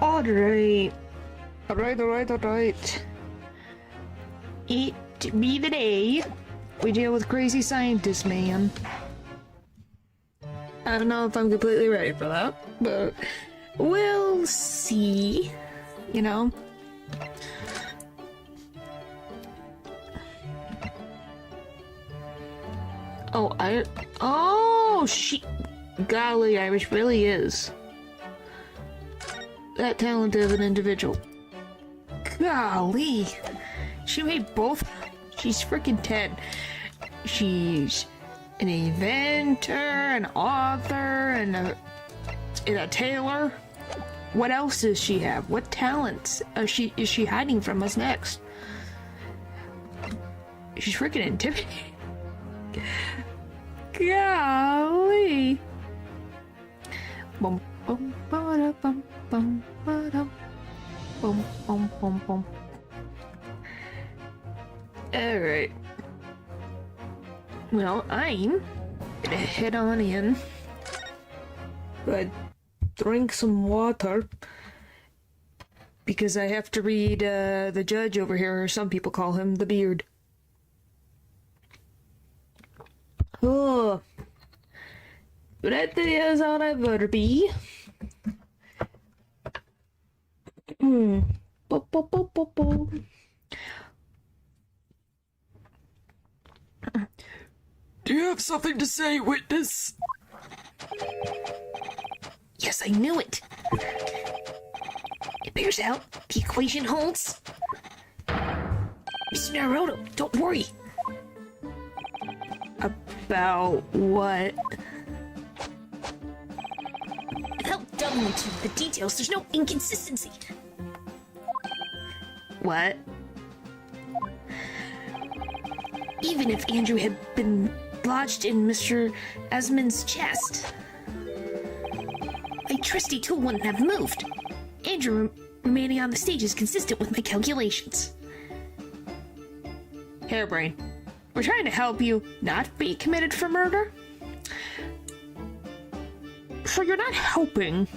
Alright. Alright. It be the day we deal with crazy scientist man. I don't know if I'm completely ready for that, but we'll see, you know? Golly, Irish really is that talented of an individual. Golly, she made both. She's freaking 10. She's an inventor, an author, and a tailor. What else does she have? What talents is she hiding from us next? She's freaking intimidating. Golly. Bum bum ba bum bum ba dum bum bum bum bum. Alright. Well, I'm gonna head on in. Drink some water. Because I have to read the judge over here, or some people call him the Beard. Oh. Ready as I'll ever be. Do you have something to say, witness? Yes, I knew it. It bears out. The equation holds. Mr. Naruto, don't worry. About what? Without delving into the details, there's no inconsistency. What? Even if Andrew had been lodged in Mr. Asmon's chest, my trusty tool wouldn't have moved. Andrew remaining on the stage is consistent with my calculations. Hairbrain, we're trying to help you not be committed for murder. So you're not helping.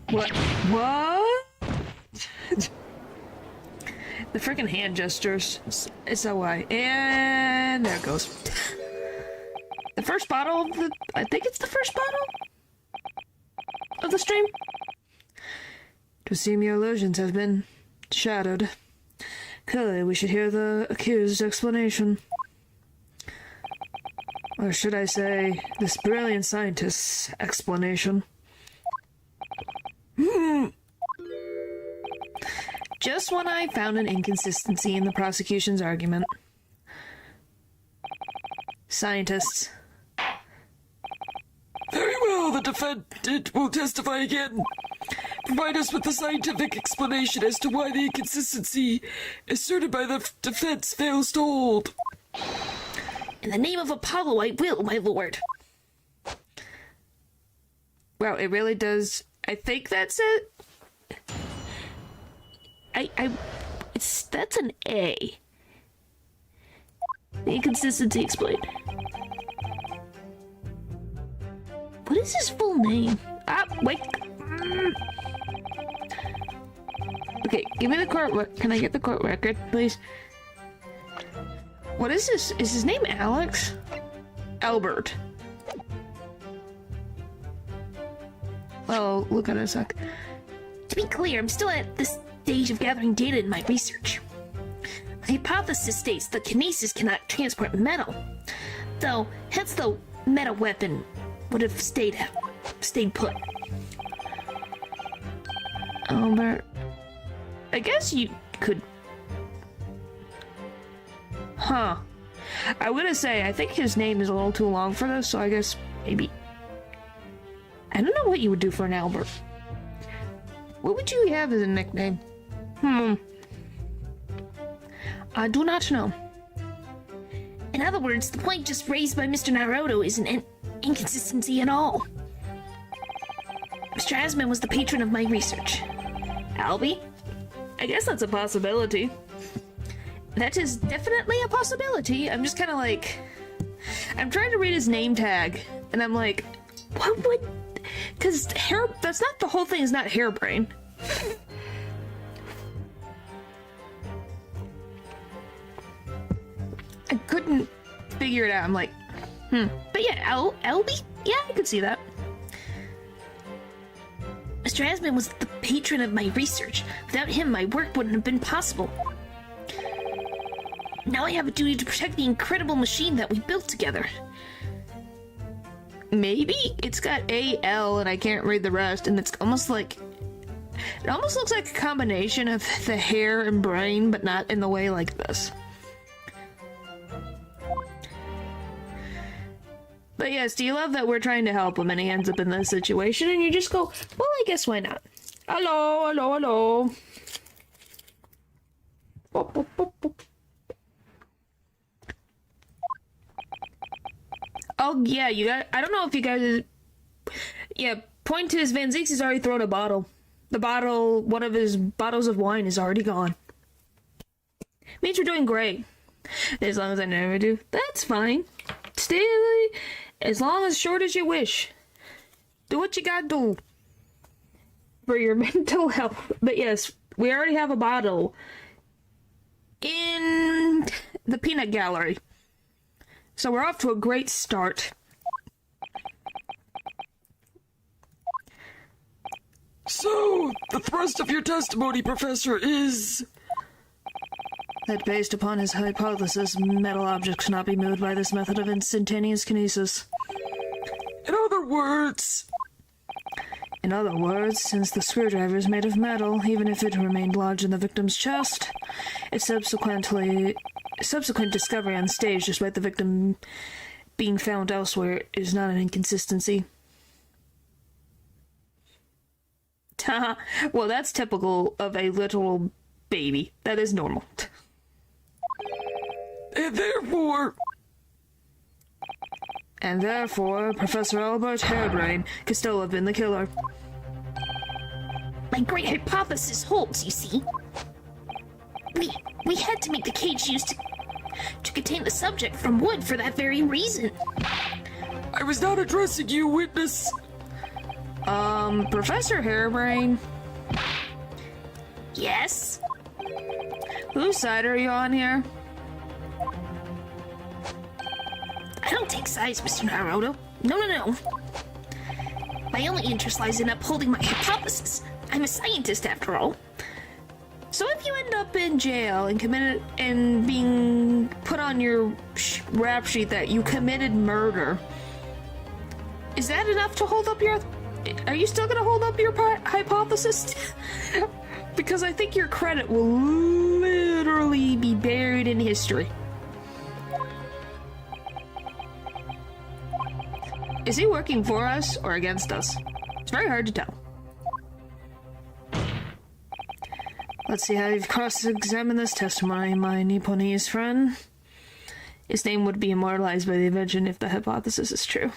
What? The freaking hand gestures. It's so why. And there it goes. The first bottle of the... I think it's the first bottle of the stream. To seem your illusions have been shattered. Clearly, we should hear the accused's explanation. Or should I say, this brilliant scientist's explanation. Just when I found an inconsistency in the prosecution's argument. Scientists. Very well, the defendant will testify again. Provide us with the scientific explanation as to why the inconsistency asserted by the defense fails to hold. In the name of Apollo, I will, my lord. Wow, it really does. I think that's it. That's an A. The inconsistency explained. What is his full name? Wait. Okay, give me the court. Can I get the court record, please? What is this? Is his name Alex? Albert. Well, look at a sec. To be clear, I'm still at this stage of gathering data in my research. My hypothesis states that kinesis cannot transport metal, though hence the meta weapon would have stayed put. Albert. I guess you could... Huh. I'm gonna say, I think his name is a little too long for this, so I guess maybe... I don't know what you would do for an Albert. What would you have as a nickname? I do not know. In other words, the point just raised by Mr. Naruto isn't an inconsistency at all. Mr. Asman was the patron of my research. Albie? I guess that's a possibility. That is definitely a possibility. I'm just kind of like... I'm trying to read his name tag, and I'm like, what would... Because that's not the whole thing, is not harebrained. I couldn't figure it out. I'm like, But yeah, Elby? Yeah, I could see that. Mr. Asman was the patron of my research. Without him, my work wouldn't have been possible. Now I have a duty to protect the incredible machine that we built together. maybe it's got A-L and I can't read the rest, and it's almost like, it almost looks like a combination of the hair and brain, but not in the way like this. But yes, do you love that we're trying to help him and he ends up in this situation and you just go, well, I guess why not? Hello, hello, hello. Boop, boop, boop, boop. Oh, yeah, you got, I don't know if you guys, yeah, point to his Van Zeeks has already thrown a bottle. The bottle, one of his bottles of wine is already gone. Means we're doing great. As long as I never do, that's fine. Stay as long as short as you wish. Do what you gotta do for your mental health. But yes, we already have a bottle in the peanut gallery. So we're off to a great start. So, the thrust of your testimony, Professor, is... That based upon his hypothesis, metal objects cannot be moved by this method of instantaneous kinesis. In other words, since the screwdriver is made of metal, even if it remained lodged in the victim's chest, its subsequent discovery on stage, despite the victim being found elsewhere, is not an inconsistency. Well, that's typical of a literal baby. That is normal. And therefore, Professor Albert Harebrain could still have been the killer. My great hypothesis holds, you see. We had to make the cage used to contain the subject from wood for that very reason. I was not addressing you, witness. Professor Harebrain, Yes? whose side are you on here? I don't take sides, Mr. Naruto. No. My only interest lies in upholding my hypothesis. I'm a scientist, after all. So if you end up in jail and committed and being put on your rap sheet that you committed murder, is that enough to hold up your? Are you still gonna hold up your hypothesis? Because I think your credit will literally be buried in history. Is he working for us or against us? It's very hard to tell. Let's see how you've cross-examined this testimony, my Nipponese friend. His name would be immortalized by the invention if the hypothesis is true.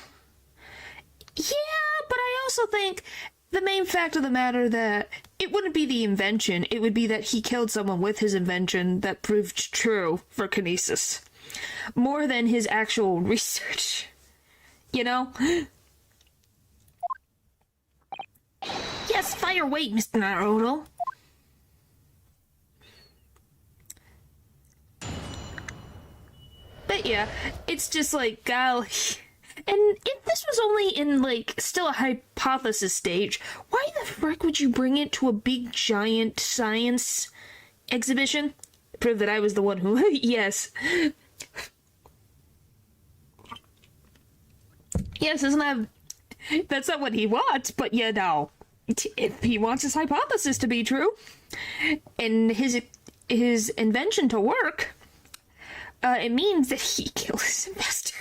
Yeah, but I also think the main fact of the matter that it wouldn't be the invention, it would be that he killed someone with his invention that proved true for kinesis. More than his actual research. You know? Yes, fire away, Mr. Naruto. But yeah, it's just like, golly. And if this was only in, like, still a hypothesis stage, why the frick would you bring it to a big, giant science exhibition? Prove that I was the one who... Yes. Yes, isn't that... That's not what he wants, but you know, if he wants his hypothesis to be true, and his invention to work, it means that he killed his investor.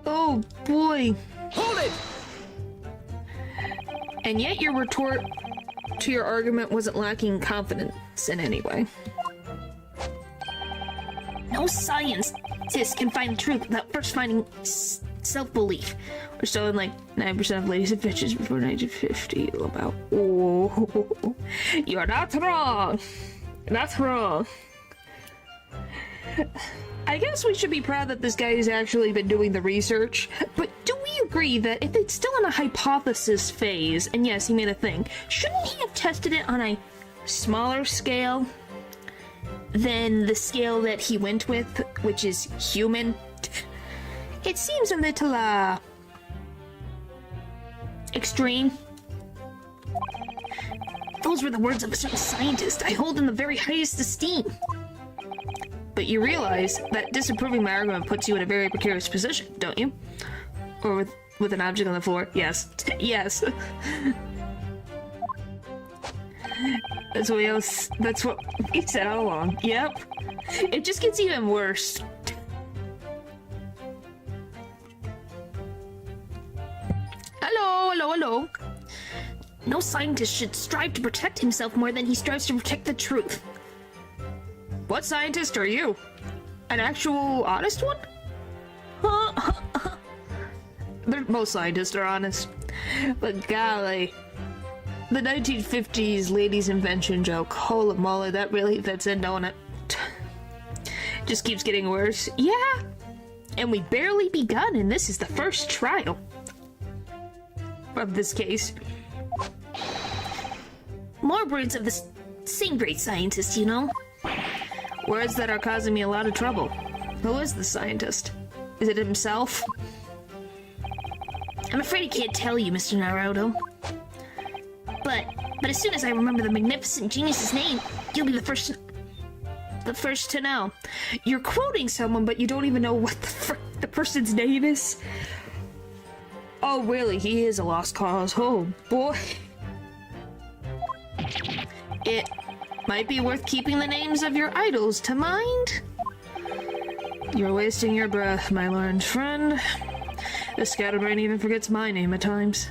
Oh boy. Hold it! And yet your retort to your argument wasn't lacking confidence in any way. No scientist can find the truth without first finding self-belief. We're still in like 9% of ladies and bitches before 1950 about. Oh, you're not wrong. Not wrong. I guess we should be proud that this guy has actually been doing the research, but do we agree that if it's still in a hypothesis phase, and yes, he made a thing, shouldn't he have tested it on a smaller scale than the scale that he went with, which is human? It seems a little, extreme. Those were the words of a certain scientist I hold in the very highest esteem. But you realize that disapproving my argument puts you in a very precarious position, don't you? Or with an object on the floor? Yes. Yes. That's what he said all along. Yep. It just gets even worse. Hello. No scientist should strive to protect himself more than he strives to protect the truth. What scientist are you? An actual honest one? Most scientists are honest. But golly, the 1950s ladies' invention joke, holy moly, that really fits in, don't it? Just keeps getting worse. Yeah, and we barely begun, and this is the first trial of this case. More words of the same great scientist, you know? Words that are causing me a lot of trouble. Who is the scientist? Is it himself? I'm afraid I can't tell you, Mr. Naruto. But as soon as I remember the magnificent genius's name, you'll be the first to know. You're quoting someone, but you don't even know what the person's name is? Oh, really? He is a lost cause. Oh, boy. It might be worth keeping the names of your idols to mind. You're wasting your breath, my learned friend. The scatterbrain even forgets my name at times.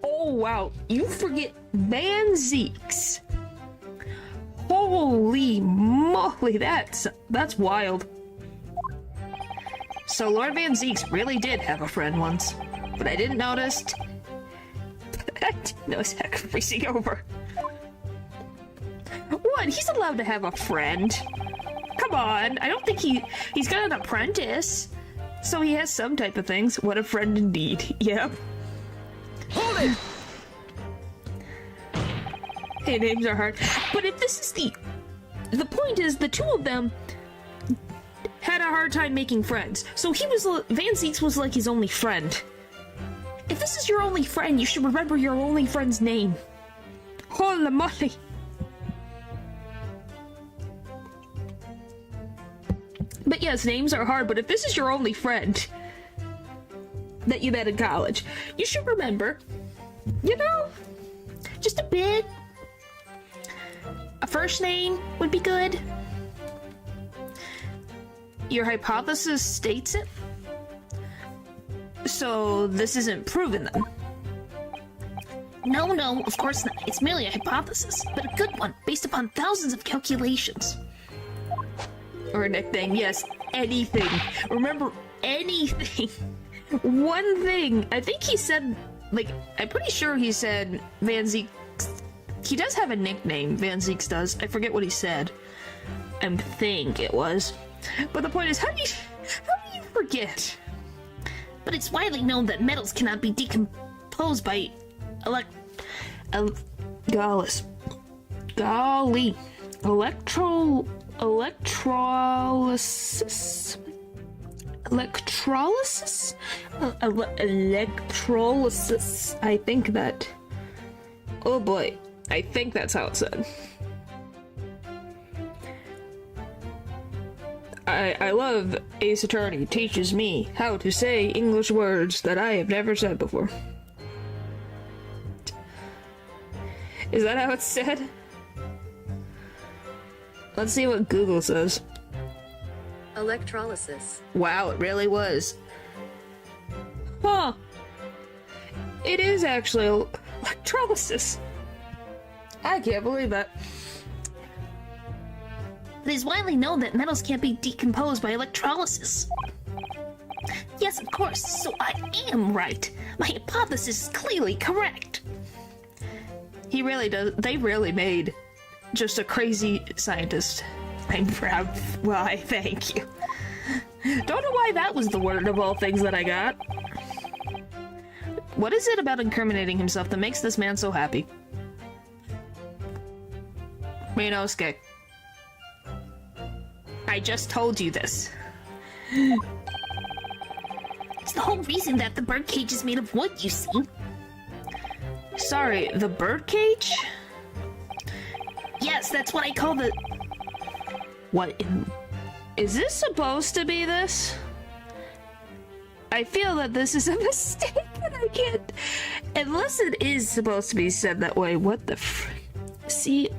Oh, wow. You forget Van Zeeks. Holy moly, that's wild. So Lord Van Zeeks really did have a friend once, but I didn't notice. I didn't notice that freezing over. What? He's allowed to have a friend. Come on, I don't think he's got an apprentice, so he has some type of things. What a friend indeed. Yep. Hold it. Hey, names are hard, but if this is the point is the two of them had a hard time making friends. So Van Zeeks was like his only friend. If this is your only friend, you should remember your only friend's name. Holy moly. But yes, names are hard, but if this is your only friend that you met in college, you should remember, you know, just a bit. A first name would be good. Your hypothesis states it. So this isn't proven then? No, of course not. It's merely a hypothesis, but a good one, based upon thousands of calculations. Or a nickname, yes, anything. Remember, anything. One thing. I think he said, like, I'm pretty sure he said Van Zeeks. He does have a nickname, Van Zeeks does. I forget what he said. I think it was. But the point is, how do you forget? But it's widely known that metals cannot be decomposed by electrolysis. I think that. Oh boy, I think that's how it's said. I love Ace Attorney teaches me how to say English words that I have never said before. Is that how it's said? Let's see what Google says. Electrolysis. Wow, it really was. Huh. It is actually electrolysis. I can't believe that. It is widely known that metals can't be decomposed by electrolysis. Yes, of course, so I am right. My hypothesis is clearly correct. He really does. They really made just a crazy scientist. I'm proud. Why, thank you. Don't know why that was the word of all things that I got. What is it about incriminating himself that makes this man so happy? Rinosuke. I just told you this. It's the whole reason that the birdcage is made of wood, you see. Sorry, the birdcage? Yes, that's what I call the... What in... Is this supposed to be this? I feel that this is a mistake and I can't... Unless it is supposed to be said that way, what the See...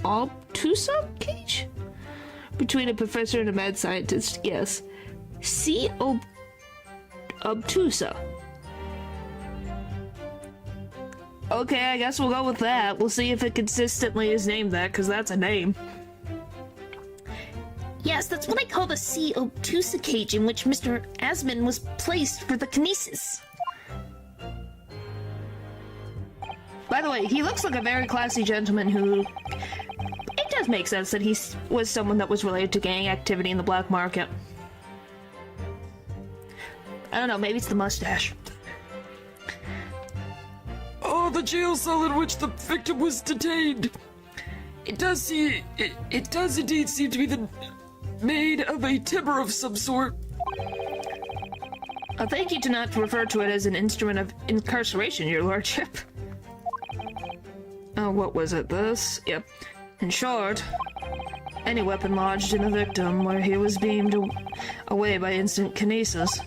Obtusa cage? Between a professor and a mad scientist, yes. See Obtusa. Okay, I guess we'll go with that. We'll see if it consistently is named that, because that's a name. Yes, that's what I call the C. Obtusa cage in which Mr. Asman was placed for the kinesis. By the way, he looks like a very classy gentleman who... It does make sense that he was someone that was related to gang activity in the black market. I don't know, maybe it's the mustache. Oh, the jail cell in which the victim was detained. It does indeed seem to be made of a timber of some sort. Thank you to not refer to it as an instrument of incarceration, your lordship. Oh, what was it? This? Yep. In short, any weapon lodged in the victim where he was beamed away by instant kinesis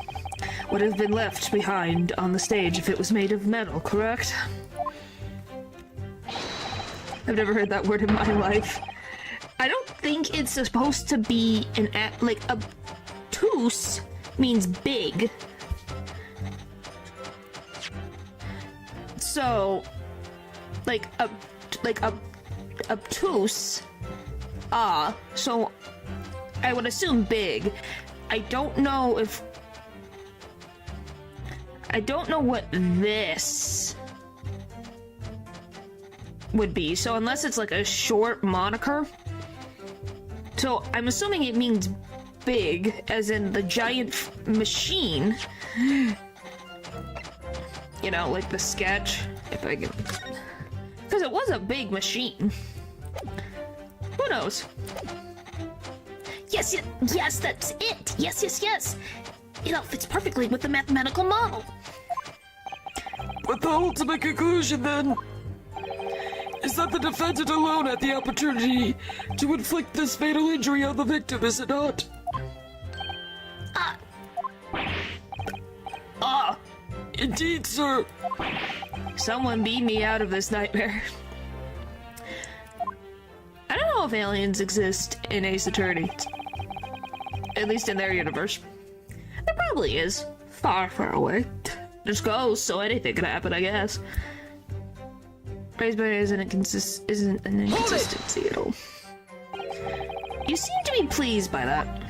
would have been left behind on the stage if it was made of metal, correct? I've never heard that word in my life. I don't think it's supposed to be an like obtuse means big. So, obtuse. So I would assume big. I don't know what this would be. So unless it's like a short moniker. So I'm assuming it means big, as in the giant machine. You know, like the sketch. If I can... Because it was a big machine. Who knows? Yes, that's it. Yes. It all fits perfectly with the mathematical model. But the ultimate conclusion, then, is that the defendant alone had the opportunity to inflict this fatal injury on the victim, is it not? Indeed, sir. Someone beat me out of this nightmare. I don't know if aliens exist in Ace Attorney. At least in their universe. There probably is. Far, far away. There's ghosts, so anything could happen, I guess. Raspberry isn't an inconsistency at all. You seem to be pleased by that.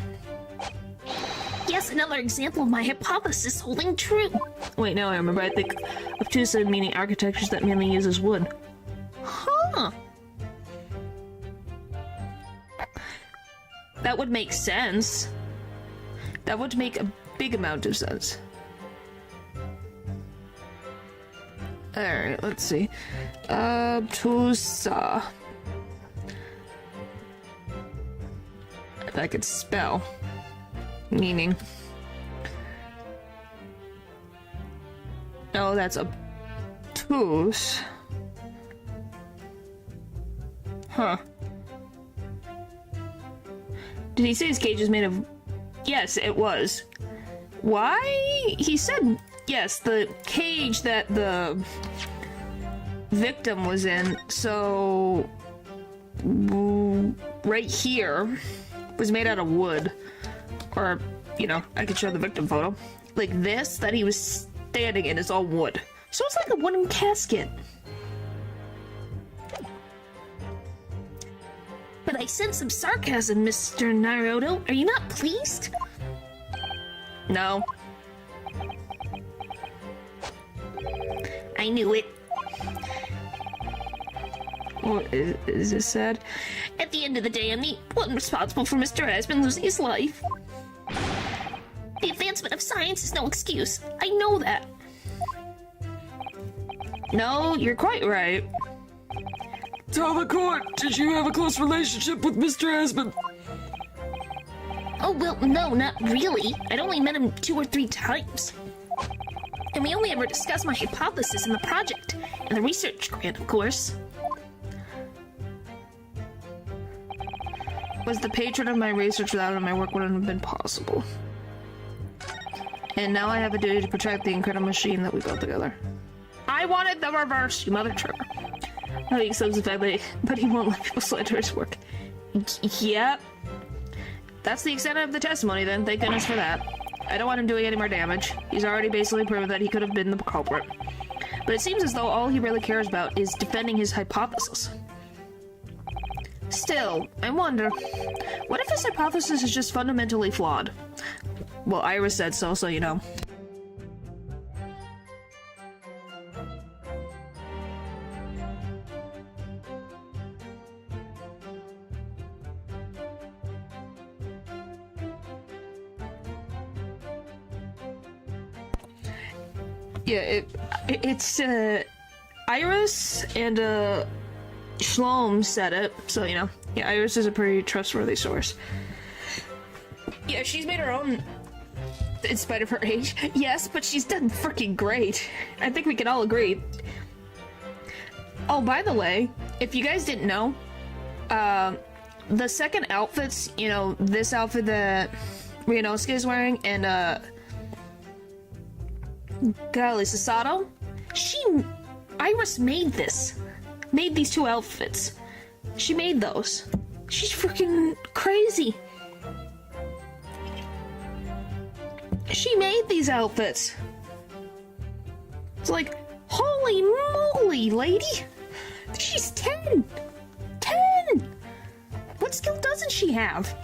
Yes, another example of my hypothesis holding true. Wait, now I remember. I think obtusa meaning architectures that mainly uses wood. Huh. That would make sense. That would make a big amount of sense. Alright, let's see. Obtusa. If I could spell. Meaning. Oh, that's obtuse. Huh. Did he say his cage is made of... Yes, it was. Why? He said, yes, the cage that the victim was in, so... Right here was made out of wood. Or, you know, I could show the victim photo. Like this that he was standing in is all wood. So it's like a wooden casket. But I sense some sarcasm, Mr. Naruto. Are you not pleased? No. I knew it. Or is this sad? At the end of the day, I'm the one responsible for Mr. Asman losing his life. The advancement of science is no excuse. I know that. No, you're quite right. Tell the court, did you have a close relationship with Mr. Asman? Oh, well, no, not really. I'd only met him 2 or 3 times. And we only ever discussed my hypothesis in the project, and the research grant, of course. Was the patron of my research without him, my work wouldn't have been possible. And now I have a duty to protect the incredible machine that we built together. I wanted the reverse, you mother trucker. No, he accepts the fact that but he won't let people slander his work. Yep. That's the extent of the testimony then, thank goodness for that. I don't want him doing any more damage. He's already basically proven that he could have been the culprit. But it seems as though all he really cares about is defending his hypothesis. Still, I wonder, what if his hypothesis is just fundamentally flawed? Well, Iris said so, so you know. Yeah, it's Iris and Shlom said it, so you know. Yeah, Iris is a pretty trustworthy source. Yeah, she's made her own in spite of her age. Yes, but she's done freaking great. I think we can all agree. Oh, by the way, if you guys didn't know, the second outfits, you know, this outfit that Ryunosuke is wearing and golly, Sasato, Iris made these 2 outfits. She made those. She's freaking crazy. She made these outfits. It's like, holy moly, lady. She's 10. 10. What skill doesn't she have?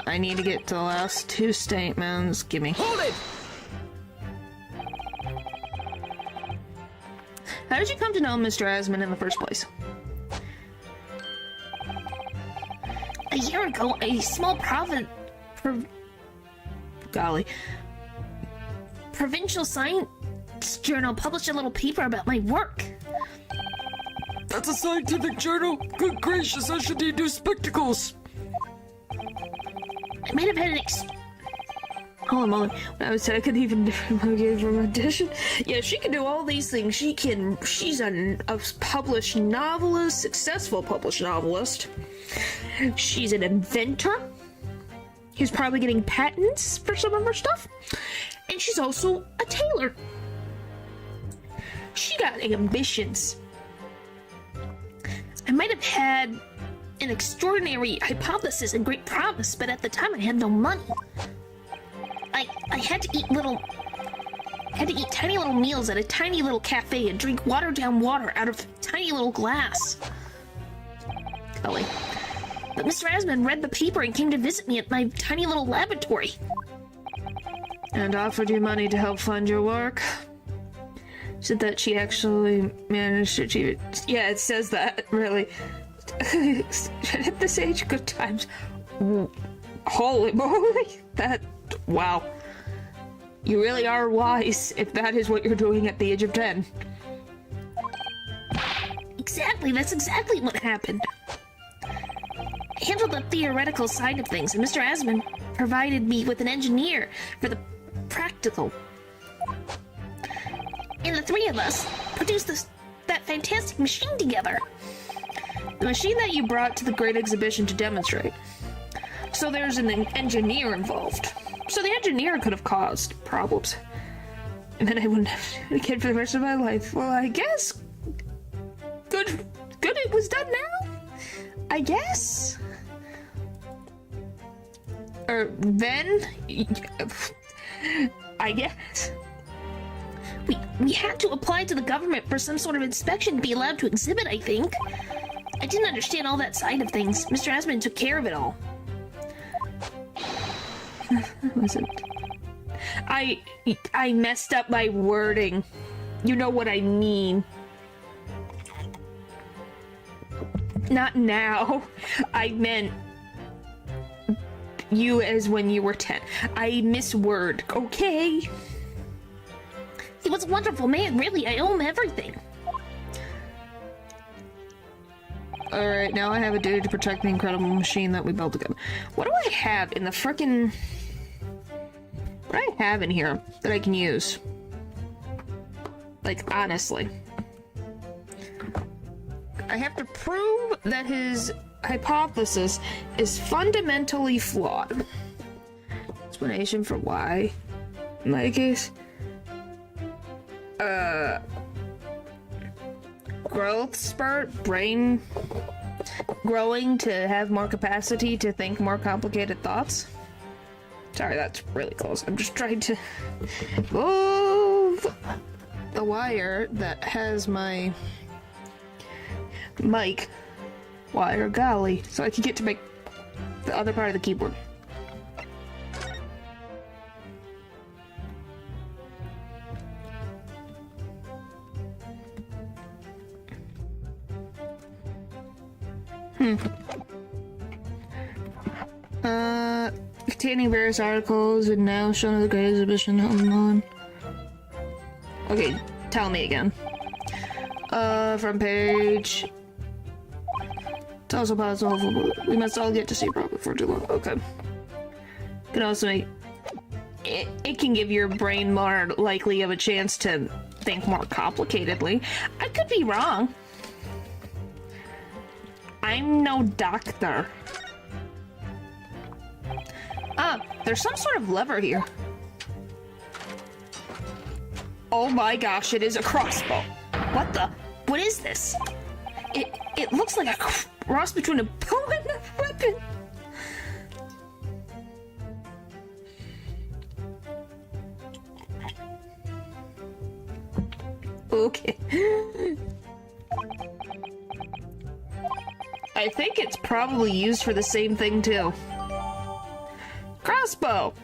I need to get to the last 2 statements. Gimme. Hold it! How did you come to know Mr. Asman in the first place? A year ago, a small provincial science journal published a little paper about my work. That's a scientific journal? Good gracious, I should need new spectacles. I might have had an Holy moly. When I was saying I could even give her an audition. Yeah, she can do all these things. She's a published novelist, successful published novelist. She's an inventor. She's probably getting patents for some of her stuff. And she's also a tailor. She got ambitions. I might have had an extraordinary hypothesis and great promise, but at the time I had no money. I had to eat tiny little meals at a tiny little cafe and drink watered down water out of a tiny little glass. Golly. But Mr. Asman read the paper and came to visit me at my tiny little laboratory. And offered you money to help fund your work? Said that she actually managed to achieve it. Yeah, it says that, really. At this age, good times. Holy moly. Wow. You really are wise if that is what you're doing at the age of 10. Exactly, that's exactly what happened. I handled the theoretical side of things, and Mr. Asman provided me with an engineer for the practical. And the 3 of us produced that fantastic machine together. The machine that you brought to the great exhibition to demonstrate. So there's an engineer involved. So the engineer could have caused problems. And then I wouldn't have a kid for the rest of my life. Well, I guess. Good it was done now? I guess? Or then? I guess. We had to apply to the government for some sort of inspection to be allowed to exhibit, I think. I didn't understand all that side of things. Mr. Asman took care of it all. Was it? I messed up my wording. You know what I mean. Not now. I meant you as when you were 10. I misword, okay? He was a wonderful man, really. I owe him everything. Alright, now I have a duty to protect the incredible machine that we built together. What do I have in the frickin'... What do I have in here that I can use? Like, honestly. I have to prove that his hypothesis is fundamentally flawed. Explanation for why. In my case. Growth spurt, brain growing to have more capacity to think more complicated thoughts. Sorry, that's really close. I'm just trying to move the wire that has my mic wire, golly, so I can get to make the other part of the keyboard. Containing various articles and now shown at the Great Exhibition online. Okay, tell me again. Front page. It's also possible we must all get to see Robert before too long. Okay. Can also make it can give your brain more likely of a chance to think more complicatedly. I could be wrong. I'm no doctor. Ah, there's some sort of lever here. Oh my gosh, it is a crossbow. What the? What is this? It looks like a cross between a bow and a weapon. Okay. I think it's probably used for the same thing too. Crossbow!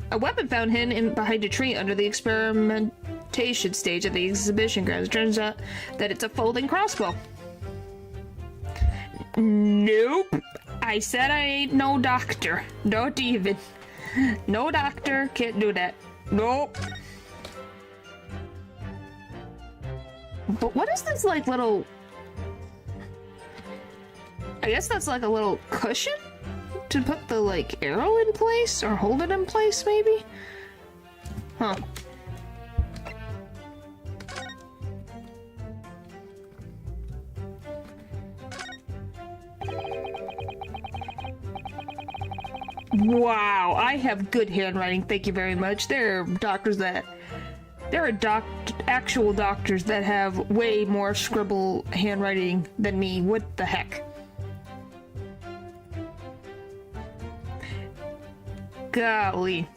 A weapon found hidden behind a tree under the experimentation stage of the exhibition grounds. It turns out that it's a folding crossbow. Nope. I said I ain't no doctor. Don't even. No doctor can't do that. Nope. But what is this, like, little... I guess that's like a little cushion to put the, like, arrow in place or hold it in place, maybe? Huh. Wow, I have good handwriting, thank you very much. There are actual doctors that have way more scribble handwriting than me. What the heck? Golly.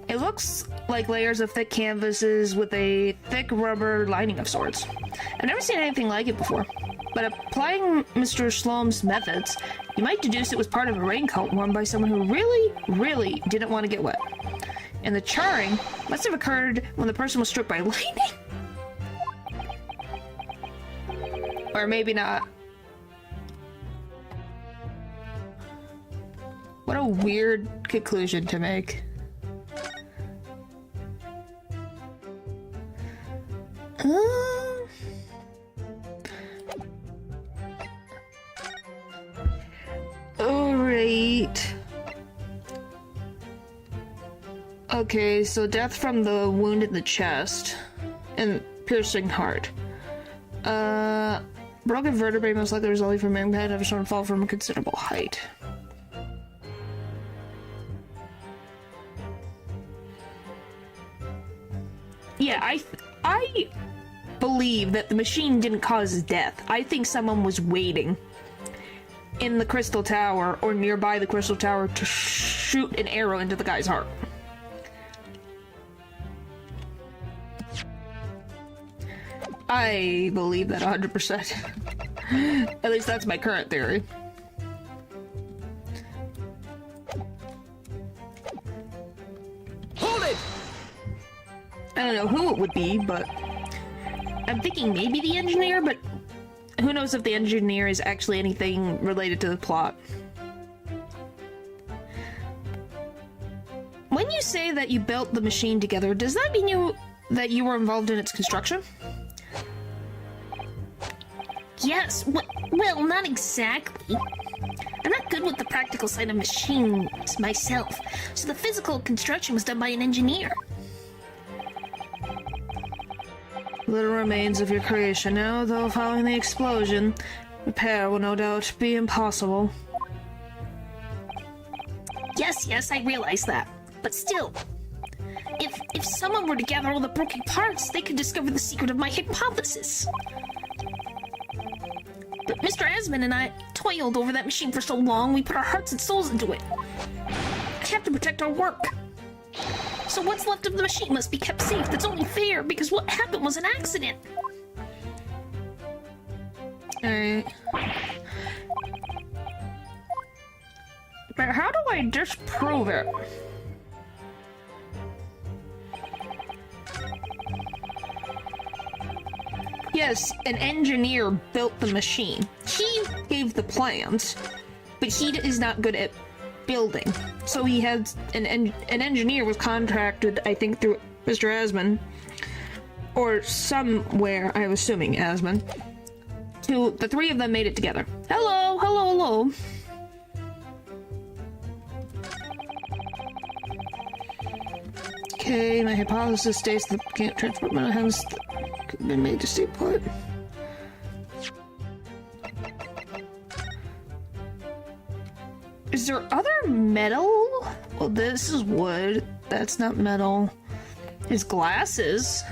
It looks like layers of thick canvases with a thick rubber lining of sorts. I've never seen anything like it before, but applying Mr. Slom's methods, you might deduce it was part of a raincoat worn by someone who really didn't want to get wet. And the charring must have occurred when the person was struck by lightning. Or maybe not. What a weird conclusion to make. Alright. Okay, so death from the wound in the chest and piercing heart. Broken vertebrae most likely resulting from impact of someone fall from a considerable height. Yeah, I believe that the machine didn't cause his death. I think someone was waiting in the Crystal Tower or nearby the Crystal Tower to shoot an arrow into the guy's heart. I believe that 100%. At least that's my current theory. entirely know who it would be, but I'm thinking maybe the engineer, but who knows if the engineer is actually anything related to the plot. When you say that you built the machine together, does that mean that you were involved in its construction? yes, well, not exactly. I'm not good with the practical side of machines myself, so the physical construction was done by an engineer. Little remains of your creation now, though following the explosion, repair will no doubt be impossible. Yes, I realize that. But still, if someone were to gather all the broken parts, they could discover the secret of my hypothesis. But Mr. Asman and I toiled over that machine for so long, we put our hearts and souls into it. I have to protect our work. So what's left of the machine must be kept safe. That's only fair, because what happened was an accident. Alright. But how do I disprove it? Yes, an engineer built the machine. He gave the plans, but he is not good at building. So he had an engineer was contracted, I think, through Mr. Asman, or somewhere, I'm assuming Asman. The three of them made it together. Hello. Okay, my hypothesis states that can't transport metal, hence could have been made to stay put. Is there other metal? Well, this is wood. That's not metal. It's glasses.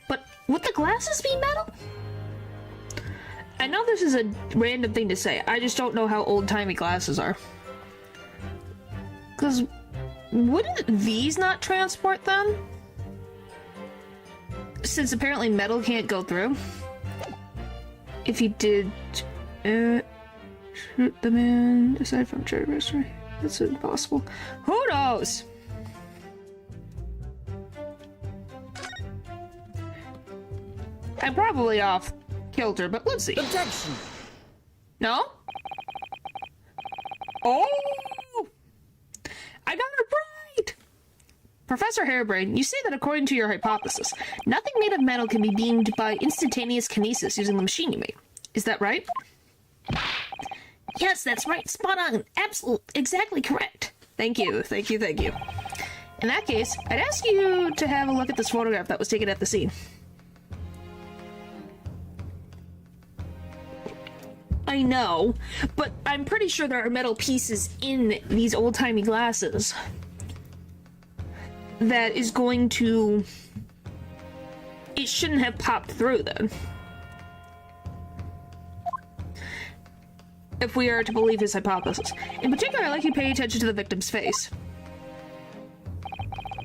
But would the glasses be metal? I know this is a random thing to say. I just don't know how old-timey glasses are. Because wouldn't these not transport them? Since apparently metal can't go through. If he did... shoot the man aside from trade history. That's impossible. Who knows? I'm probably off kilter, but let's see. Objection! No? Oh! I got it right! Professor Harebrain, you say that according to your hypothesis, nothing made of metal can be beamed by instantaneous kinesis using the machine you made. Is that right? Yes, that's right. Spot on. Absolutely. Exactly correct. Thank you. In that case, I'd ask you to have a look at this photograph that was taken at the scene. I know, but I'm pretty sure there are metal pieces in these old-timey glasses that is going to... It shouldn't have popped through then. If we are to believe his hypothesis. In particular, I'd like you to pay attention to the victim's face.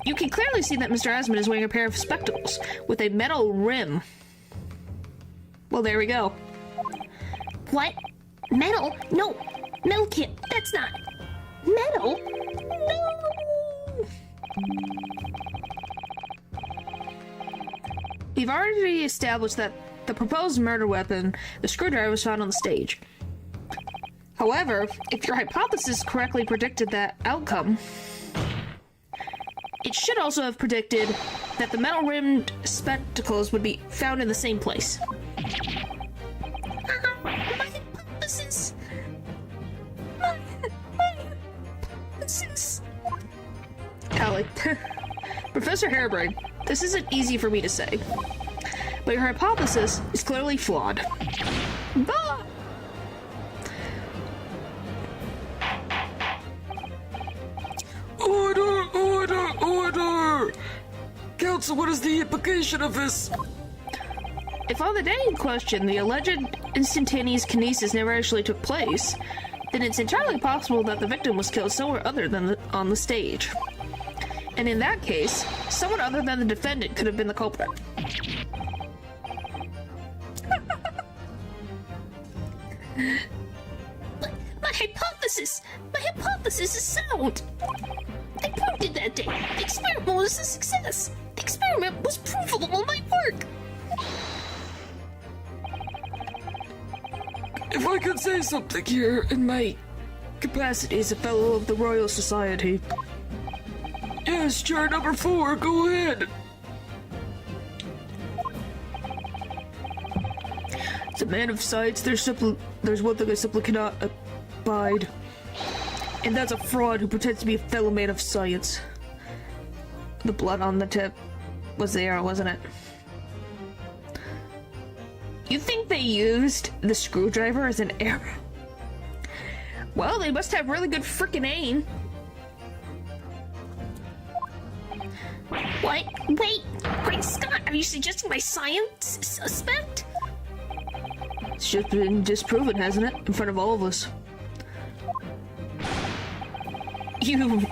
You can clearly see that Mr. Asman is wearing a pair of spectacles with a metal rim. Well, there we go. What? Metal? No. Metal can't. That's not. Metal? No! We've already established that the proposed murder weapon, the screwdriver, was found on the stage. However, if your hypothesis correctly predicted that outcome, it should also have predicted that the metal-rimmed spectacles would be found in the same place. My hypothesis. My hypothesis. Callie. Professor Harebrain, this isn't easy for me to say, but your hypothesis is clearly flawed. But Order! Counsel, what is the implication of this? if on the day in question the alleged instantaneous kinesis never actually took place, then it's entirely possible that the victim was killed somewhere other than on the stage. And in that case, someone other than the defendant could have been the culprit. My hypothesis is sound. I proved it that day. The experiment was a success. The experiment experiment was proof of all my work. If I could say something here in my Capacity as a fellow of the Royal Society. Yes, chair number 4, go ahead. As a man of science, there's one thing I simply cannot abide. And that's a fraud who pretends to be a fellow man of science. The blood on the tip was there, wasn't it? You think they used the screwdriver as an arrow? Well, they must have really good frickin' aim. What? Wait, Great Scott, are you suggesting my science suspect? It's just been disproven, hasn't it? In front of all of us.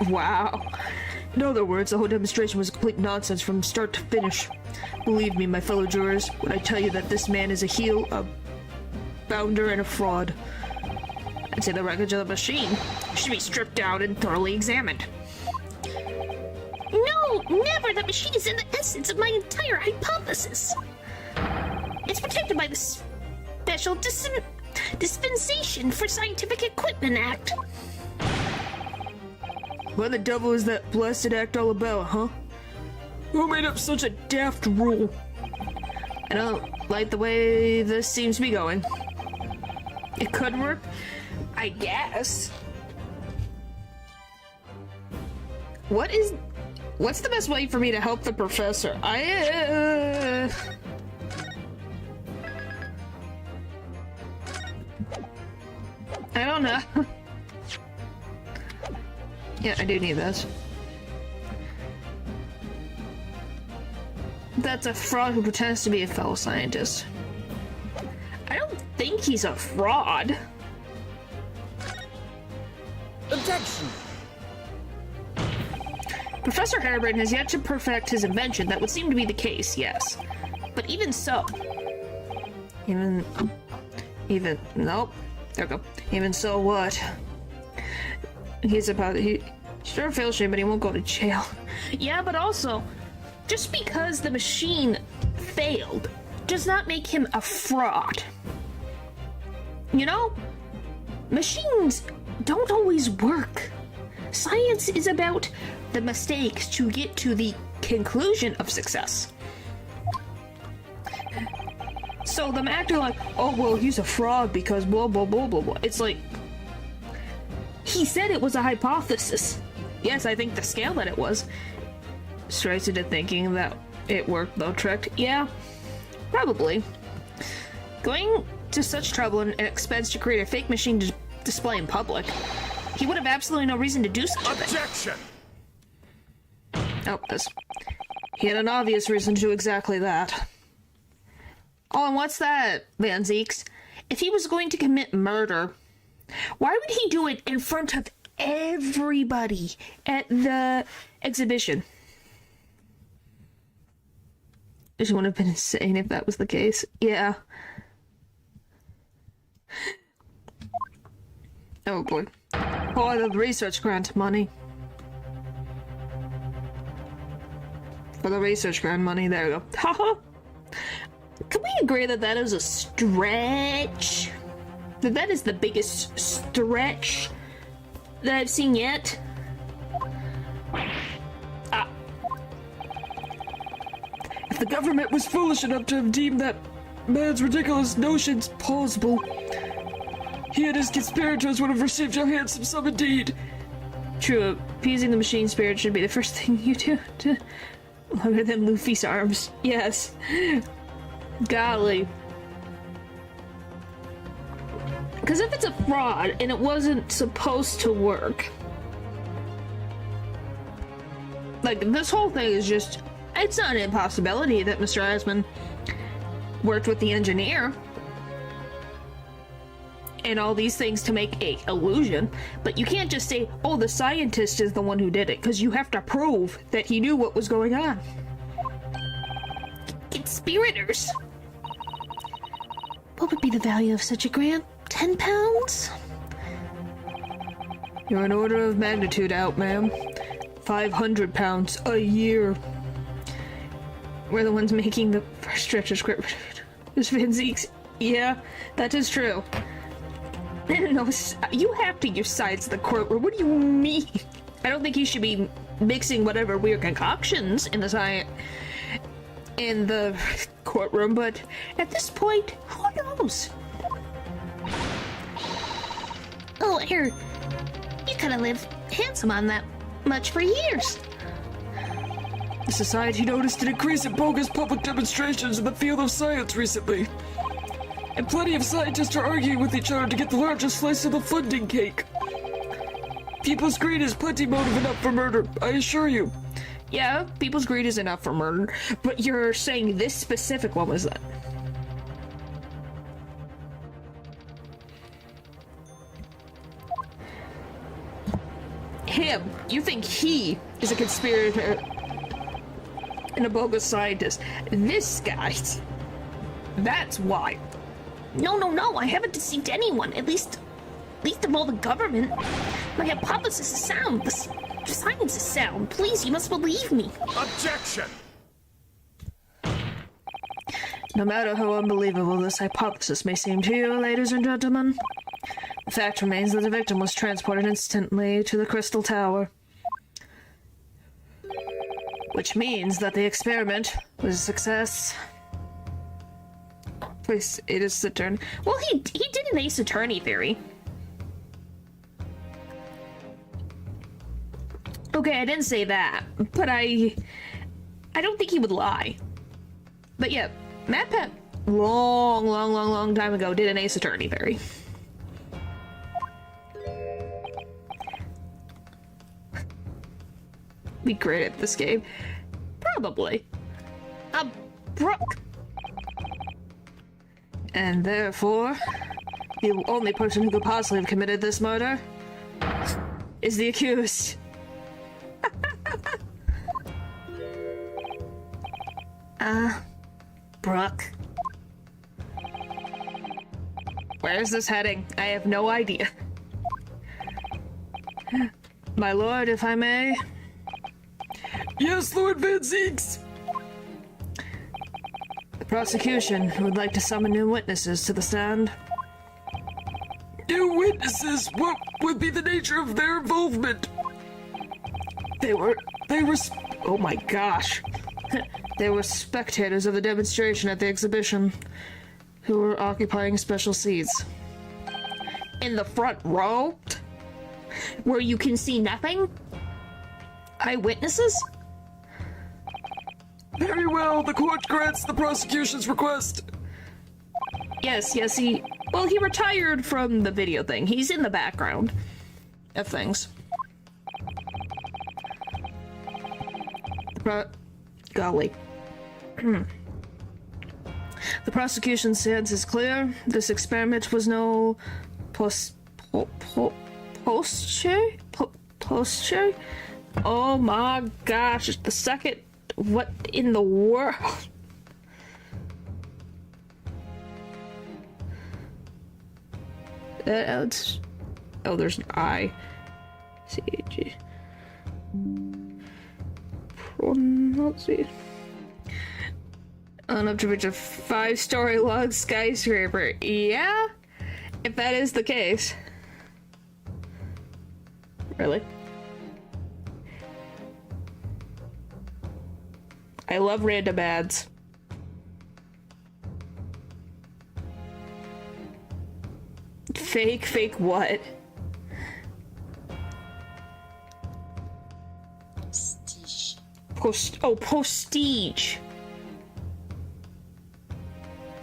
Wow. In other words, the whole demonstration was complete nonsense from start to finish. Believe me, my fellow jurors, when I tell you that this man is a heel, a bounder, and a fraud. I'd say the wreckage of the machine should be stripped down and thoroughly examined. No, never! The machine is in the essence of my entire hypothesis. It's protected by the Special Dispensation for Scientific Equipment Act. What the devil is that blessed act all about, huh? Who made up such a daft rule? I don't like the way this seems to be going. It could work, I guess. What's the best way for me to help the professor? I don't know. Yeah, I do need this. That's a fraud who pretends to be a fellow scientist. I don't think he's a fraud. Objection! Professor Harebrayne has yet to perfect his invention. That would seem to be the case, yes. But even so... Nope. There we go. Even so what? He sure feels shame, but he won't go to jail. Yeah, but also, just because the machine failed does not make him a fraud. You know, machines don't always work. Science is about the mistakes to get to the conclusion of success. So them acting like, oh, well, he's a fraud because blah, blah, blah, blah, blah. It's like, he said it was a hypothesis. Yes, I think the scale that it was strikes into thinking that it worked though tricked. Yeah, probably. Going to such trouble and expense to create a fake machine to display in public, he would have absolutely no reason to do such a thing. Objection! Oh, this. He had an obvious reason to do exactly that. Oh, and what's that, Van Zeeks? If he was going to commit murder, why would he do it in front of everybody at the exhibition? It would have been insane if that was the case. Yeah. Oh boy. Oh, I love research grant money. For the research grant money, there we go. Haha! Can we agree that that is a stretch? That is the biggest stretch that I've seen yet? If the government was foolish enough to have deemed that man's ridiculous notions plausible, he and his conspirators would have received a handsome sum indeed. True, appeasing the machine spirit should be the first thing you do to longer than Luffy's arms. Yes. Golly. Because if it's a fraud and it wasn't supposed to work, like, this whole thing is just, it's not an impossibility that Mr. Asman worked with the engineer and all these things to make a illusion, but you can't just say, oh, the scientist is the one who did it, because you have to prove that he knew what was going on. Conspirators. What would be the value of such a grant? 10 pounds? You're an order of magnitude out, ma'am. 500 pounds a year. We're the ones making the first stretch of script. This Van Zeeks. Yeah, that is true. No, you have to use sides of the courtroom. What do you mean? I don't think you should be mixing whatever weird concoctions in the courtroom, but at this point, who knows? Oh, here. You could have lived handsome on that much for years. The Society noticed an increase in bogus public demonstrations in the field of science recently. And plenty of scientists are arguing with each other to get the largest slice of the funding cake. People's greed is plenty motive enough for murder, I assure you. Yeah, people's greed is enough for murder, but you're saying this specific one was that. Him. You think he is a conspirator and a bogus scientist. This guy. That's why. No, I haven't deceived anyone. At least of all the government. My hypothesis is sound. The science is sound. Please, you must believe me. Objection! No matter how unbelievable this hypothesis may seem to you, ladies and gentlemen, the fact remains that the victim was transported instantly to the Crystal Tower. Which means that the experiment was a success. Please, it is the turn. Well, he did an Ace Attorney theory. Okay, I didn't say that, but I don't think he would lie. But yeah, Matt Pat, long time ago, did an Ace Attorney theory. Be great at this game. Probably. Brooke. And therefore, the only person who could possibly have committed this murder is the accused. Brooke. Where is this heading? I have no idea. My lord, if I may. Yes, Lord Van Zeeks! The prosecution would like to summon new witnesses to the stand. New witnesses? What would be the nature of their involvement? They were, oh my gosh. They were spectators of the demonstration at the exhibition who were occupying special seats. In the front row? Where you can see nothing? Eyewitnesses? Very well, the court grants the prosecution's request. Yes, he retired from the video thing. He's in the background of things. Golly. The prosecution's stance is clear. This experiment was no posture? Oh my gosh, the second... What in the world? Oh, there's an I. C-H-E. Let's see. Enough to reach a 5-story log skyscraper. Yeah? If that is the case. Really? I love random ads. Fake what? Prestige.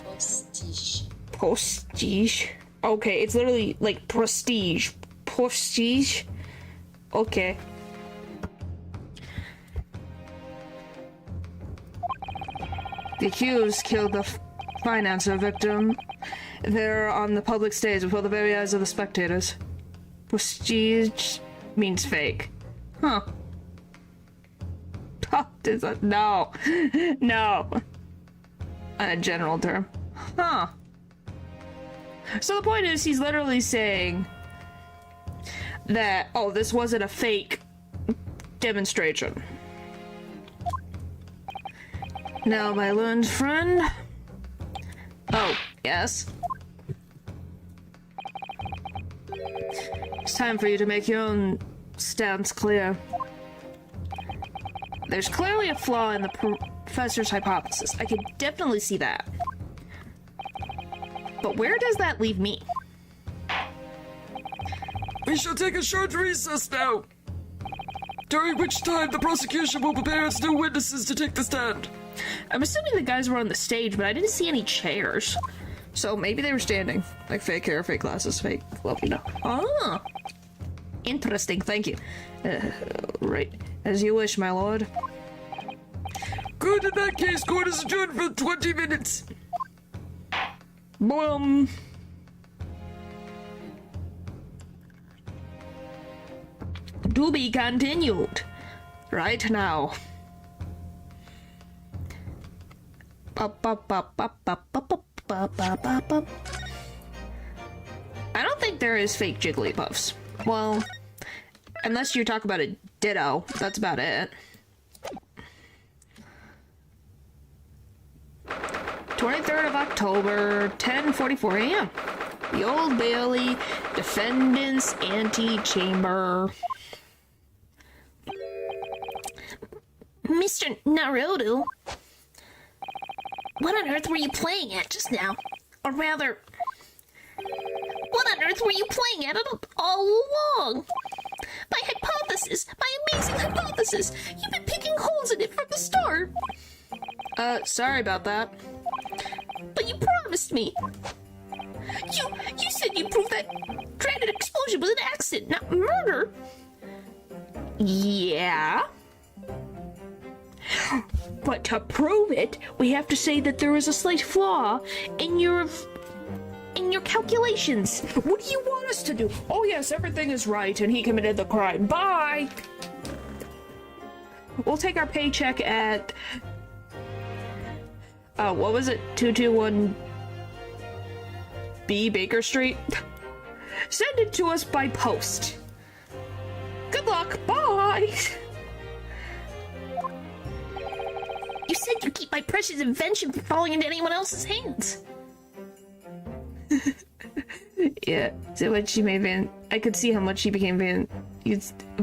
Prestige. Prestige. Okay, it's literally like prestige. Prestige. Okay. The accused killed the financer victim there on the public stage before the very eyes of the spectators. Prestige means fake. Huh. No. No. On a general term. Huh. So the point is, he's literally saying that, oh, this wasn't a fake demonstration. Now, my learned friend. Oh, yes? It's time for you to make your own stance clear. There's clearly a flaw in the professor's hypothesis. I can definitely see that. But where does that leave me? We shall take a short recess now, during which time the prosecution will prepare its new witnesses to take the stand. I'm assuming the guys were on the stage, but I didn't see any chairs. So maybe they were standing. Like fake hair, fake glasses, fake, well, you know. Ah! Interesting, thank you. Right. As you wish, my lord. Good, in that case, court is adjourned for 20 minutes. Boom! To be continued. Right now. I don't think there is fake Jigglypuffs. Well, unless you talk about a Ditto, that's about it. 23rd of October, 10:44 a.m. The Old Bailey, Defendant's Antechamber. Mr. Naruto, what on earth were you playing at just now? Or rather, what on earth were you playing at all along? My hypothesis, my amazing hypothesis. You've been picking holes in it from the start. Sorry about that. But you promised me. You said you proved that dreaded explosion was an accident, not murder. Yeah? But to prove it, we have to say that there is a slight flaw in your calculations. What do you want us to do? Oh yes, everything is right and he committed the crime. Bye! We'll take our paycheck at... what was it? 221 B Baker Street? Send it to us by post. Good luck. Bye! You said you'd keep my precious invention from falling into anyone else's hands. Yeah, so much she made Van. I could see how much she became Van.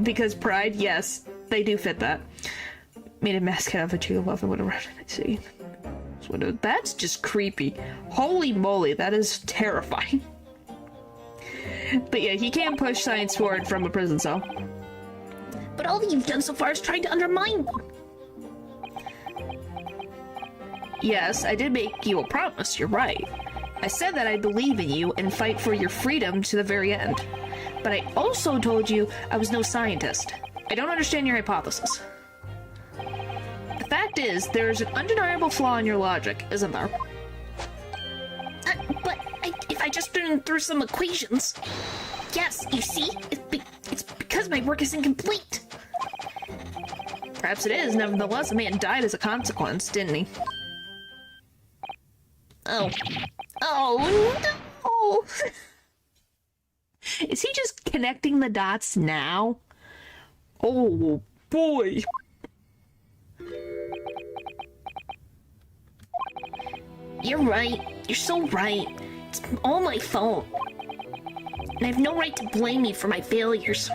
Because pride, yes, they do fit that. Made a mascot of a Jigglypuff and whatever. See, that's just creepy. Holy moly, that is terrifying. But yeah, he can't push science forward from a prison cell. But all that you've done so far is trying to undermine me. Yes, I did make you a promise, you're right. I said that I believe in you and fight for your freedom to the very end. But I also told you I was no scientist. I don't understand your hypothesis. The fact is, there is an undeniable flaw in your logic, isn't there? If I just ran through some equations... Yes, you see? It's because my work is incomplete. Perhaps it is. Nevertheless, a man died as a consequence, didn't he? Oh. Oh, no! Is he just connecting the dots now? Oh, boy. You're right. You're so right. It's all my fault. And I have no right to blame me for my failures.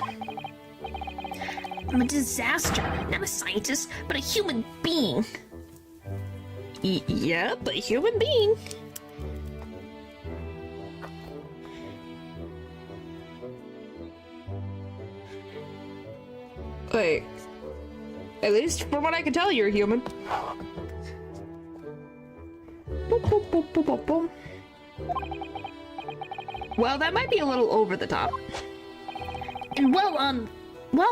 I'm a disaster. Not a scientist, but a human being. Yeah, but a human being. Wait. At least from what I can tell, you're a human. Boop, boop, boop, boop, boop, boop. Well, that might be a little over the top. And while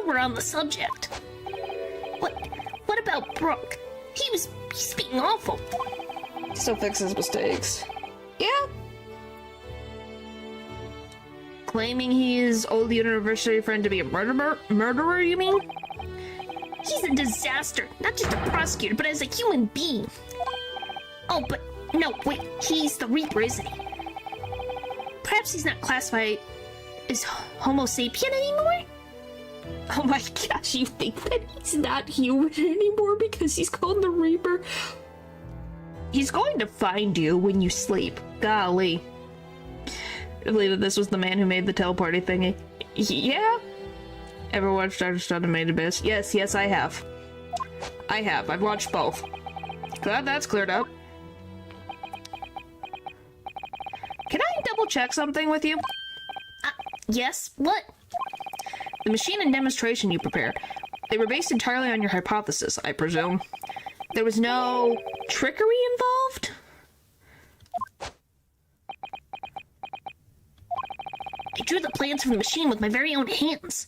we're on the subject, what about Brooke? He's being awful. Still fixes mistakes. Yeah. Claiming his old university friend to be a murderer, you mean? He's a disaster, not just a prosecutor, but as a human being. Oh, but no, wait, he's the Reaper, isn't he? Perhaps he's not classified as Homo sapien anymore? Oh my gosh, you think that he's not human anymore because he's called the Reaper? He's going to find you when you sleep. Golly. I believe that this was the man who made the teleporting thingy. Yeah? Ever watched Artist on the Maid Abyss? Yes, I have. I've watched both. Glad that's cleared up. Can I double check something with you? Yes? What? The machine and demonstration you prepared, they were based entirely on your hypothesis, I presume. There was no trickery involved? I drew the plans for the machine with my very own hands.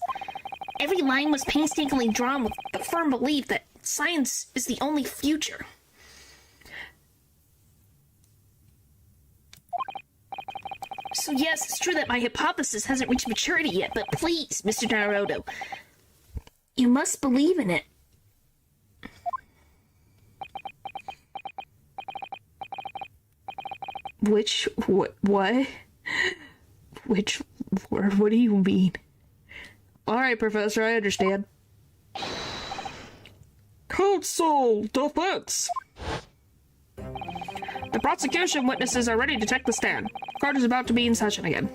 Every line was painstakingly drawn with the firm belief that science is the only future. So yes, it's true that my hypothesis hasn't reached maturity yet, but please, Mr. Naruto, you must believe in it. What? Which word? What do you mean? Alright, Professor, I understand. Counsel, defense. The prosecution witnesses are ready to take the stand. Court is about to be in session again.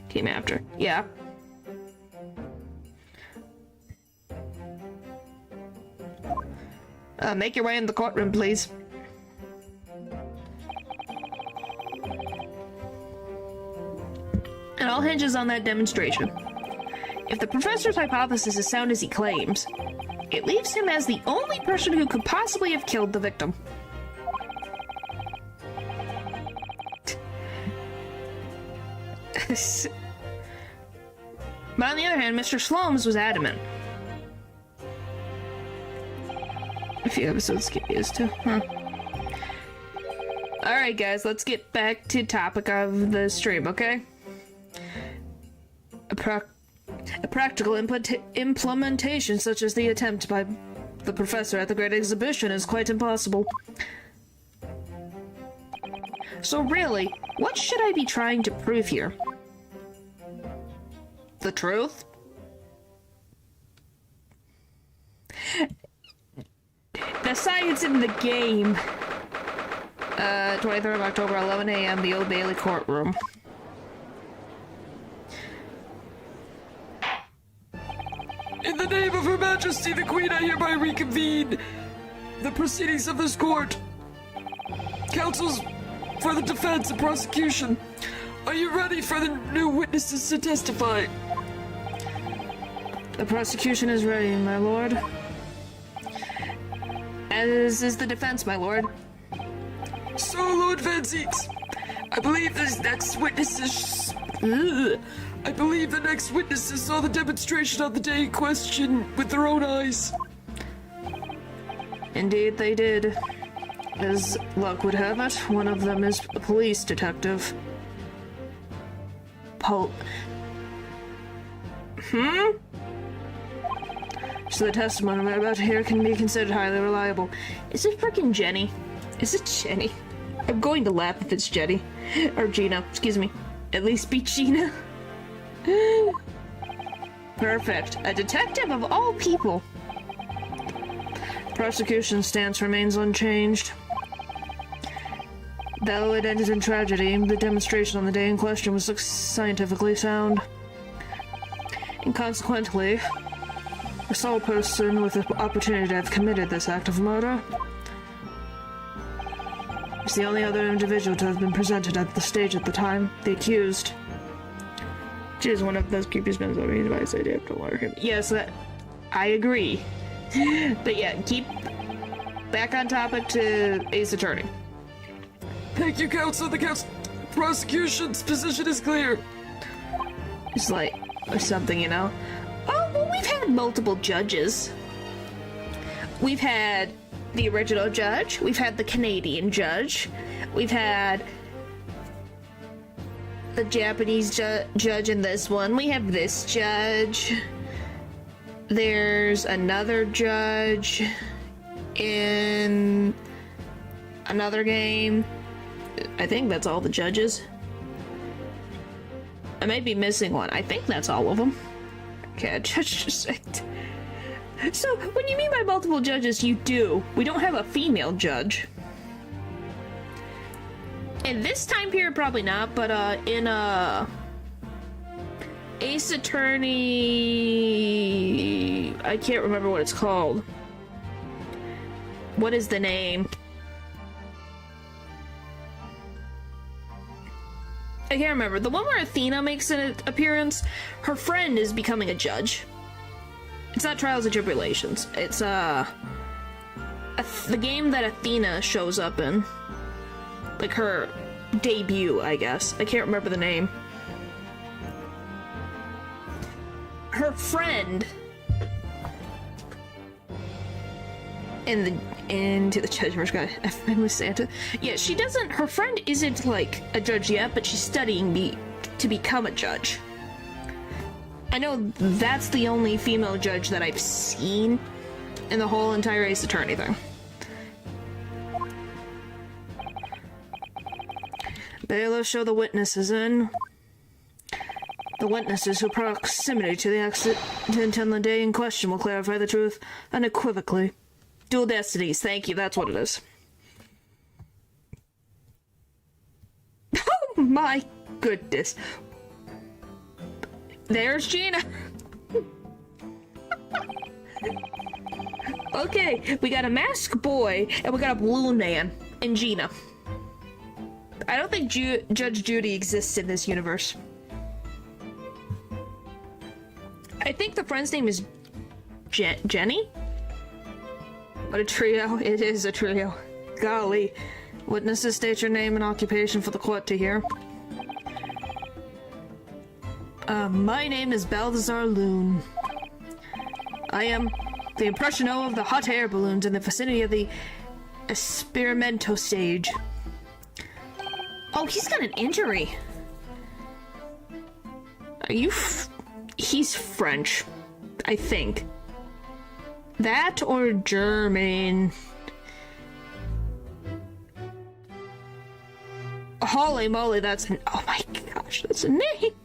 Team after. Yeah. Make your way in the courtroom, please. It all hinges on that demonstration. If the professor's hypothesis is sound as he claims, it leaves him as the only person who could possibly have killed the victim. But on the other hand, Mr. Slomes was adamant. A few episodes get used to, huh? Alright guys, let's get back to topic of the stream, okay? A practical implementation such as the attempt by the professor at the Great Exhibition is quite impossible. So really, what should I be trying to prove here? The truth? The science in the game. 23rd of October, 11 a.m., the Old Bailey courtroom. In the name of Her Majesty the Queen, I hereby reconvene the proceedings of this court. Counsels for the defense and prosecution, are you ready for the new witnesses to testify? The prosecution is ready, my lord. As is the defense, my lord. So, Lord Vanzeet, I believe the next witnesses saw the demonstration on the day in question with their own eyes. Indeed, they did. As luck would have it, one of them is a police detective. So the testimony we're about to hear can be considered highly reliable. Is it frickin' Jenny? Is it Jenny? I'm going to laugh if it's Jenny. Or Gina, excuse me. At least be Gina. Perfect. A detective of all people. Prosecution's stance remains unchanged. Though it ended in tragedy, the demonstration on the day in question was scientifically sound. And consequently, the sole person with the opportunity to have committed this act of murder is the only other individual to have been presented at the stage at the time, the accused. Which is one of those creepy spins over his device. I do have to alert him. Yes, I agree. But yeah, keep back on topic to Ace Attorney. Thank you, counsel. The prosecution's position is clear. It's like, or something, you know? Oh, well, we've had multiple judges. We've had the original judge. We've had the Canadian judge. We've had the Japanese judge in this one. We have this judge. There's another judge in another game. I think that's all the judges. I may be missing one. I think that's all of them. Okay, judge just So, when you mean by multiple judges, you do. We don't have a female judge. In this time period, probably not, but in Ace Attorney... I can't remember what it's called. What is the name? I can't remember. The one where Athena makes an appearance, her friend is becoming a judge. It's not Trials and Tribulations. It's, the game that Athena shows up in. Like, her debut, I guess. I can't remember the name. Her friend... into the judgment guy. A friend with Santa. Yeah, she doesn't. Her friend isn't like a judge yet, but she's studying to become a judge. I know that's the only female judge that I've seen in the whole entire Ace Attorney thing. Bailiff, show the witnesses in. The witnesses who proximity to the accident on the day in question will clarify the truth unequivocally. Dual destinies, thank you, that's what it is. Oh my goodness. There's Gina. Okay, we got a masked boy, and we got a balloon man, and Gina. I don't think Judge Judy exists in this universe. I think the friend's name is Jenny? What a trio. It is a trio. Golly. Witnesses, state your name and occupation for the court to hear. My name is Balthazar Loon. I am the impressiono of the hot air balloons in the vicinity of the experimento stage. Oh, he's got an injury. Are you he's French, I think. That or German. Holy moly, that's an... Oh my gosh, that's a name!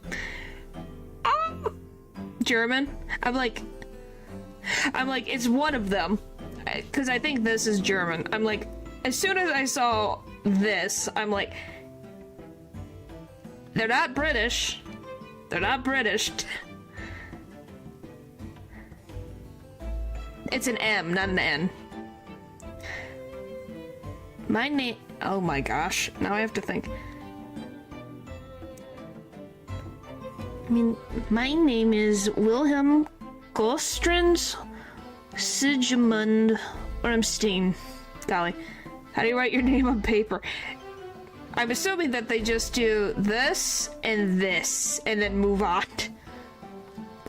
Oh! German? I'm like, it's one of them. Because I think this is German. I'm like, as soon as I saw this, I'm like... They're not British. They're not British. It's an M, not an N. My name... Oh my gosh. Now I have to think. I mean, my name is Wilhelm Gostrens Sigmund Ormstein. Golly. How do you write your name on paper? I'm assuming that they just do this, and then move on.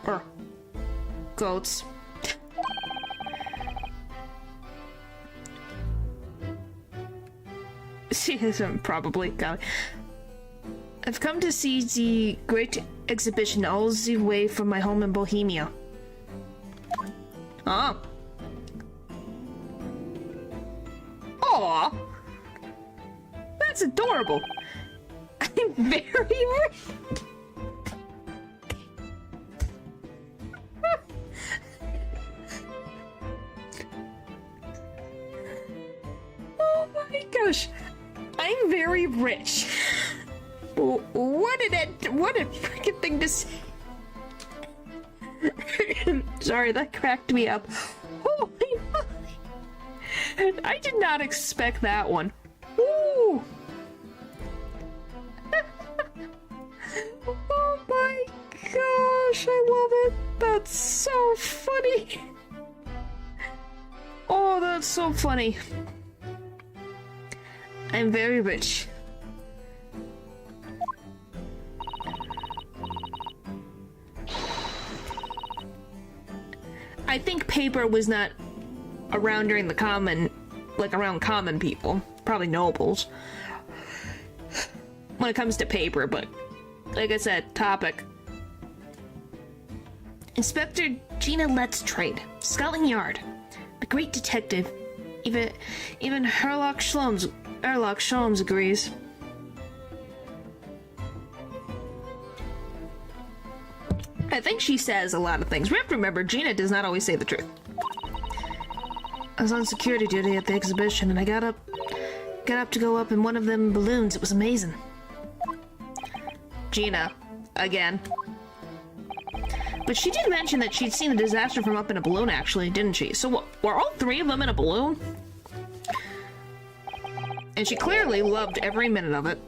Or... goats. Probably. God. I've come to see the great exhibition all the way from my home in Bohemia. Oh. Aw. That's adorable. I'm very Oh my gosh. I'm very rich. What a freaking thing to say. Sorry, that cracked me up. Holy moly. I did not expect that one. Ooh. Oh my gosh, I love it. That's so funny. Oh, that's so funny. I'm very rich. I think paper was not around during the common, like around common people, probably nobles, when it comes to paper, but like I said, topic. Inspector Gina Letstrade, Scotland Yard. The great detective. Even Erlock Sholmes agrees. I think she says a lot of things. We have to remember, Gina does not always say the truth. I was on security duty at the exhibition, and I got up to go up in one of them balloons. It was amazing. Gina, again. But she did mention that she'd seen the disaster from up in a balloon, actually, didn't she? So what, were all three of them in a balloon? And she clearly loved every minute of it.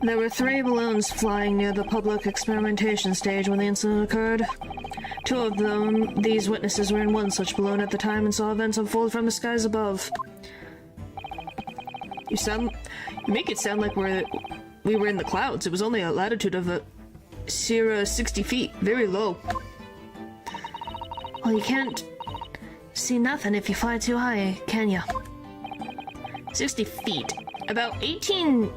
There were 3 balloons flying near the public experimentation stage when the incident occurred. 2 of them, these witnesses were in one such balloon at the time and saw events unfold from the skies above. You make it sound like we were in the clouds. It was only a latitude of 60 feet, very low. Well, you can't see nothing if you fly too high, can ya? 60 feet. About 18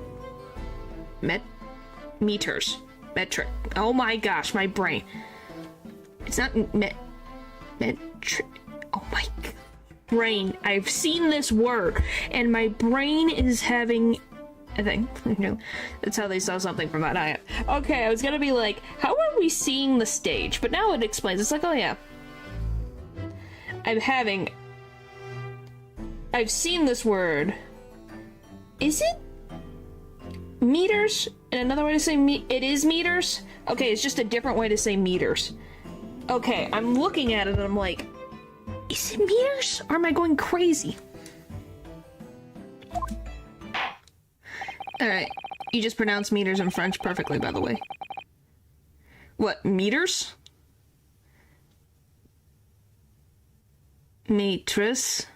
meters. Metric. Oh my gosh, my brain. It's not metric. Oh my brain. I've seen this word, and my brain is having a thing. That's how they saw something from that eye. Okay, I was gonna be like, how are we seeing the stage? But now it explains. It's like, oh yeah. I've seen this word. Is it meters? And another way to say it is meters? Okay, it's just a different way to say meters. Okay, I'm looking at it and I'm like, is it meters? Or am I going crazy? Alright, you just pronounced meters in French perfectly, by the way. What, meters? Meters?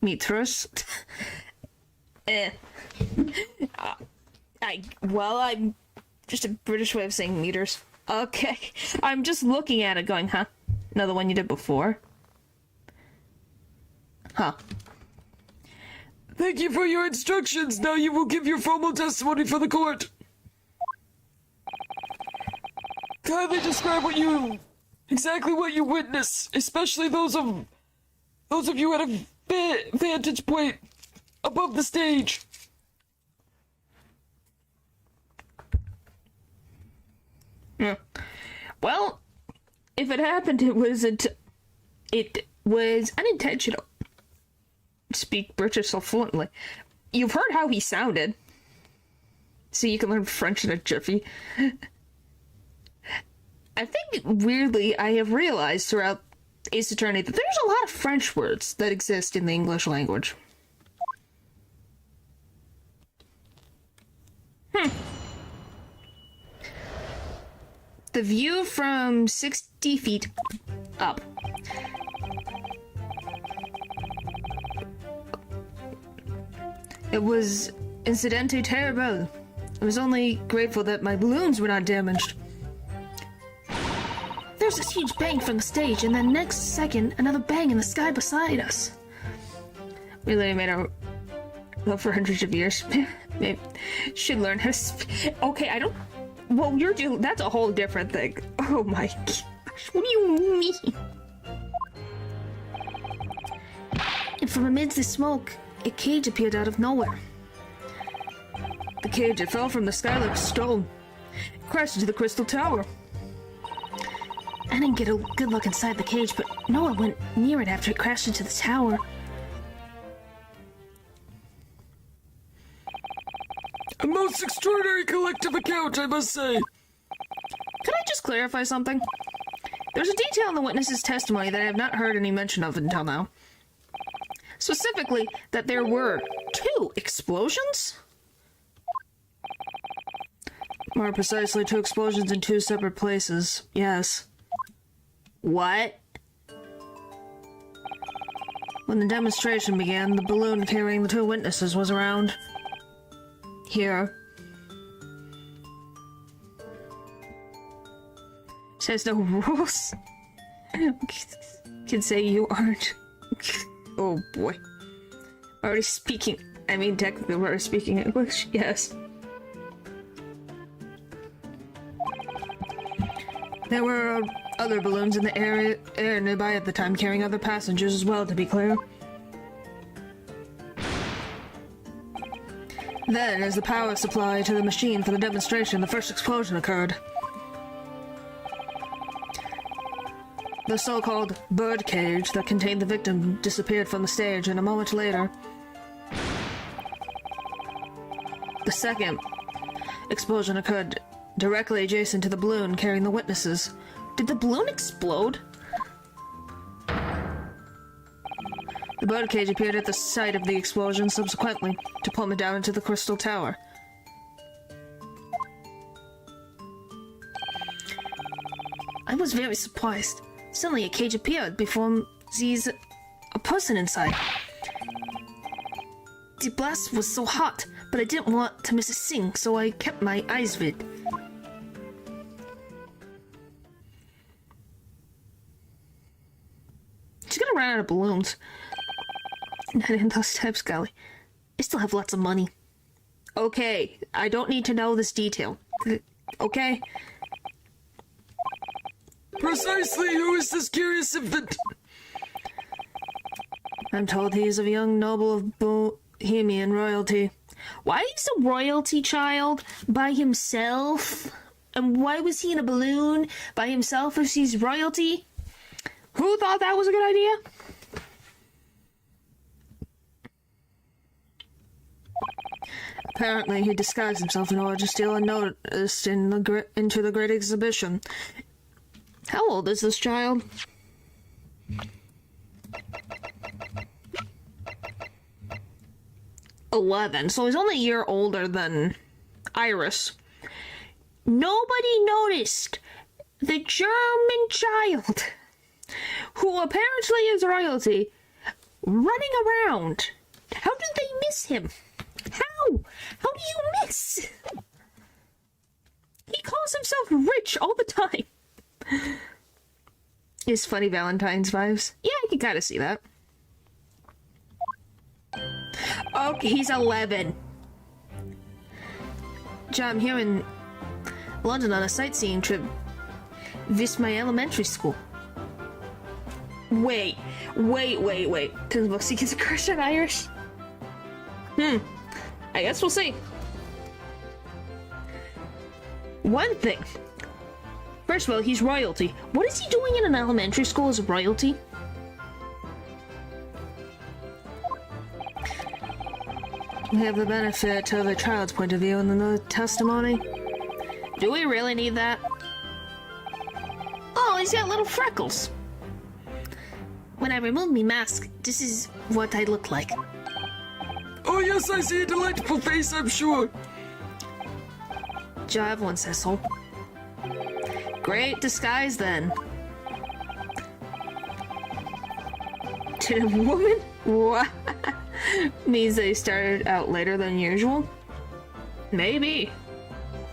I'm just a British way of saying meters. Okay. I'm just looking at it going, huh? Another one you did before? Huh. Thank you for your instructions. Now you will give your formal testimony for the court. Kindly describe exactly what you witnessed, especially those of you at a vantage point above the stage. Yeah. Well, if it happened, it was unintentional. Speak British so fluently. You've heard how he sounded, so you can learn French in a jiffy. I think, weirdly, I have realized throughout Ace Attorney that there's a lot of French words that exist in the English language. The view from 60 feet up. It was incidente terrible. I was only grateful that my balloons were not damaged. There's this huge bang from the stage, and then next second, another bang in the sky beside us. We literally made our love for hundreds of years. Maybe should learn how to speak. Okay, I don't. Well, you're doing. That's a whole different thing. Oh my gosh, what do you mean? And from amidst the smoke, a cage appeared out of nowhere. The cage, it fell from the sky like a stone. It crashed into the crystal tower. I didn't get a good look inside the cage, but no one went near it after it crashed into the tower. A most extraordinary collective account, I must say. Could I just clarify something? There's a detail in the witness's testimony that I have not heard any mention of until now. Specifically, that there were 2 explosions? More precisely, 2 explosions in 2 separate places. Yes. What? When the demonstration began, the balloon carrying the 2 witnesses was around here. Says no rules. Can say you aren't. Oh boy. Already speaking. I mean, technically, we're already speaking English. Yes. There were other balloons in the air nearby at the time, carrying other passengers as well, to be clear. Then, as the power supply to the machine for the demonstration, the first explosion occurred. The so-called bird cage that contained the victim disappeared from the stage, and a moment later, the second explosion occurred directly adjacent to the balloon carrying the witnesses. Did the balloon explode? The birdcage appeared at the site of the explosion subsequently to plummet down into the Crystal Tower. I was very surprised. Suddenly a cage appeared before sees a person inside. The blast was so hot, but I didn't want to miss a thing, so I kept my eyes vid. She's gonna run out of balloons. Not in those types, Golly. I still have lots of money. Okay, I don't need to know this detail. Okay? Precisely, who is this curious infant? I'm told he is a young noble of Bohemian royalty. Why is a royalty child by himself? And why was he in a balloon by himself if he's royalty? Who thought that was a good idea? Apparently, he disguised himself in order to steal unnoticed into the great exhibition. How old is this child? "11, so he's only a year older than Iris. Nobody noticed the German child, Who apparently is royalty, running around. How did they miss him? How? How do you miss? He calls himself rich all the time. Is funny Valentine's vibes. Yeah, I can kind of see that. Okay, he's 11. John, I'm here in London on a sightseeing trip. This my elementary school. Wait. Because Buxy gets a crush on Irish? I guess we'll see. One thing. First of all, he's royalty. What is he doing in an elementary school as royalty? We have the benefit of a child's point of view in the testimony. Do we really need that? Oh, he's got little freckles. When I remove me mask, this is what I look like. Oh yes, I see a delightful face, I'm sure. Joe, everyone says so. Great disguise, then. To a woman? What? Means they started out later than usual? Maybe.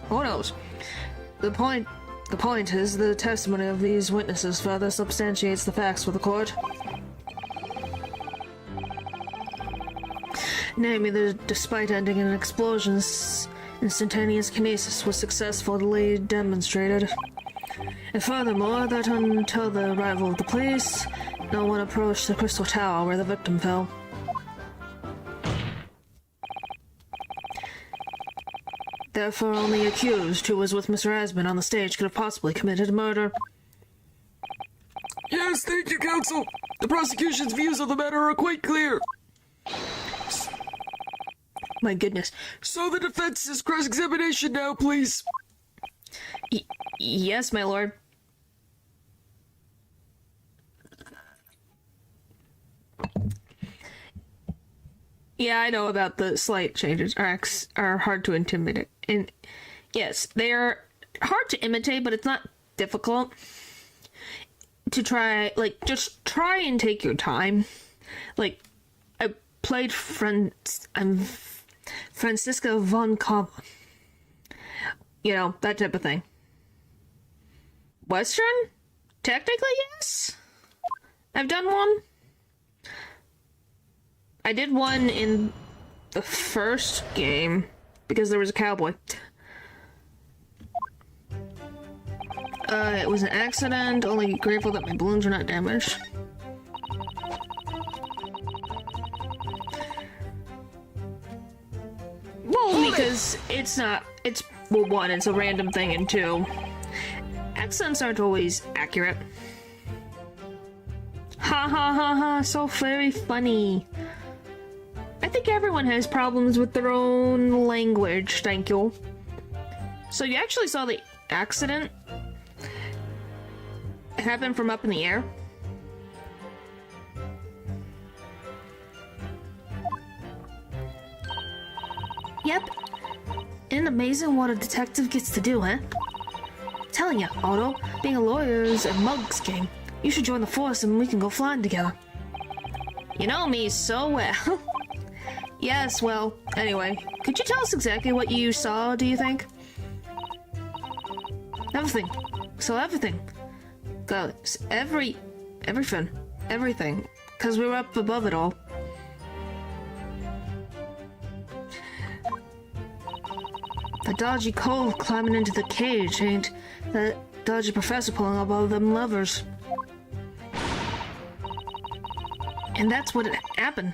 Who knows? The point is the testimony of these witnesses further substantiates the facts for the court. Namely, that despite ending in explosions, instantaneous kinesis was successfully demonstrated. And furthermore, that until the arrival of the police, no one approached the Crystal Tower where the victim fell. Therefore, only accused who was with Mr. Asman on the stage could have possibly committed murder. Yes, thank you, counsel. The prosecution's views on the matter are quite clear. My goodness. So the defense's cross-examination now, please. Yes, my lord. Yeah, I know about the slight changes. Are hard to intimidate. And yes, they are hard to imitate, but it's not difficult to try. Like, just try and take your time. Like, I played Francisca von Cobb. You know, that type of thing. Western? Technically, yes. I've done one. I did one in the first game because there was a cowboy. It was an accident, only grateful that my balloons were not damaged. Well, because it's well, one, it's a random thing, and two, accents aren't always accurate. Ha ha ha ha, so very funny. I think everyone has problems with their own language, thank you. So you actually saw the accident happen from up in the air? Yep. Isn't it amazing what a detective gets to do, huh? Telling you, Otto, being a lawyer is a mug's game. You should join the force and we can go flying together. You know me so well. Yes, well, anyway, could you tell us exactly what you saw, do you think? Everything. So everything. God, everything. Because we were up above it all. The dodgy Cole climbing into the cage ain't that dodgy professor pulling up all them levers. And that's what happened.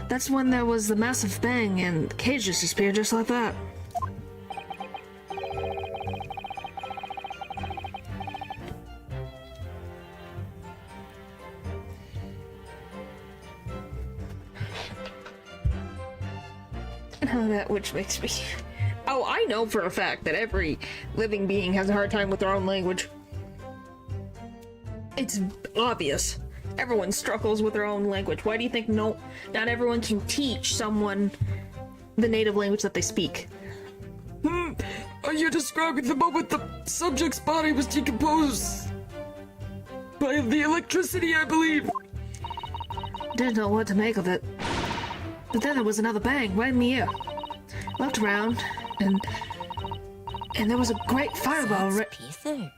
That's when there was the massive bang and the cage just disappeared just like that. That which makes me... Oh, I know for a fact that every living being has a hard time with their own language. It's obvious. Everyone struggles with their own language. Why do you think not everyone can teach someone the native language that they speak? Are you describing the moment the subject's body was decomposed by the electricity, I believe? Didn't know what to make of it. But then there was another bang right in the air. Looked around, and there was a great fireball right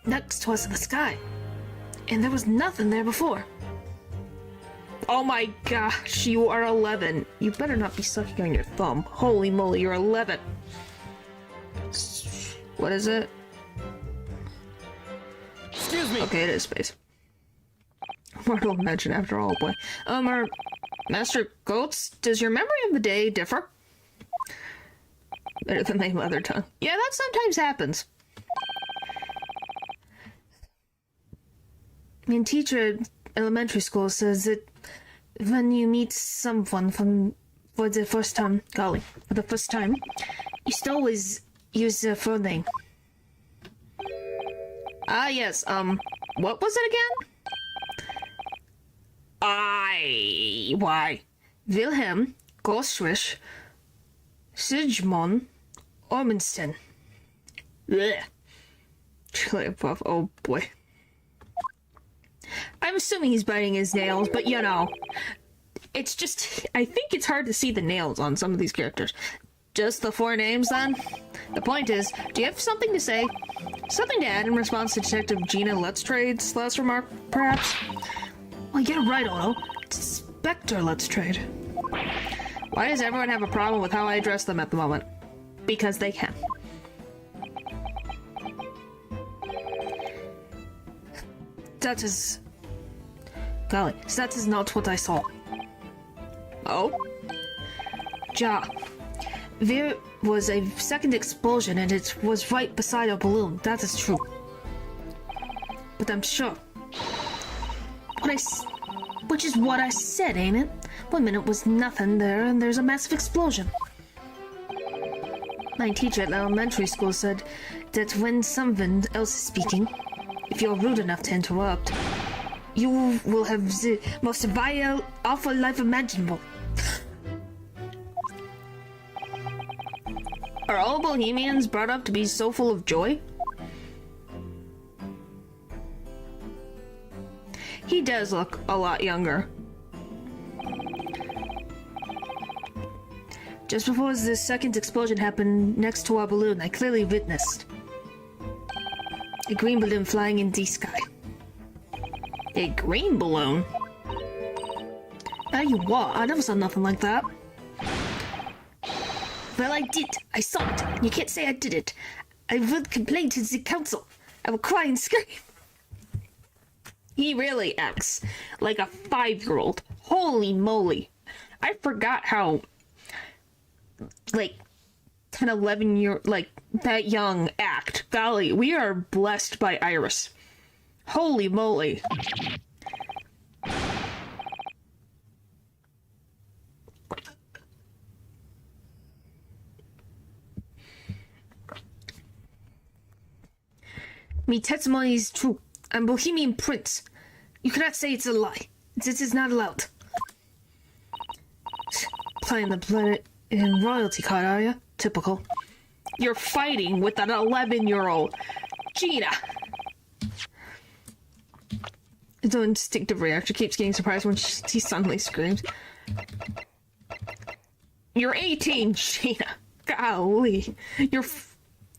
next to us in the sky. And there was nothing there before. Oh my gosh, you are 11. You better not be sucking on your thumb. Holy moly, you're 11. What is it? Excuse me. Okay, it is space. Mortal invention after all, boy. Master Goats, does your memory of the day differ? Better than my mother tongue. Yeah, that sometimes happens. My teacher at elementary school says that when you meet someone for the first time, you should always use their full name. Ah, yes, what was it again? Why? Wilhelm Gostwisch Sigmund Ormiston. Blech. Oh boy. I'm assuming he's biting his nails, but you know, it's just, I think it's hard to see the nails on some of these characters. Just the 4 names then? The point is, do you have something to say? Something to add in response to Detective Gina Let's Trade's last remark, perhaps? Well, yeah, right, Otto. It's Spectre Let's Trade. Why does everyone have a problem with how I address them at the moment? Because they can. That is... Golly, that is not what I saw. Oh? Ja. There was a second explosion and it was right beside a balloon. That is true. But I'm sure. Which is what I said, ain't it? 1 minute was nothing there and there's a massive explosion. My teacher at elementary school said that when someone else is speaking, if you're rude enough to interrupt, you will have the most vile, awful life imaginable. Are all Bohemians brought up to be so full of joy? He does look a lot younger. Just before the second explosion happened next to our balloon, I clearly witnessed a green balloon flying in the sky. A green balloon? You what? I never saw nothing like that. Well, I did. I saw it. You can't say I did it. I will complain to the council. I will cry and scream. He really acts like a 5-year-old. Holy moly. I forgot how, like, 10, 11 like, that young act. Golly, we are blessed by Iris. Holy moly. Me testimony is true. I'm Bohemian Prince. You cannot say it's a lie. This is not allowed. Playing the planet in royalty card, are you? Typical. You're fighting with an 11-year-old. Gina! His own instinctive reaction keeps getting surprised when he suddenly screams. You're 18, Gina. Golly.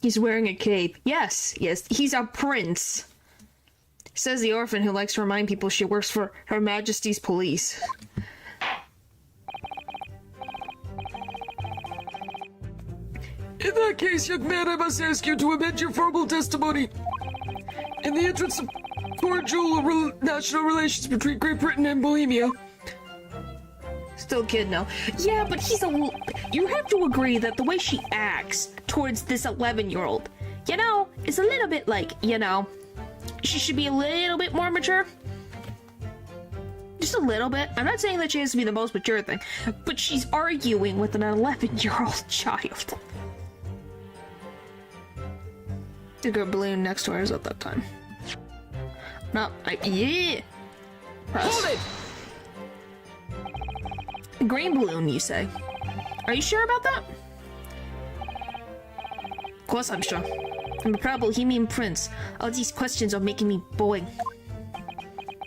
He's wearing a cape. Yes, he's a prince. Says the orphan who likes to remind people she works for Her Majesty's police. In that case, young man, I must ask you to amend your formal testimony. In the interest of cordial national relations between Great Britain and Bohemia. Still kid now. Yeah, but you have to agree that the way she acts towards this 11-year-old, is a little bit like, she should be a little bit more mature. Just a little bit. I'm not saying that she has to be the most mature thing, but she's arguing with an 11-year-old child. The girl balloon next to her is at that time. No, yeah. Hold it! Green balloon, you say? Are you sure about that? Of course I'm sure. I'm a proud Bohemian prince. All these questions are making me bored.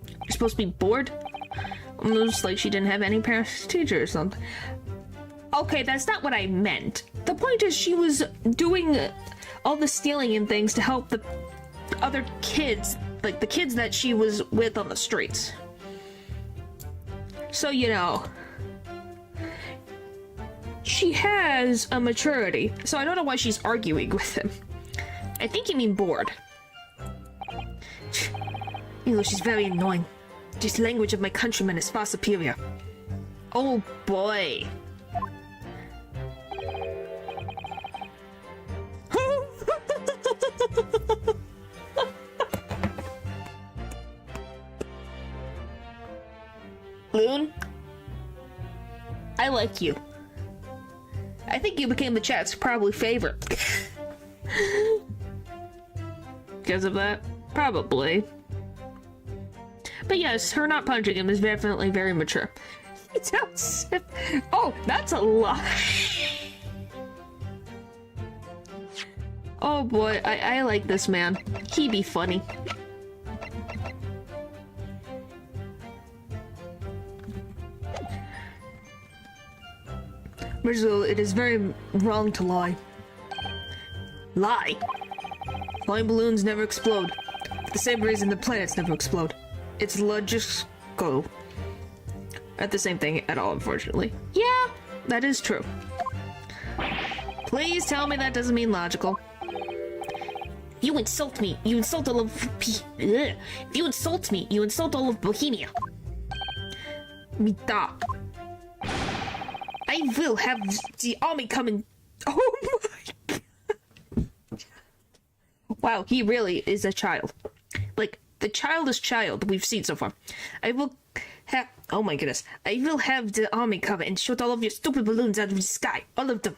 You're supposed to be bored? Almost like she didn't have any parents, teacher or something. Okay, that's not what I meant. The point is she was doing all the stealing and things to help the other kids, like the kids that she was with on the streets. So, she has a maturity, so I don't know why she's arguing with him. I think you mean bored. English is very annoying. This language of my countrymen is far superior. Oh boy. Loon, I like you. I think you became the chat's probably favorite. Because of that? Probably. But yes, her not punching him is definitely very mature. Oh, that's a lie. Oh boy, I like this man. He be funny. Rizzo, it is very wrong to lie. Lie? Flying balloons never explode. For the same reason the planets never explode. It's logical. At the same thing at all, unfortunately. Yeah, that is true. Please tell me that doesn't mean logical. You insult me. You insult all of... If you insult me, you insult all of Bohemia. Mita. I will have the army come and... Oh my god. Wow, he really is a child. Like, the childest child we've seen so far. I will have... Oh my goodness. I will have the army come and shoot all of your stupid balloons out of the sky. All of them.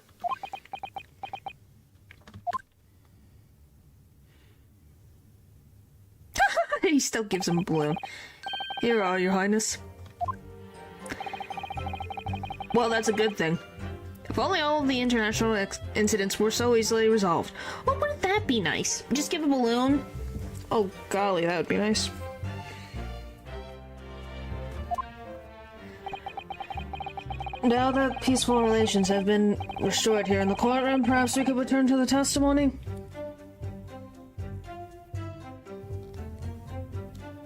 He still gives him a balloon. Here are, your highness. Well, that's a good thing. If only all of the international incidents were so easily resolved. Oh, wouldn't that be nice? Just give a balloon. Oh, golly, that would be nice. Now that peaceful relations have been restored here in the courtroom, perhaps we could return to the testimony?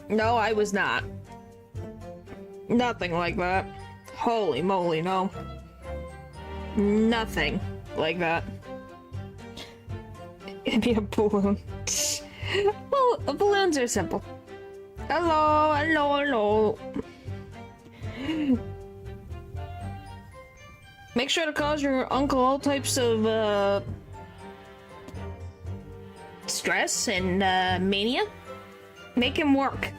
No, I was not. Nothing like that. Holy moly, no. Nothing like that. It'd be a balloon. Well, balloons are simple. Hello, hello, hello. Make sure to cause your uncle all types of, stress and, mania. Make him work.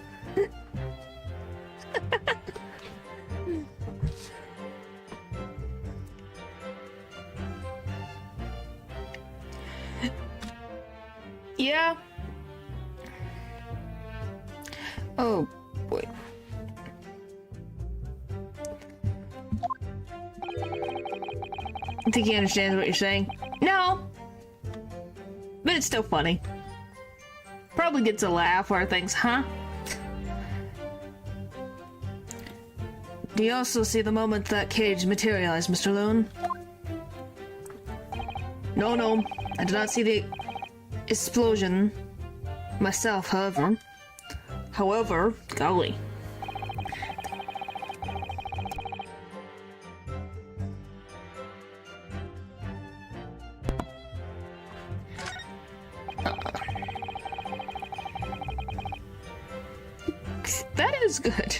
Yeah. Oh, boy. I think he understands what you're saying. No! But it's still funny. Probably gets a laugh or thinks, huh? Do you also see the moment that cage materialized, Mr. Loon? No, I did not see the explosion myself, however, golly. That is good.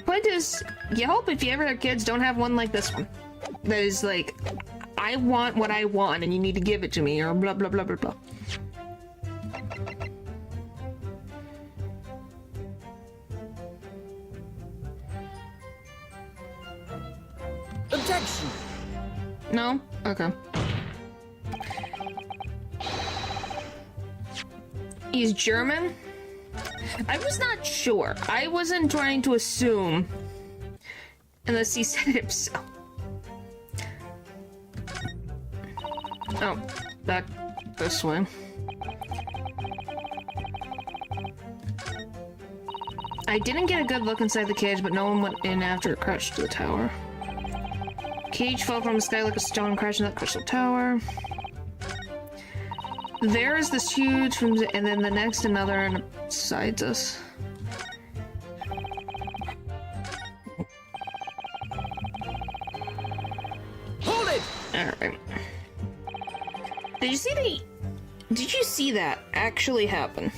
Point is, you hope if you ever have kids, don't have one like this one. That is like, I want what I want and you need to give it to me, or blah blah blah blah blah. Objection! No? Okay. He's German? I was not sure. I wasn't trying to assume. Unless he said it himself. Oh, back this way. I didn't get a good look inside the cage, but no one went in after it crashed to the tower. Cage fell from the sky like a stone, crashing that crystal tower. There is this huge, and then the next another, and besides us. Hold it! Alright. Did you see that actually happen?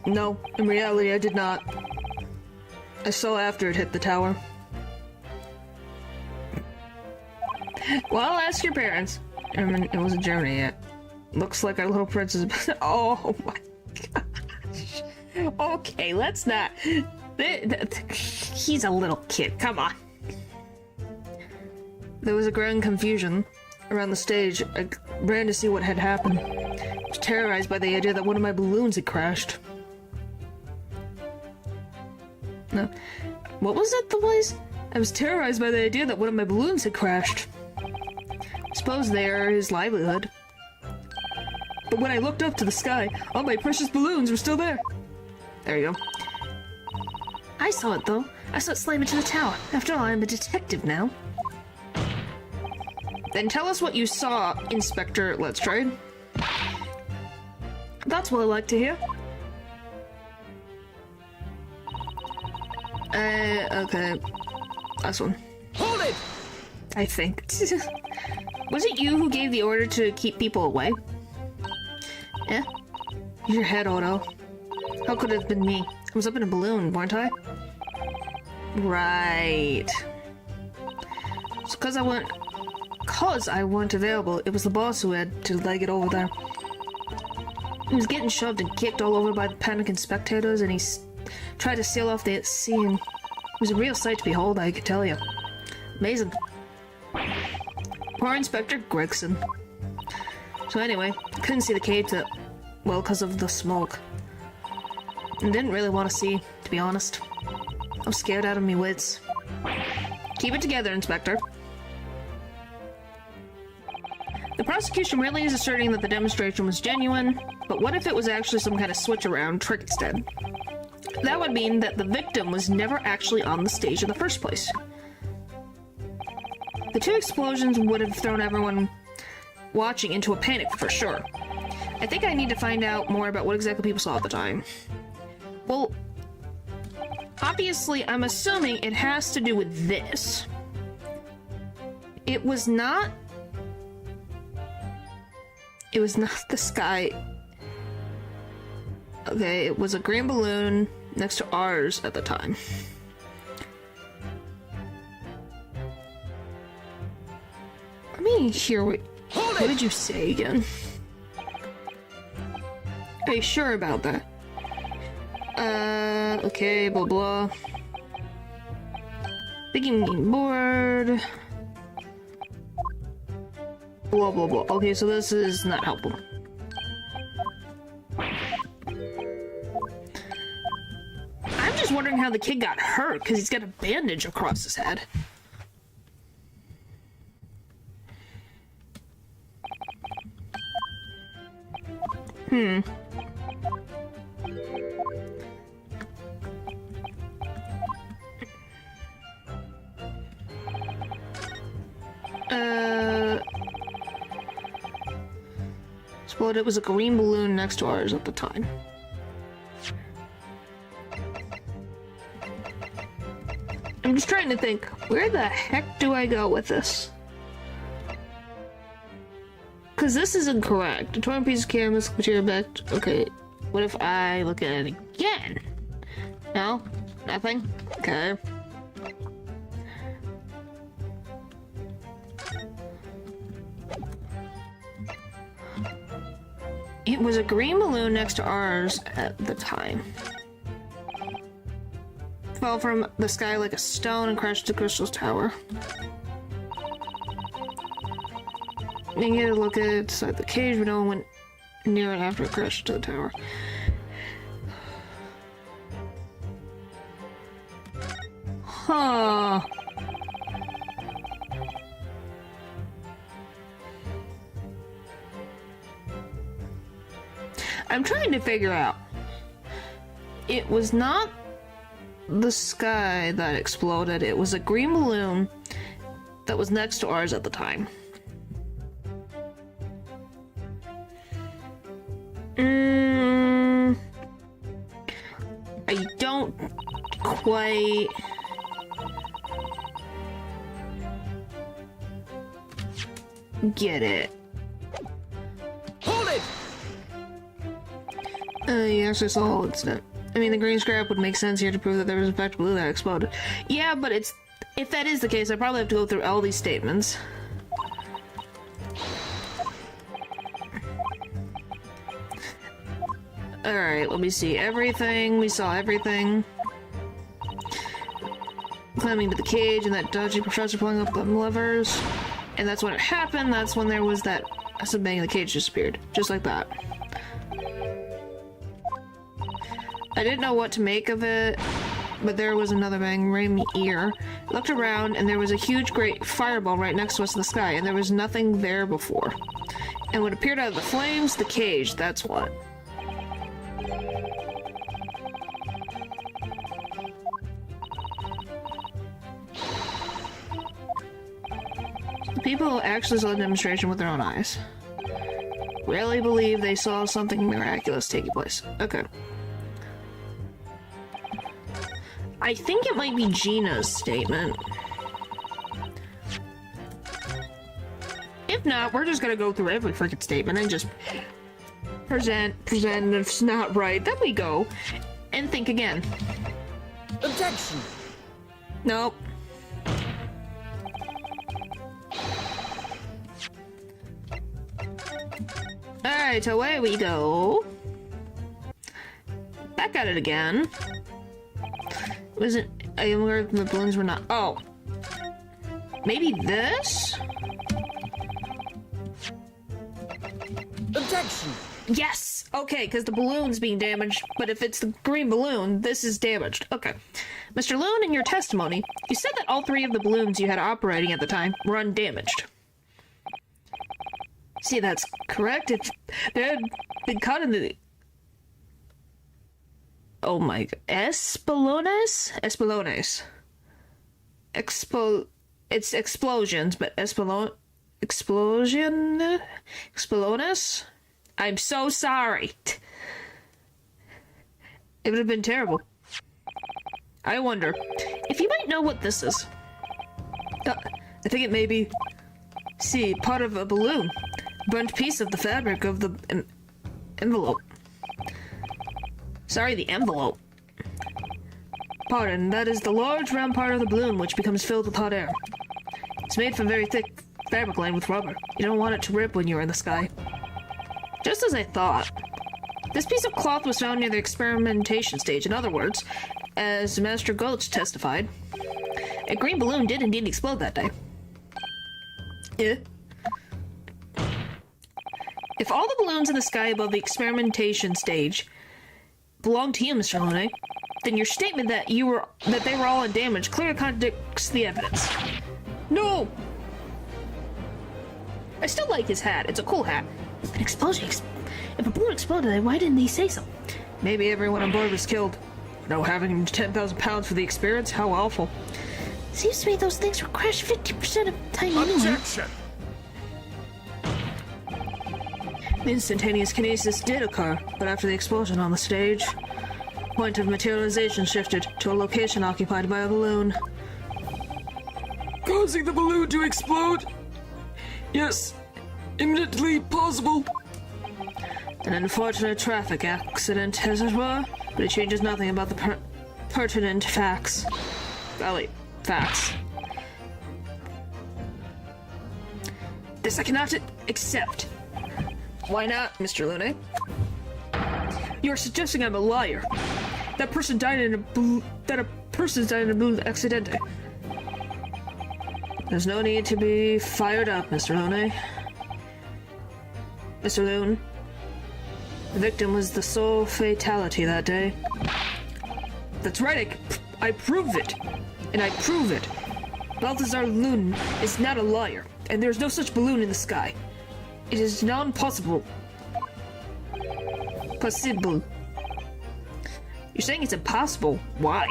No. In reality, I did not. I saw after it hit the tower. Well, I'll ask your parents. I mean, it wasn't Germany yet. Looks like our little prince is... Oh my gosh. Okay, let's not... He's a little kid, come on. There was a growing confusion around the stage. I ran to see what had happened. I was terrorized by the idea that one of my balloons had crashed. No. What was it, the place? I was terrorized by the idea that one of my balloons had crashed. I suppose they are his livelihood. But when I looked up to the sky, all my precious balloons were still there. There you go. I saw it, though. I saw it slam into the tower. After all, I'm a detective now. Then tell us what you saw, Inspector Let's Trade. That's what I like to hear. Okay. Last one. Hold it! I think. Was it you who gave the order to keep people away? Yeah? Your head, Odo. How could it have been me? I was up in a balloon, weren't I? Right. It's because I weren't available. It was the boss who had to leg it over there. He was getting shoved and kicked all over by the panicking spectators, and he tried to sail off the scene. It was a real sight to behold, I can tell you. Amazing. Poor Inspector Gregson. So anyway, I couldn't see the cave well, because of the smoke. I didn't really want to see, to be honest. I'm scared out of me wits. Keep it together, Inspector. The prosecution really is asserting that the demonstration was genuine, but what if it was actually some kind of switch-around trick instead? That would mean that the victim was never actually on the stage in the first place. The two explosions would have thrown everyone watching into a panic for sure. I think I need to find out more about what exactly people saw at the time. Well, obviously, I'm assuming it has to do with this. It was not the sky. Okay, it was a green balloon next to ours at the time. Let me hear what did you say again? Are you sure about that? Okay, blah blah. Thinking board. Blah blah blah. Okay, so this is not helpful. how the kid got hurt, because he's got a bandage across his head. Well, it was a green balloon next to ours at the time. I'm just trying to think, where the heck do I go with this? Because this is incorrect. A torn piece of canvas, material back. Okay, what if I look at it again? No? Nothing? Okay. It was a green balloon next to ours at the time. Fell from the sky like a stone and crashed to Crystal's tower. You get a look at it inside the cage, but no one went near it after it crashed to the tower. Huh. I'm trying to figure out. It was not the sky that exploded. It was a green balloon that was next to ours at the time. I don't quite... get it. Hold it! Yes, I saw the whole incident. I mean, the green scrap would make sense here to prove that there was in fact blue that exploded. Yeah, but it's... if that is the case, I probably have to go through all these statements. Alright, let me see. Everything. We saw everything. Climbing to the cage and that dodgy professor pulling up the levers. And that's when it happened. That's when there was that... some bang, the cage disappeared. Just like that. I didn't know what to make of it, but there was another bang right in the ear. I looked around, and there was a huge, great fireball right next to us in the sky, and there was nothing there before. And what appeared out of the flames, the cage, that's what. The people actually saw the demonstration with their own eyes. Really believe they saw something miraculous taking place. Okay. I think it might be Gina's statement. If not, we're just gonna go through every freaking statement and just present if it's not right. Then we go and think again. Objection! Nope. Alright, away we go. Back at it again. Wasn't I am aware the balloons were not. Oh, maybe this? Objection! Yes. Okay, because the balloon's being damaged. But if it's the green balloon, this is damaged. Okay, Mr. Loon, in your testimony, you said that all three of the balloons you had operating at the time were undamaged. See, that's correct. If they had been caught in the... oh my god. Espolones? Espolones. It's explosions, but explosion? Expolones? I'm so sorry. It would have been terrible. I wonder if you might know what this is. I think it may be... see, part of a balloon. Burnt piece of the fabric of the envelope. Sorry, the envelope. Pardon, that is the large round part of the balloon which becomes filled with hot air. It's made from very thick fabric lined with rubber. You don't want it to rip when you're in the sky. Just as I thought. This piece of cloth was found near the experimentation stage. In other words, as Master Gulch testified, a green balloon did indeed explode that day. Yeah. If all the balloons in the sky above the experimentation stage belong to you, Mr. Lone, then your statement that they were all undamaged clearly contradicts the evidence. No! I still like his hat. It's a cool hat. An explosion. If a balloon exploded, then why didn't they say so? Maybe everyone on board was killed. No, having 10,000 pounds for the experience? How awful. Seems to me those things were crashed 50% of the time anyway. Objection! Instantaneous kinesis did occur, but after the explosion on the stage, point of materialization shifted to a location occupied by a balloon. Causing the balloon to explode? Yes, imminently possible. An unfortunate traffic accident, as it were, but it changes nothing about the pertinent facts. Golly, facts. This I cannot accept. Why not, Mr. Lune? You're suggesting I'm a liar. That person died in a balloon accidente. There's no need to be fired up, Mr. Lune. Mr. Loon, the victim was the sole fatality that day. That's right, I prove it. And I prove it. Balthazar Loon is not a liar, and there's no such balloon in the sky. It is non-possible. Possible. You're saying it's impossible. Why?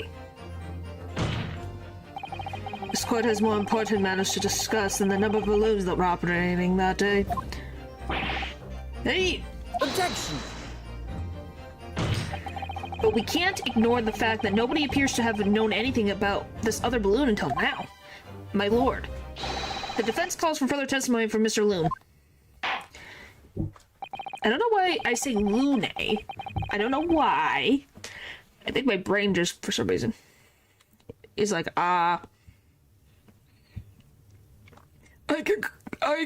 This court has more important matters to discuss than the number of balloons that were operating that day. Hey! Objection! But we can't ignore the fact that nobody appears to have known anything about this other balloon until now. My lord. The defense calls for further testimony from Mr. Loon. I don't know why I say Lune. I don't know why. I think my brain just, for some reason, is like, I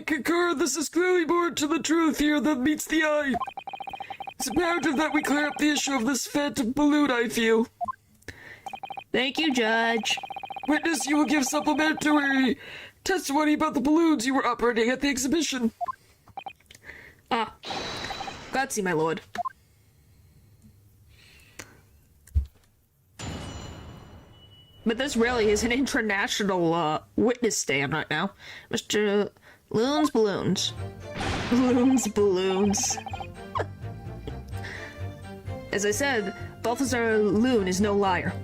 concur. This is clearly more to the truth here than meets the eye. It's imperative that we clear up the issue of this phantom balloon, I feel. Thank you, Judge. Witness, you will give supplementary testimony about the balloons you were operating at the exhibition. Grazie, my lord. But this really is an international witness stand right now. Mr. Loon's Balloons. Loon's Balloons. As I said, Balthazar Loon is no liar.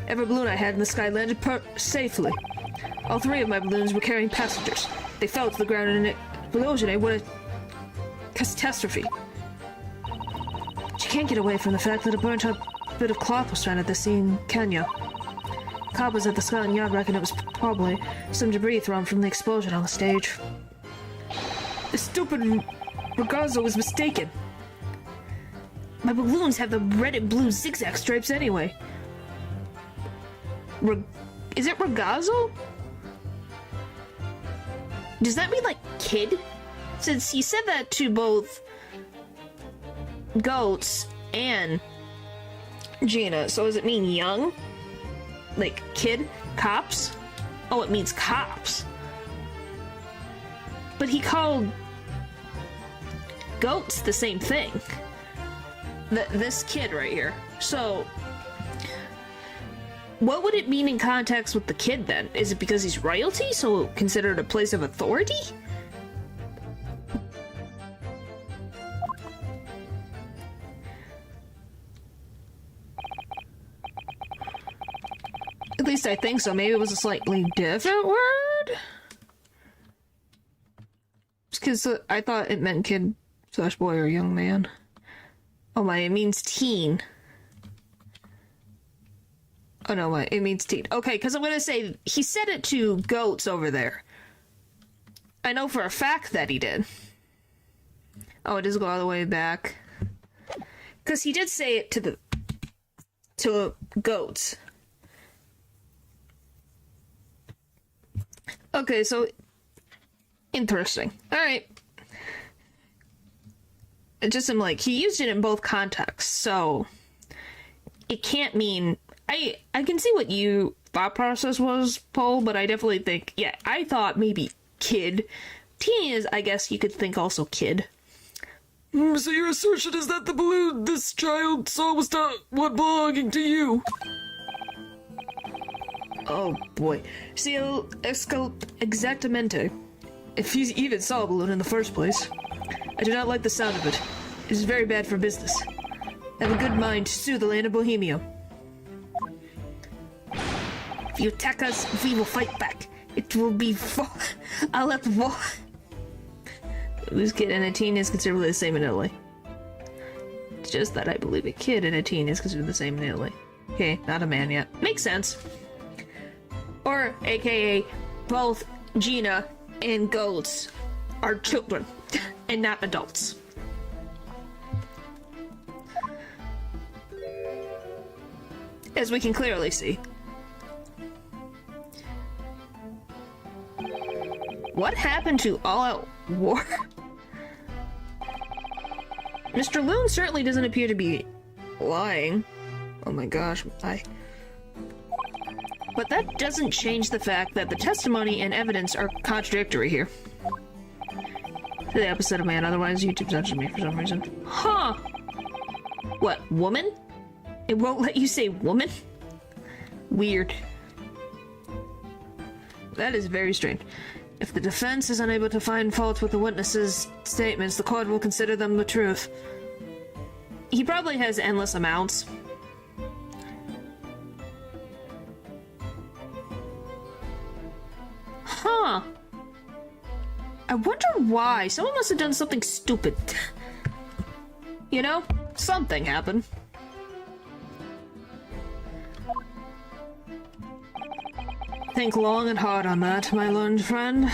Every balloon I had in the sky landed safely. All three of my balloons were carrying passengers. They fell to the ground in an explosion. What a catastrophe. But you can't get away from the fact that a burnt-up bit of cloth was found at the scene, can you? Coppers at the Scotland Yard reckon it was probably some debris thrown from the explosion on the stage. The stupid Ragazzo was mistaken. My balloons have the red and blue zigzag stripes anyway. Is it Ragazzo? Does that mean like kid? Since he said that to both Goats and Gina, so does it mean young? Like kid? Cops? oh, it means cops. But he called Goats the same thing. This kid right here. So, what would it mean in context with the kid then? Is it because he's royalty, so considered a place of authority? At least I think so. Maybe it was a slightly different word? Because I thought it meant kid / boy or young man. Oh my, it means teen. Oh no, my, it means teen. Okay, because I'm gonna say, he said it to Goats over there. I know for a fact that he did. Oh, it does go all the way back. Because he did say it to Goats. Okay, so interesting. Alright. It just seemed like he used it in both contexts, so it can't mean I can see what you thought process was, Paul, but I definitely think, yeah, I thought maybe kid. Teen is, I guess you could think also kid. So your assertion is that the balloon this child saw was not one belonging to you? Oh boy. See, exactamente. If he even saw a balloon in the first place. I do not like the sound of it. It is very bad for business. I have a good mind to sue the land of Bohemia. If you attack us, we will fight back. It will be I'll let war. A loose kid and a teen is considered the same in Italy. It's just that I believe a kid and a teen is considered the same in Italy. Okay, not a man yet. Makes sense. Or, aka, both Gina and goats are children and not adults. As we can clearly see. What happened to All Out War? Mr. Loon certainly doesn't appear to be lying. Oh my gosh, But that doesn't change the fact that the testimony and evidence are contradictory here. To the opposite of man, otherwise YouTube censored me for some reason. Huh! What, woman? It won't let you say woman? Weird. That is very strange. If the defense is unable to find fault with the witnesses' statements, the court will consider them the truth. He probably has endless amounts. Huh. I wonder why. Someone must have done something stupid. You know? Something happened. Think long and hard on that, my learned friend.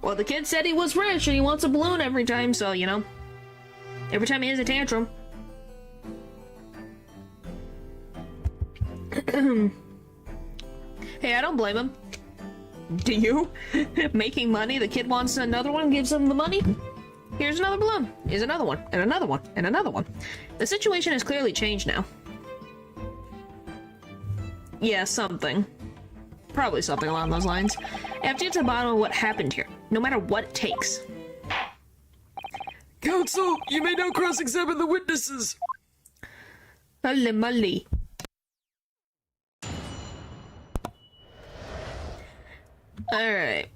Well, the kid said he was rich and he wants a balloon every time, so, you know. Every time he has a tantrum. Hey, I don't blame him. Do you? Making money, the kid wants another one, gives him the money. Here's another balloon. Here's another one, and another one, and another one. The situation has clearly changed now. Yeah, something. Probably something along those lines. I have to get to the bottom of what happened here, no matter what it takes. Counsel, you may now cross-examine the witnesses. Holy moly. Alright.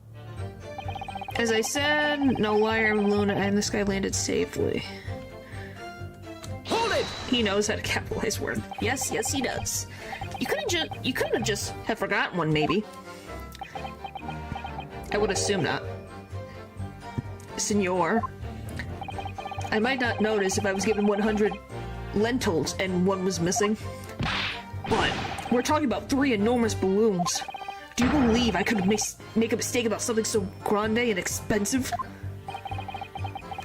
As I said, no liar, Luna, and this guy landed safely. Hold it! He knows how to capitalize words. Yes, yes, he does. You couldn't have just have forgotten one, maybe. I would assume not. Senor. I might not notice if I was given 100 lentils and one was missing. But we're talking about 3 enormous balloons. Do you believe I could make a mistake about something so grande and expensive?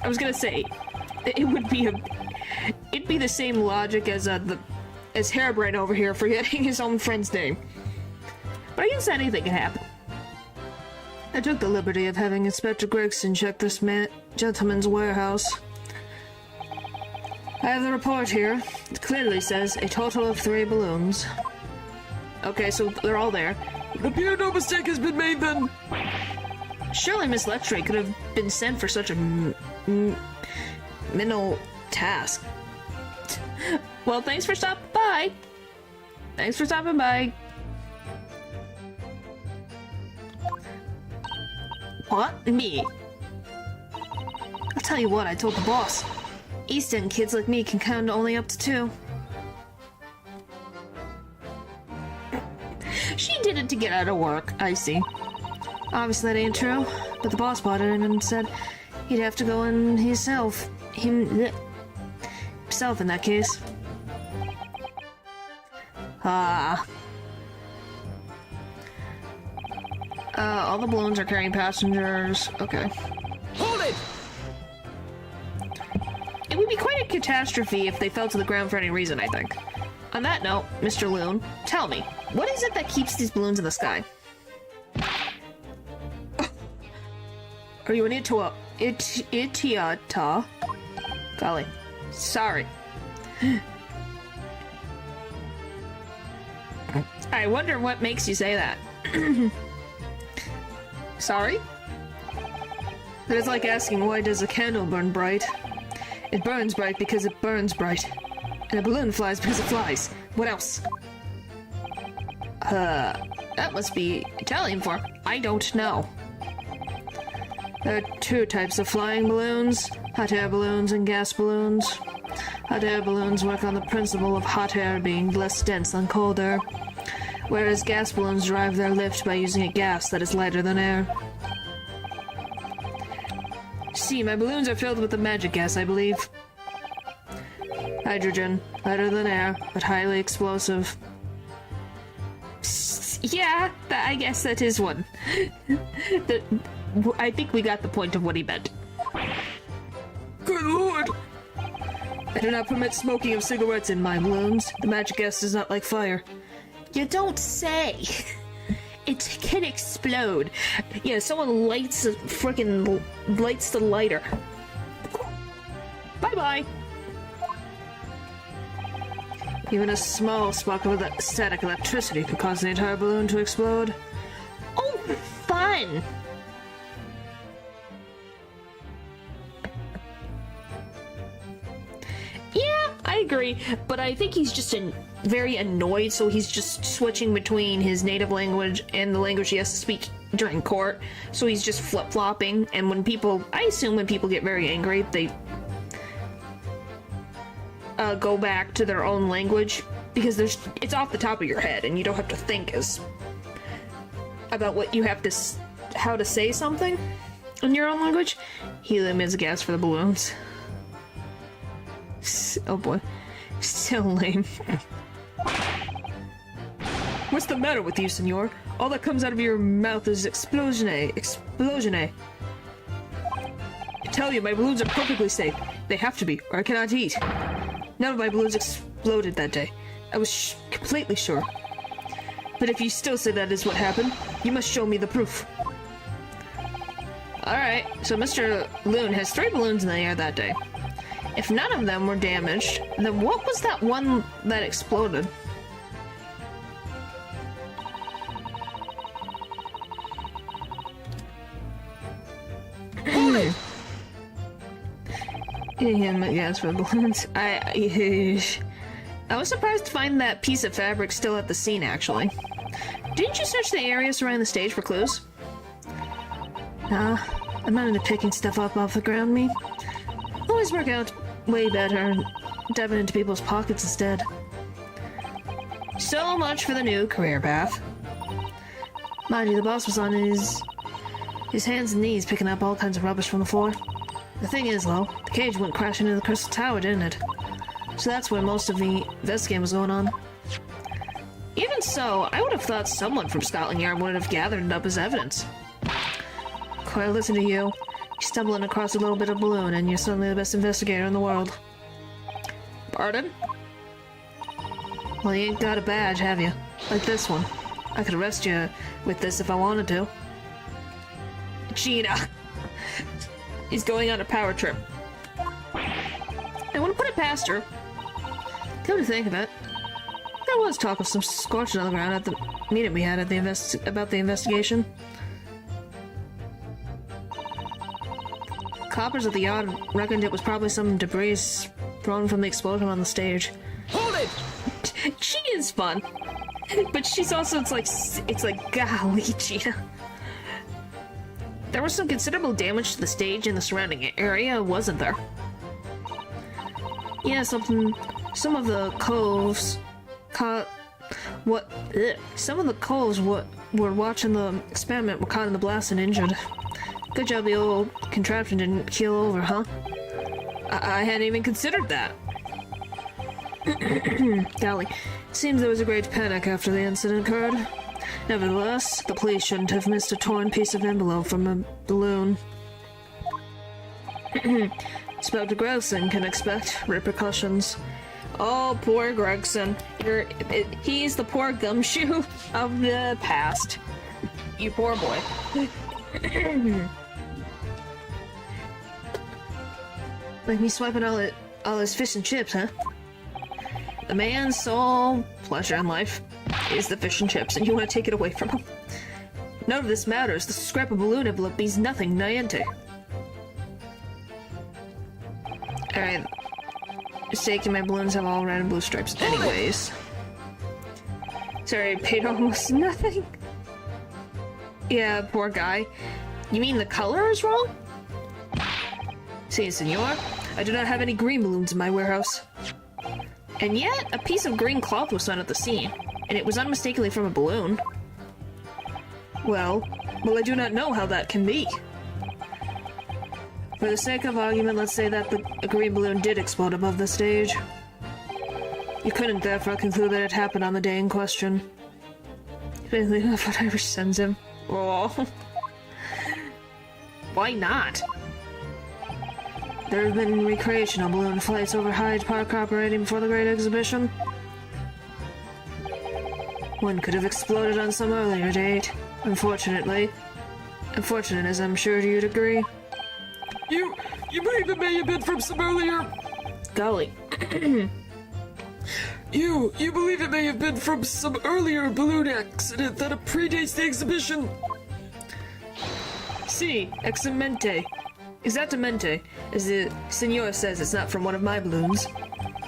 I was gonna say, it'd be the same logic as Hairbrain over here forgetting his own friend's name. But I guess anything can happen. I took the liberty of having Inspector Gregson check this gentleman's warehouse. I have the report here. It clearly says a total of 3 balloons. Okay, so they're all there. It appears no mistake has been made then. Surely Miss Lectre could have been sent for such a menial task. Well, thanks for stopping by. Thanks for stopping by. What? Me? I'll tell you what, I told the boss. East End kids like me can count only up to 2. She did it to get out of work, I see. Obviously that ain't true, but the boss bought it and said he'd have to go in himself. Himself in that case. All the balloons are carrying passengers. Okay. Hold it! It would be quite a catastrophe if they fell to the ground for any reason, I think. On that note, Mr. Loon, tell me, what is it that keeps these balloons in the sky? Are you an Itiata? Golly. Sorry. I wonder what makes you say that. Sorry? That is like asking, why does a candle burn bright? It burns bright because it burns bright. And a balloon flies because it flies. What else? That must be Italian for I don't know. There are two types of flying balloons, hot air balloons and gas balloons. Hot air balloons work on the principle of hot air being less dense than cold air, whereas gas balloons derive their lift by using a gas that is lighter than air. See, my balloons are filled with the magic gas, I believe. Hydrogen, lighter than air, but highly explosive. Yeah, I guess that is one. I think we got the point of what he meant. Good lord! I do not permit smoking of cigarettes in my balloons. The magic gas does not like fire. You don't say. It can explode. Yeah, someone lights the lighter. Bye-bye. Even a small spark of static electricity could cause the entire balloon to explode. Oh, fun! Yeah, I agree, but I think he's just very annoyed, so he's just switching between his native language and the language he has to speak during court. So he's just flip-flopping, and I assume when people get very angry, they go back to their own language, because it's off the top of your head, and you don't have to think about how to say something in your own language. Helium is a gas for the balloons. Oh boy. So lame. What's the matter with you, senor? All that comes out of your mouth is explosione. Explosione. I tell you, my balloons are perfectly safe. They have to be, or I cannot eat. None of my balloons exploded that day. I was completely sure. But if you still say that is what happened, you must show me the proof. Alright, so Mr. Loon has 3 balloons in the air that day. If none of them were damaged, then what was that one that exploded? Yeah, gas for the balloons. I was surprised to find that piece of fabric still at the scene, actually. Didn't you search the area surrounding the stage for clues? Nah, I'm not into picking stuff up off the ground, me. Always work out way better diving into people's pockets instead. So much for the new career path. Mind you, the boss was on his hands and knees picking up all kinds of rubbish from the floor. The thing is, though, the cage went crashing into the crystal tower, didn't it? So that's where most of the investigating was going on. Even so, I would have thought someone from Scotland Yard would have gathered it up as evidence. Quite listen to you. You're stumbling across a little bit of balloon and you're suddenly the best investigator in the world. Pardon? Well, you ain't got a badge, have you? Like this one. I could arrest you with this if I wanted to. Gina is going on a power trip. I wouldn't put it past her. Come to think of it, there was talk of some scorching on the ground at the meeting we had at about the investigation. Coppers at the yard reckoned it was probably some debris thrown from the explosion on the stage. Hold it! She is fun, but she's also it's like golly, Gina. There was some considerable damage to the stage and the surrounding area, wasn't there? Yeah, some of the coves some of the coves were watching the experiment were caught in the blast and injured. Good job the old contraption didn't keel over, huh? I hadn't even considered that. Golly, seems there was a great panic after the incident occurred. Nevertheless, the police shouldn't have missed a torn piece of envelope from a balloon. Inspector Gregson can expect repercussions. Oh, poor Gregson. He's the poor gumshoe of the past. You poor boy. Like me swiping all his fish and chips, huh? The man's sole pleasure in life is the fish and chips, and you want to take it away from him. None of this matters. The scrap of balloon envelope means nothing, niente. Alright. Mistake, my balloons have all red and blue stripes anyways. Sorry, I paid almost nothing. Yeah, poor guy. You mean the color is wrong? Si, senor. I do not have any green balloons in my warehouse. And yet, a piece of green cloth was found at the scene, and it was unmistakably from a balloon. Well, I do not know how that can be. For the sake of argument, let's say that a green balloon did explode above the stage. You couldn't therefore conclude that it happened on the day in question. Really, whatever sends him. Oh. Why not? There have been recreational balloon flights over Hyde Park operating before the Great Exhibition. One could have exploded on some earlier date, unfortunately. Unfortunate, as I'm sure you'd agree. You believe it may have been from some earlier... Golly. You believe it may have been from some earlier balloon accident that predates the exhibition? Si, exactamente, as the senor says, it's not from one of my balloons.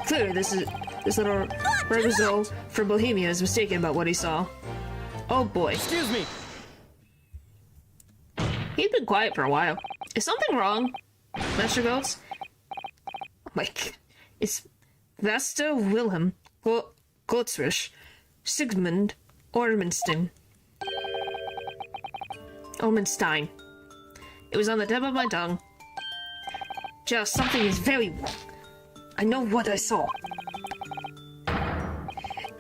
Clearly, this little Regazo from Bohemia is mistaken about what he saw. Oh boy. Excuse me. He's been quiet for a while. Is something wrong? Master Goats? Like, It's Vesta Wilhelm Gottsrich Sigmund Ormenstein. Omenstein. It was on the tip of my tongue. Just something is very wrong. I know what I saw.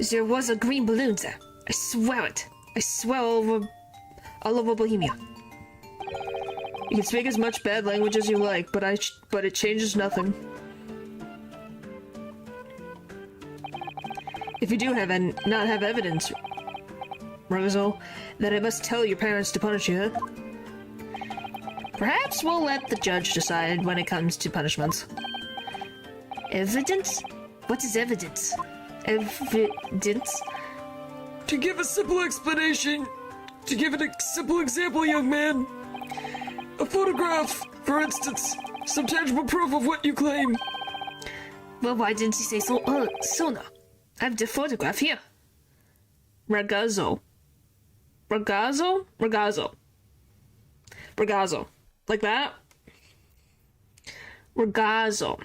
There was a green balloon there. I swear it. I swear all over Bohemia. You can speak as much bad language as you like, but it changes nothing. If you do not have evidence, Rosa, then I must tell your parents to punish you. Perhaps we'll let the judge decide when it comes to punishments. Evidence? What is evidence? Evidence? To give a simple explanation, to give a simple example, young man. A photograph, for instance. Some tangible proof of what you claim. Well, why didn't you say so sooner? I have the photograph here. Ragazzo. Ragazzo? Ragazzo. Ragazzo. Like that? Ragazzo.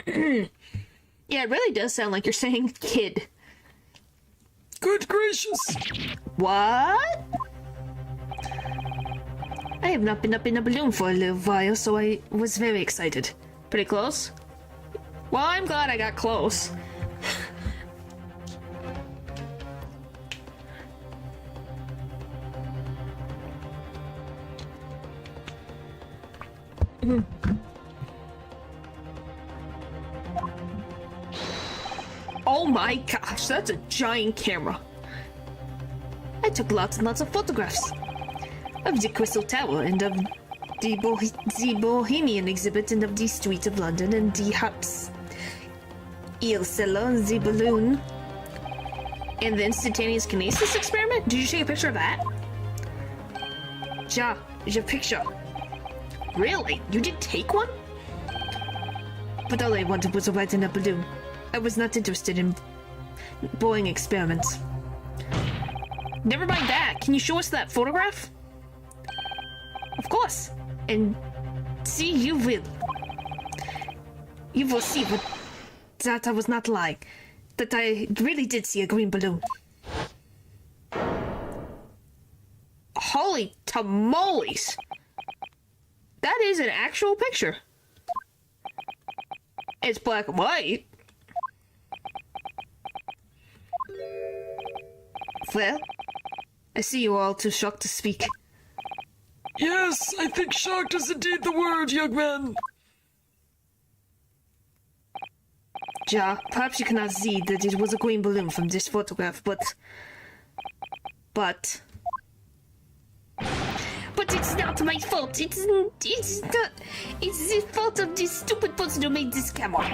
Yeah, it really does sound like you're saying kid. Good gracious! What? I have not been up in a balloon for a little while, so I was very excited. Pretty close? Well, I'm glad I got close. Oh my gosh, that's a giant camera. I took lots and lots of photographs of the Crystal Tower and of the Bohemian exhibit and of the street of London and the hops. Il cellar, the balloon. And the instantaneous kinesis experiment? Did you take a picture of that? Ja, the picture. Really? You did take one? But all I wanted was a ride in a balloon. I was not interested in boring experiments. Never mind that. Can you show us that photograph? Of course. And see, you will. You will see that I was not lying. That I really did see a green balloon. Holy tamales! That is an actual picture. It's black and white. Well, I see you are all too shocked to speak. Yes, I think shocked is indeed the word, young man. Ja, perhaps you cannot see that it was a green balloon from this photograph, but it's not my fault. It's not. It's the fault of this stupid person who made this camera.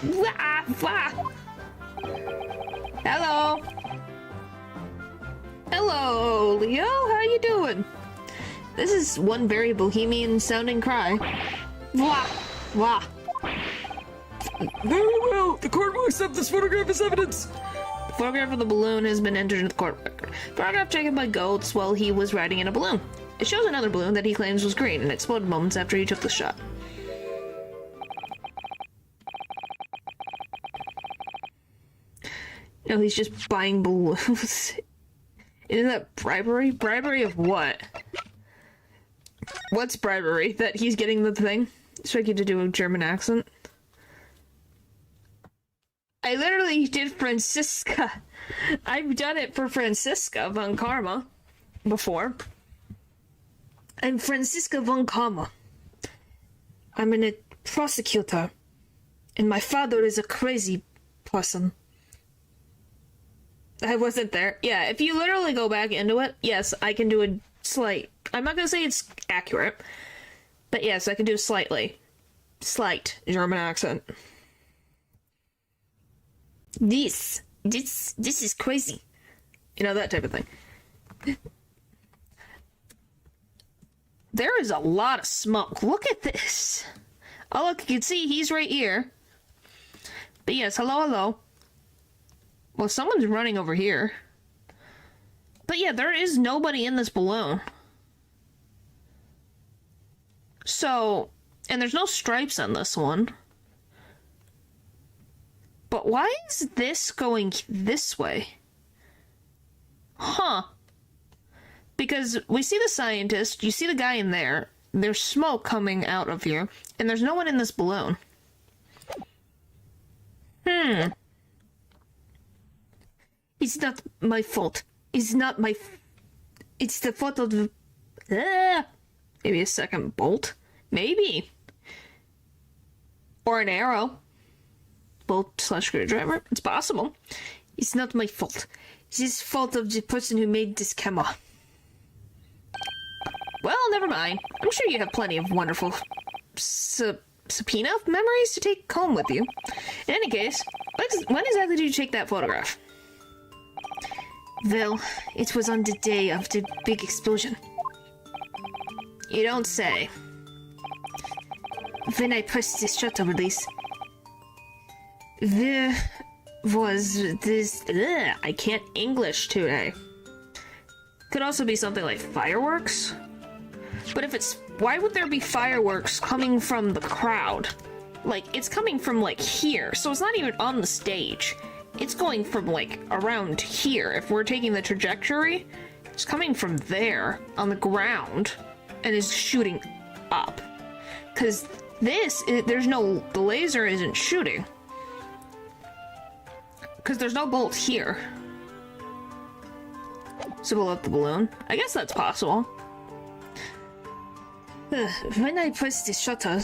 Wah, wah. Hello. Hello, Leo. How you doing? This is one very bohemian sounding cry. Blah. Blah. Very well. The court will accept this photograph as evidence. The photograph of the balloon has been entered into the court record. Photograph taken by Goats while he was riding in a balloon. It shows another balloon that he claims was green and exploded moments after he took the shot. No, he's just buying balloons. Isn't that bribery? Bribery of what? What's bribery? That he's getting the thing? Expect you to do a German accent? I literally did Franziska. I've done it for Franziska von Karma before. I'm Franziska von Karma. I'm a prosecutor. And my father is a crazy person. I wasn't there. Yeah, if you literally go back into it, yes, I can do a slight... I'm not gonna say it's accurate. But yes, I can do slight German accent. This is crazy. You know, that type of thing. There is a lot of smoke. Look at this. Oh, look, you can see he's right here. But yes, hello. Well, someone's running over here. But yeah, there is nobody in this balloon. So, and there's no stripes on this one. But why is this going this way? Huh. Because we see the scientist, you see the guy in there, there's smoke coming out of here, and there's no one in this balloon. It's not my fault. It's not my... It's the fault of the... Maybe a second bolt? Maybe. Or an arrow. Bolt/screwdriver. It's possible. It's not my fault. It's his fault of the person who made this camera. Well, never mind. I'm sure you have plenty of wonderful subpoena memories to take home with you. In any case, when exactly did you take that photograph? Well, it was on the day of the big explosion. You don't say. When I pressed the shutter release, there was this... I can't English today. Could also be something like fireworks. But if it's... Why would there be fireworks coming from the crowd? Like, it's coming from, like, here. So it's not even on the stage. It's going from, like, around here. If we're taking the trajectory, it's coming from there on the ground and is shooting up. Because this, there's no... The laser isn't shooting. Because there's no bolt here. So blow up the balloon. I guess that's possible. When I pressed the shutter,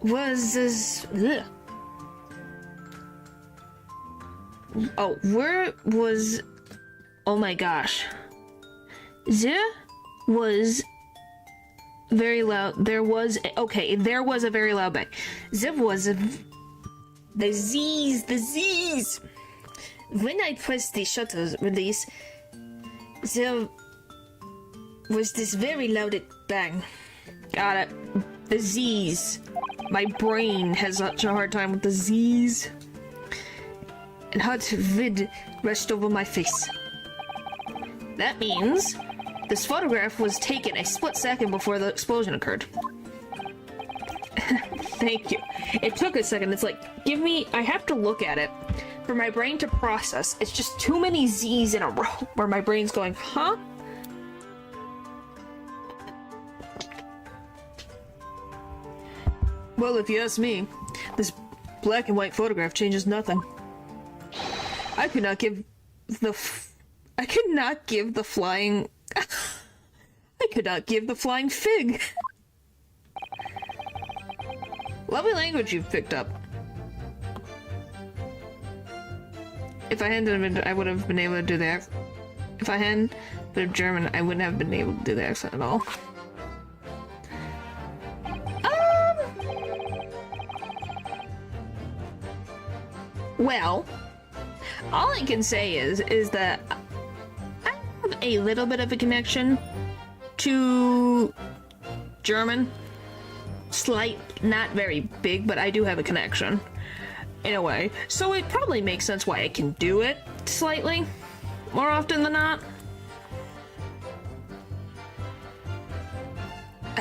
was this... Oh, where was... Oh my gosh. There was... Very loud... There was... Okay, there was a very loud bang. There was a... The Z's! When I pressed the shutter release, there was this very loud bang. Got it. The Z's. My brain has such a hard time with the Z's. And hot vid rushed over my face. That means this photograph was taken a split second before the explosion occurred. Thank you. It took a second. It's like, give me... I have to look at it for my brain to process. It's just too many Z's in a row where my brain's going, huh? Well, if you ask me, this black and white photograph changes nothing. I could not give the flying... I could not give the flying fig. Lovely language you've picked up. If I hadn't, I would have been able to do the accent. If I hadn't been German, I wouldn't have been able to do the accent at all. Well, all I can say is that I have a little bit of a connection to German. not very big, but I do have a connection. In a way. So it probably makes sense why I can do it slightly more often than not.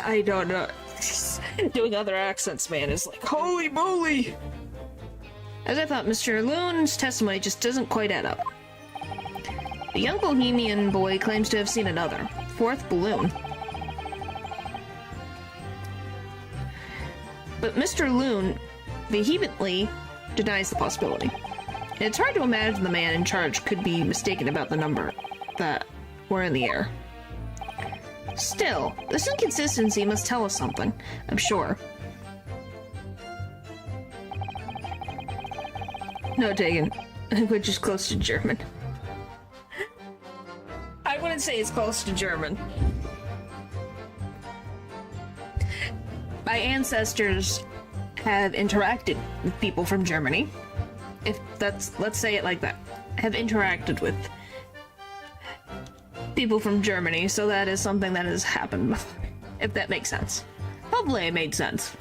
I don't know. Doing other accents, man, is like, holy moly! As I thought, Mr. Loon's testimony just doesn't quite add up. The young Bohemian boy claims to have seen another, fourth balloon. But Mr. Loon vehemently denies the possibility. And it's hard to imagine the man in charge could be mistaken about the number that were in the air. Still, this inconsistency must tell us something, I'm sure. No taken, which is close to German. I wouldn't say it's close to German. My ancestors have interacted with people from Germany. If that's, let's say it like that. Have interacted with people from Germany, so that is something that has happened before, if that makes sense. Hopefully it made sense.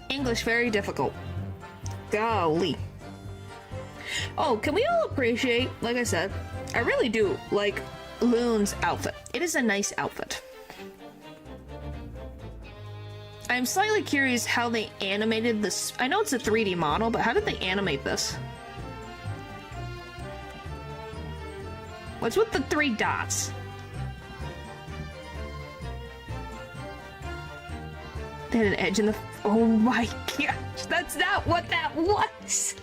English very difficult. Golly. Oh, can we all appreciate, like I said, I really do like Loon's outfit. It is a nice outfit. I'm slightly curious how they animated this. I know it's a 3D model, but how did they animate this? What's with the 3 dots? They had an edge in the... Oh my gosh, that's not what that was!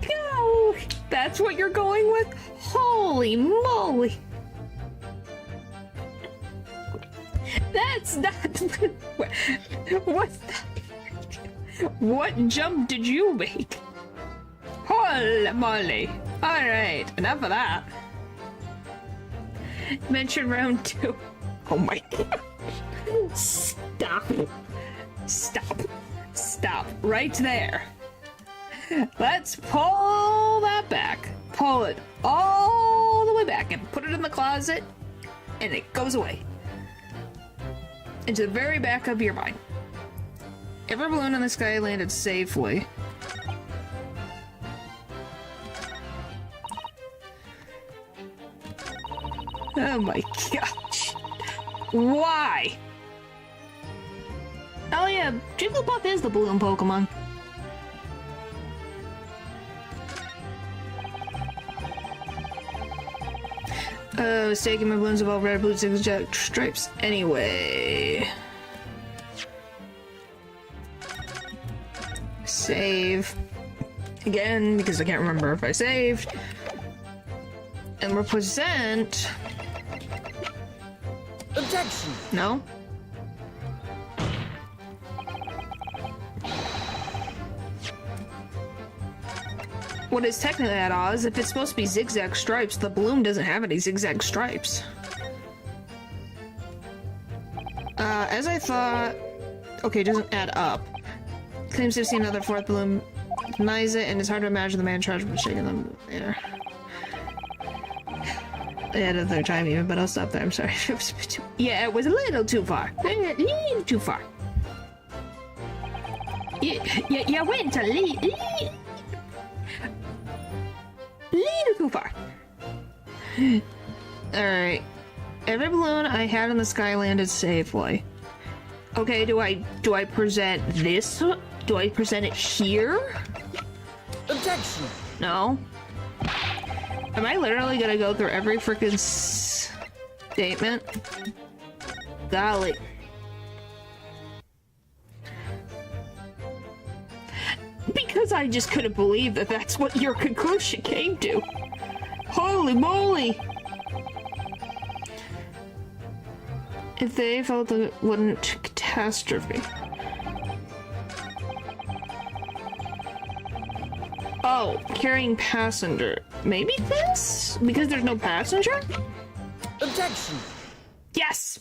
No! That's what you're going with? Holy moly! That's not... What the... What jump did you make? Holy moly! Alright, enough of that. Mention round 2. Oh my god. Stop. Stop. Stop. Right there. Let's pull that back. Pull it all the way back and put it in the closet, and it goes away. Into the very back of your mind. Every balloon in the sky landed safely. Oh my gosh. Why? Oh yeah, Jigglypuff is the balloon Pokemon. Mistaken, my balloons have all red, blue, zigzag stripes. Anyway. Save. Again, because I can't remember if I saved. And represent... Objection! No? What is technically at odds, if it's supposed to be zigzag stripes, the balloon doesn't have any zigzag stripes. As I thought... Okay, it doesn't add up. Claims to have seen another 4th balloon, denies it, and it's hard to imagine the man in charge of shaking them there. I had a third time even, but I'll stop there, I'm sorry. Yeah, it was a little too far. A little too far. You went a little too far. Alright. Every balloon I had in the sky landed safely. Okay, do I present this? Do I present it here? Objection! No. Am I literally gonna go through every freaking statement? Golly. Because I just couldn't believe that that's what your conclusion came to. Holy moly! If they felt that it wasn't catastrophe. Oh, carrying passenger. Maybe this? Because there's no passenger? Objection! Yes!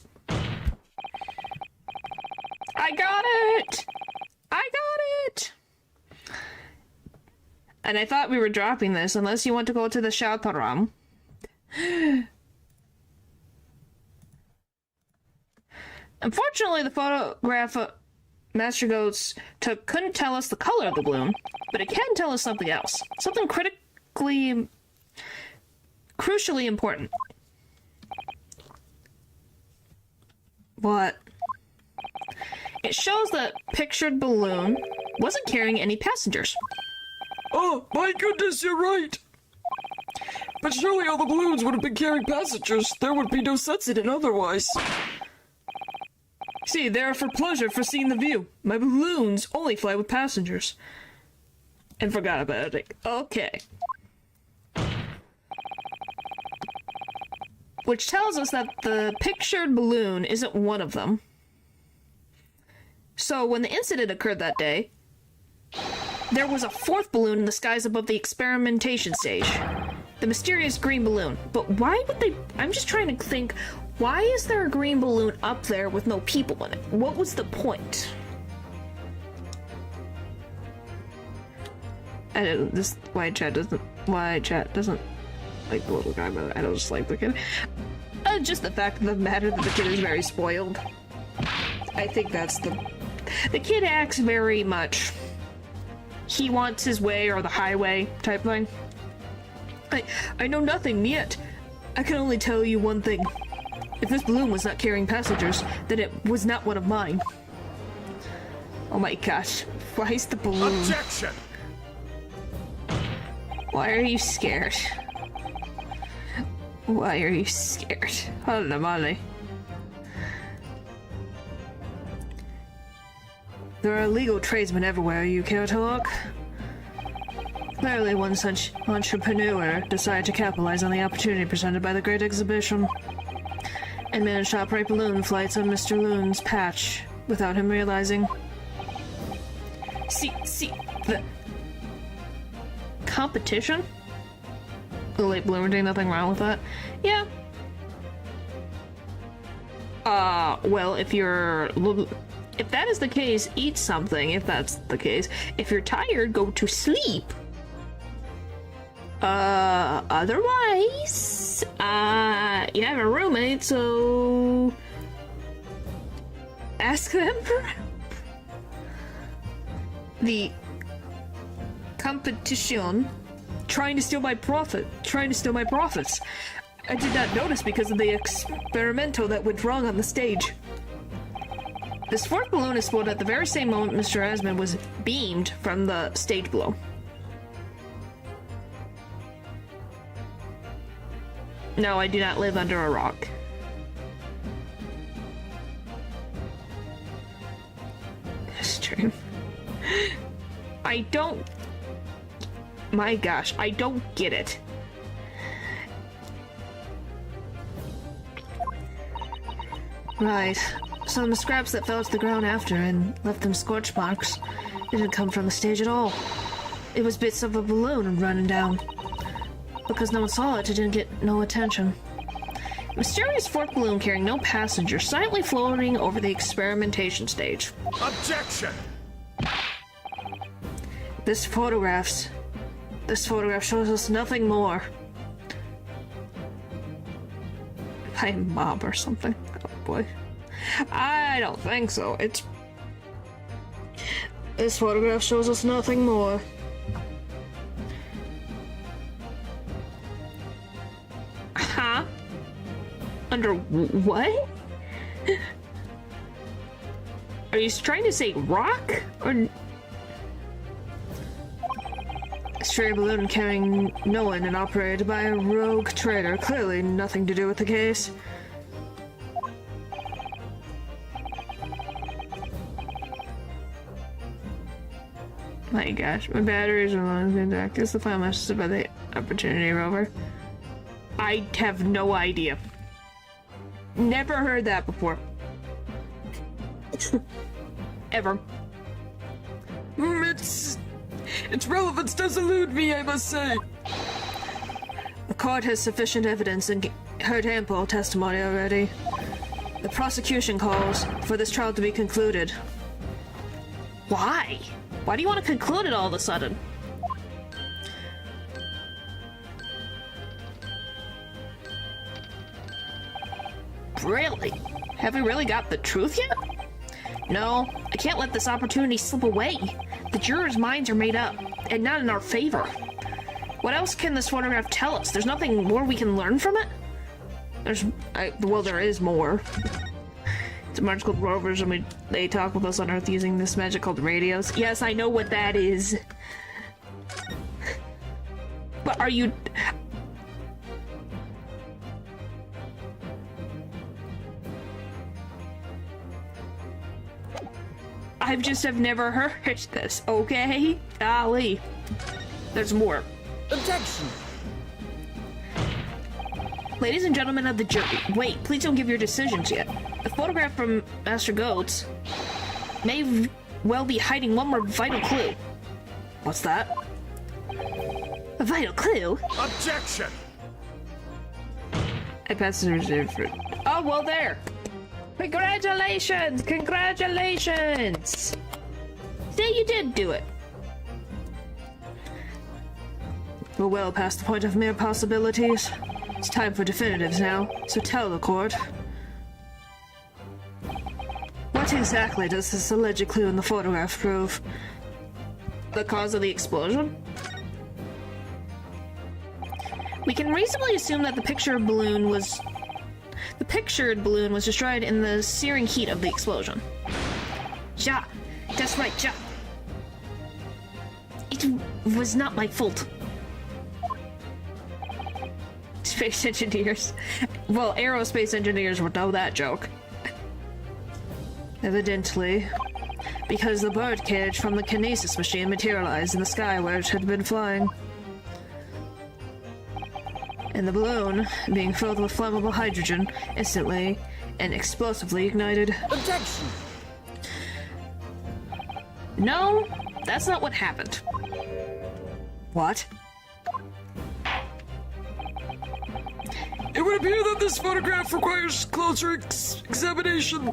I got it! I got it! And I thought we were dropping this, unless you want to go to the Unfortunately, the photograph Master Goats took couldn't tell us the color of the balloon, but it can tell us something else. Something crucially important. What? It shows that pictured balloon wasn't carrying any passengers. Oh, my goodness, you're right! But surely all the balloons would have been carrying passengers. There would be no sense in it otherwise. See, they are for pleasure, for seeing the view. My balloons only fly with passengers. And forgot about it. Okay. Which tells us that the pictured balloon isn't one of them. So when the incident occurred that day, there was a fourth balloon in the skies above the experimentation stage. The mysterious green balloon. But why would they... I'm just trying to think, why is there a green balloon up there with no people in it? What was the point? I don't... This... Why chat doesn't like the little guy, but I don't just like the kid. Just the fact of the matter that the kid is very spoiled. I think that's the... The kid acts very much... He wants his way or the highway type thing. I know nothing yet. I can only tell you one thing. If this balloon was not carrying passengers, then it was not one of mine. Oh my gosh. Why is the balloon... Objection! Why are you scared? Why are you scared? Holy moly. There are illegal tradesmen everywhere. You care to look? Clearly, one such entrepreneur decided to capitalize on the opportunity presented by the Great Exhibition and managed to operate balloon flights on Mr. Loon's patch without him realizing. See, the competition? The late bloomer doing nothing wrong with that? Yeah. Well, if that is the case, eat something, if that's the case. If you're tired, go to sleep. Otherwise, you have a roommate, so... Ask them for help. The competition trying to steal my profits. I did not notice because of the experimento that went wrong on the stage. This fourth balloon exploded at the very same moment Mr. Asmund was beamed from the stage below. No, I do not live under a rock. That's true. I don't... My gosh, I don't get it. Right. Some scraps that fell to the ground after and left them scorch marks didn't come from the stage at all. It was bits of a balloon running down. Because no one saw it, it didn't get no attention. Mysterious fourth balloon carrying no passenger, silently floating over the experimentation stage. Objection! This photograph shows us nothing more. By a mob or something. Oh boy. I don't think so. This photograph shows us nothing more. Huh? Under what? Are you trying to say rock? Or... Stray balloon carrying no one and operated by a rogue trader. Clearly nothing to do with the case. My gosh, my batteries are low and intact. Is the final message by the Opportunity rover? I have no idea. Never heard that before. Ever. Its relevance does elude me, I must say. The court has sufficient evidence and heard ample testimony already. The prosecution calls for this trial to be concluded. Why? Why do you want to conclude it all of a sudden? Really? Have we really got the truth yet? No, I can't let this opportunity slip away. The jurors' minds are made up, and not in our favor. What else can this photograph tell us? There's nothing more we can learn from it? Well, there is more. It's a magical rovers, and they talk with us on Earth using this magic called radios. Yes, I know what that is. But are you... I've never heard this, okay? Golly. There's more. Objection! Ladies and gentlemen of the jury, wait, please don't give your decisions yet. The photograph from Master Goats may well be hiding one more vital clue. What's that? A vital clue? Objection! I passed the reserve for... Oh, well, there! Congratulations! Congratulations! Say you did do it. We're well past the point of mere possibilities. It's time for definitives now, so tell the court. What exactly does this alleged clue in the photograph prove? The cause of the explosion? We can reasonably assume that the pictured balloon was destroyed in the searing heat of the explosion. Ja, that's right, Ja. It was not my fault. Space engineers. Well, aerospace engineers would know that joke. Evidently, because the birdcage from the kinesis machine materialized in the sky where it had been flying. And the balloon, being filled with flammable hydrogen, instantly and explosively ignited. Objection! No, that's not what happened. What? It would appear that this photograph requires closer examination.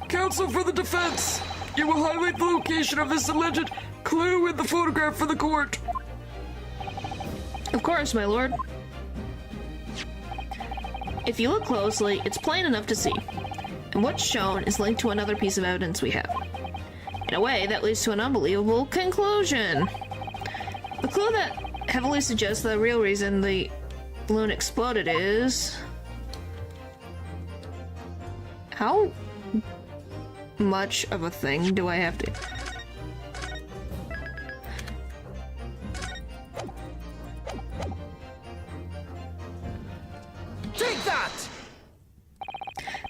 Counsel for the defense, you will highlight the location of this alleged clue in the photograph for the court. Of course, my lord. If you look closely, it's plain enough to see. And what's shown is linked to another piece of evidence we have. In a way, that leads to an unbelievable conclusion. The clue that heavily suggests the real reason the balloon exploded is... How much of a thing do I have to... Take that!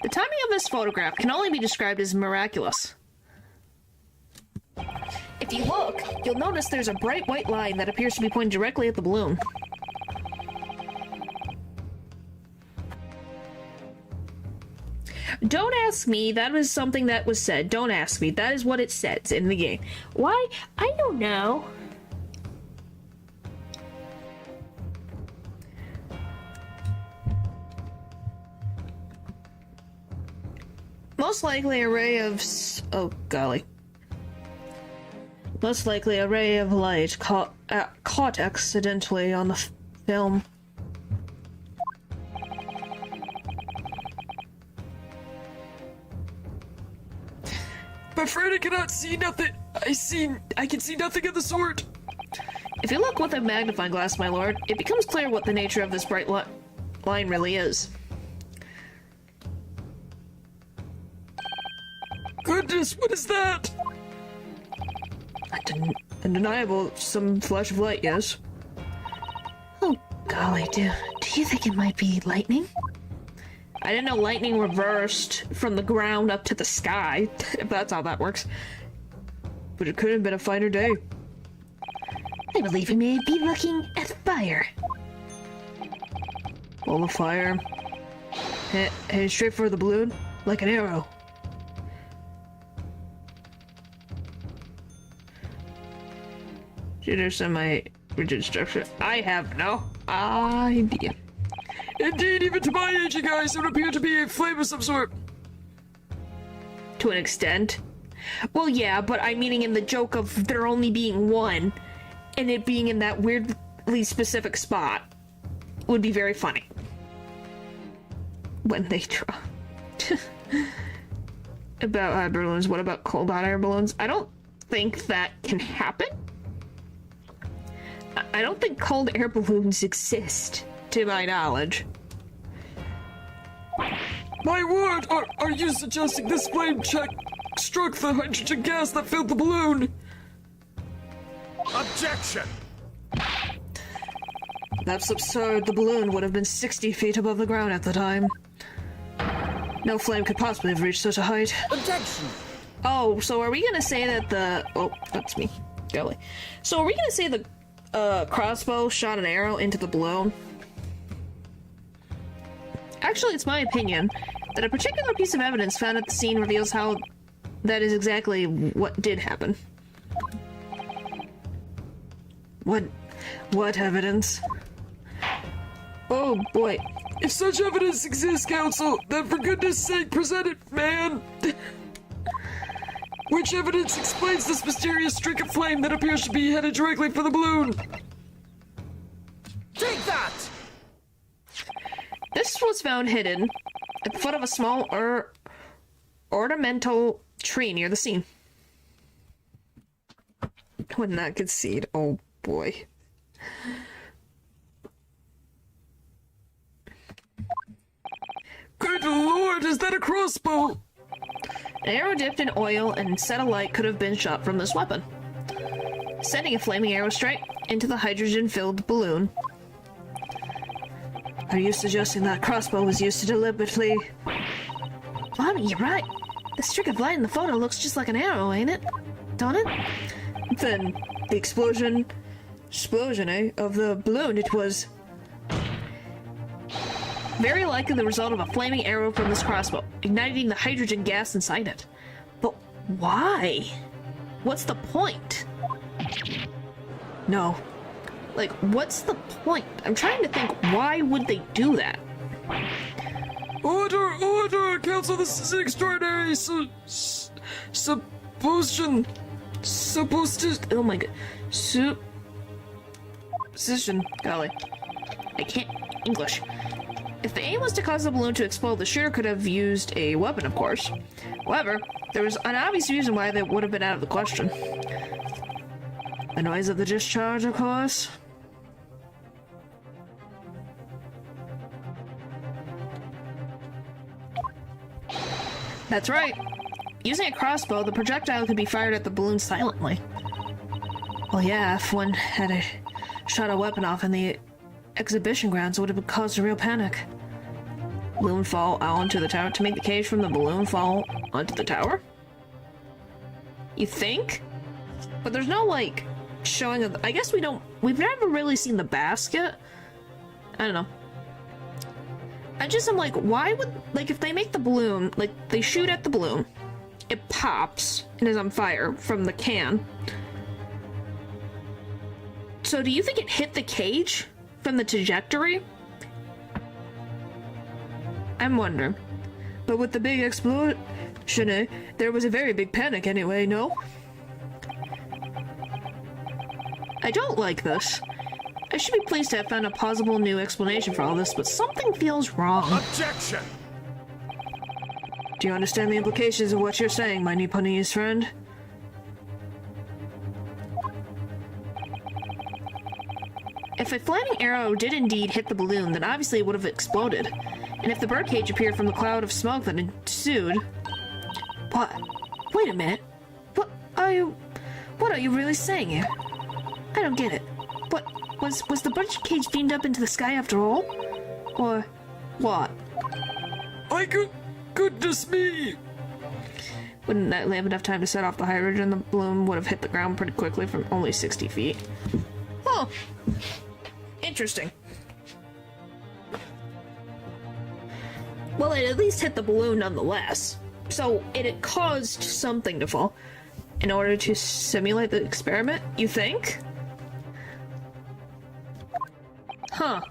The timing of this photograph can only be described as miraculous. If you look, you'll notice there's a bright white line that appears to be pointing directly at the balloon. Don't ask me, that was something that was said. Don't ask me, that is what it says in the game. Why? I don't know. Most likely a ray of... oh, golly. Most likely a ray of light caught accidentally on the film. I'm afraid I cannot see nothing. I can see nothing of the sort. If you look with a magnifying glass, my lord, it becomes clear what the nature of this bright line really is. Goodness, what is that? Undeniable, some flash of light, yes? Oh, golly, do you think it might be lightning? I didn't know lightning reversed from the ground up to the sky, if that's how that works. But it could have been a finer day. I believe we may be looking at fire. Well, the fire headed straight for the balloon, like an arrow. Did you understand my rigid structure? I have no idea. Indeed, even to my aging eyes, it would appear to be a flame of some sort. To an extent. Well, yeah, but I'm meaning in the joke of there only being one, and it being in that weirdly specific spot would be very funny. When they draw. about hot balloons. What about cold hot air balloons? I don't think that can happen. I don't think cold air balloons exist, to my knowledge. My word! Are you suggesting this flame check struck the hydrogen gas that filled the balloon? Objection! That's absurd. The balloon would have been 60 feet above the ground at the time. No flame could possibly have reached such a height. Objection! Oh, so are we gonna say that the... Oh, that's me. Golly. So are we gonna say the crossbow shot an arrow into the balloon? Actually, it's my opinion that a particular piece of evidence found at the scene reveals how that is exactly what did happen. What evidence? Oh, boy. If such evidence exists, Counsel, then for goodness sake, present it, man! Which evidence explains this mysterious streak of flame that appears to be headed directly for the balloon? Take that! This was found hidden at the foot of a small ornamental tree near the scene. Would not concede. Oh boy. Good lord, is that a crossbow? An arrow dipped in oil and set alight could have been shot from this weapon, sending a flaming arrow straight into the hydrogen-filled balloon. Are you suggesting that crossbow was used to deliberately... Mommy, you're right. The streak of light in the photo looks just like an arrow, ain't it? Don't it? Then the explosion, of the balloon, it was... Very likely the result of a flaming arrow from this crossbow, igniting the hydrogen gas inside it. But why? What's the point? No. Like, what's the point? I'm trying to think, why would they do that? Order! Counsel, this is an extraordinary supposition. Oh my god. Supposition. Golly. I can't English. If the aim was to cause the balloon to explode, the shooter could have used a weapon, of course. However, there was an obvious reason why that would have been out of the question. The noise of the discharge, of course. That's right. Using a crossbow, the projectile could be fired at the balloon silently. Well, yeah, if one had shot a weapon off in the exhibition grounds, it would have caused a real panic. Balloon fall onto the tower to make the cage from the balloon fall onto the tower? You think? But there's no, like, showing of... I guess we've never really seen the basket. I don't know. I'm like, why would... Like, if they make the balloon... Like, they shoot at the balloon. It pops and is on fire from the can. So do you think it hit the cage from the trajectory? I'm wondering. But with the big explosion, there was a very big panic anyway, no? I don't like this. I should be pleased to have found a plausible new explanation for all this, but something feels wrong. Objection! Do you understand the implications of what you're saying, my Nipponese friend? If a flaming arrow did indeed hit the balloon, then obviously it would have exploded. And if the birdcage appeared from the cloud of smoke that ensued... What? Wait a minute. What are you really saying here? I don't get it. What, was the birdcage beamed up into the sky after all? Or what? Goodness me! Wouldn't that have enough time to set off the hydrogen? The balloon would have hit the ground pretty quickly from only 60 feet. Huh. Interesting. Well, it at least hit the balloon nonetheless. So it had caused something to fall. In order to simulate the experiment, you think? Huh.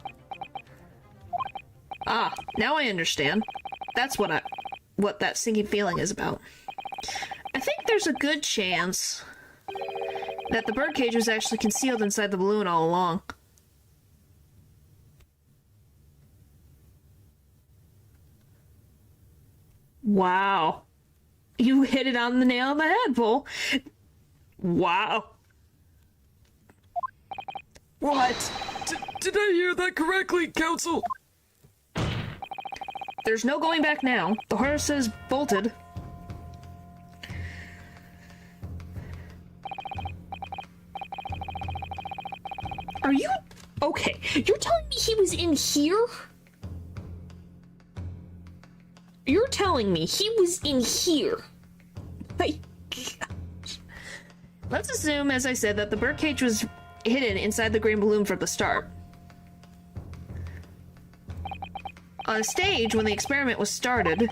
Ah, now I understand. That's what that sinking feeling is about. I think there's a good chance that the birdcage was actually concealed inside the balloon all along. Wow. You hit it on the nail on the head, Bull. Wow. What? Did I hear that correctly, Council? There's no going back now. The horse is bolted. Are you... Okay, you're telling me he was in here? You're telling me he was in here? Let's assume, as I said, that the birdcage was hidden inside the green balloon from the start. On stage, when the experiment was started,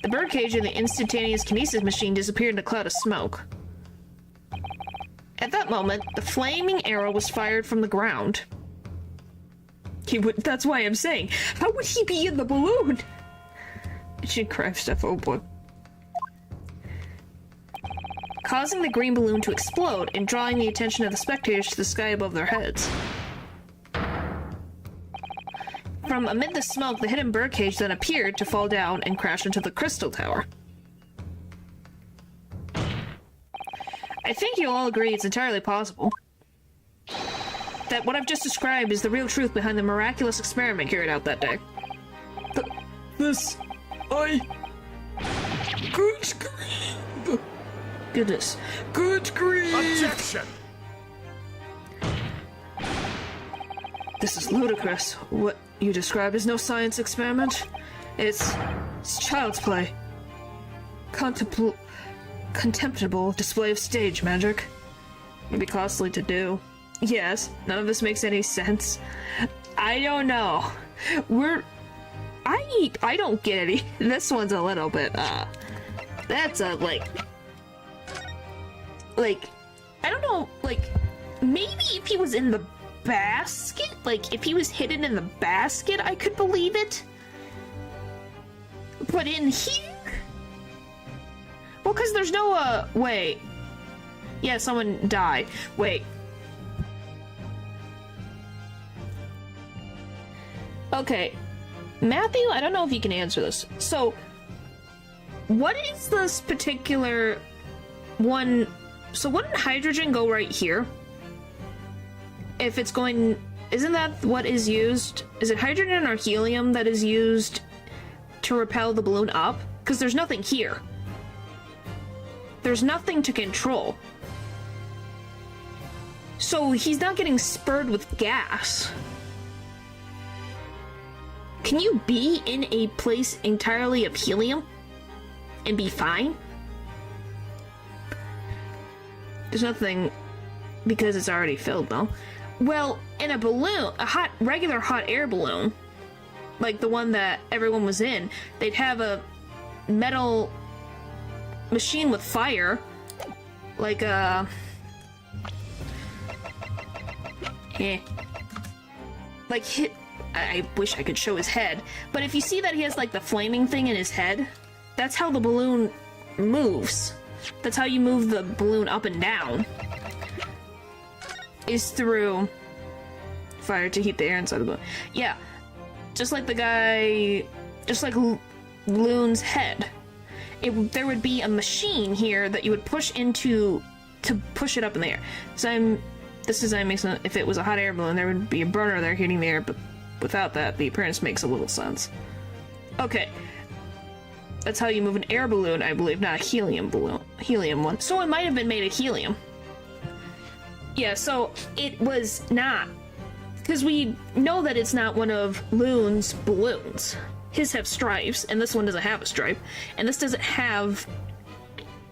the birdcage and the instantaneous kinesis machine disappeared in a cloud of smoke. At that moment, the flaming arrow was fired from the ground. That's why I'm saying, how would he be in the balloon? It should cry stuff, oh boy. Causing the green balloon to explode and drawing the attention of the spectators to the sky above their heads. From amid the smoke, the hidden birdcage then appeared to fall down and crash into the crystal tower. I think you'll all agree it's entirely possible that what I've just described is the real truth behind the miraculous experiment carried out that day. Good grief! Goodness. Good grief! Objection! This is ludicrous. What you describe is no science experiment. It's child's play. Contemptible display of stage magic. Maybe costly to do. Yes, none of this makes any sense. I don't know. I don't get any. This one's a little bit, that's a, like, I don't know, like, maybe if he was in the basket, like, if he was hidden in the basket, I could believe it. But in here? Well, because there's no, wait. Yeah, someone died. Wait. Okay. Matthew, I don't know if you can answer this. So, what is this particular one? So wouldn't hydrogen go right here? If it's going... Isn't that what is used? Is it hydrogen or helium that is used to repel the balloon up? Because there's nothing here. There's nothing to control. So he's not getting spurred with gas. Can you be in a place entirely of helium and be fine? There's nothing, because it's already filled though. Well, in a balloon, a regular hot air balloon, like the one that everyone was in, they'd have a metal machine with fire, like a... Like, I wish I could show his head, but if you see that he has like the flaming thing in his head, that's how the balloon moves. That's how you move the balloon up and down. Is through fire to heat the air inside the balloon. Yeah, just like the guy, just like Loon's head. There would be a machine here that you would push into to push it up in the air. So this design makes no, if it was a hot air balloon, there would be a burner there heating the air, but without that, the appearance makes a little sense. Okay. That's how you move an air balloon, I believe, not a helium balloon. Helium one. So it might have been made of helium. Yeah, so it was not. Because we know that it's not one of Loon's balloons. His have stripes, and this one doesn't have a stripe. And this doesn't have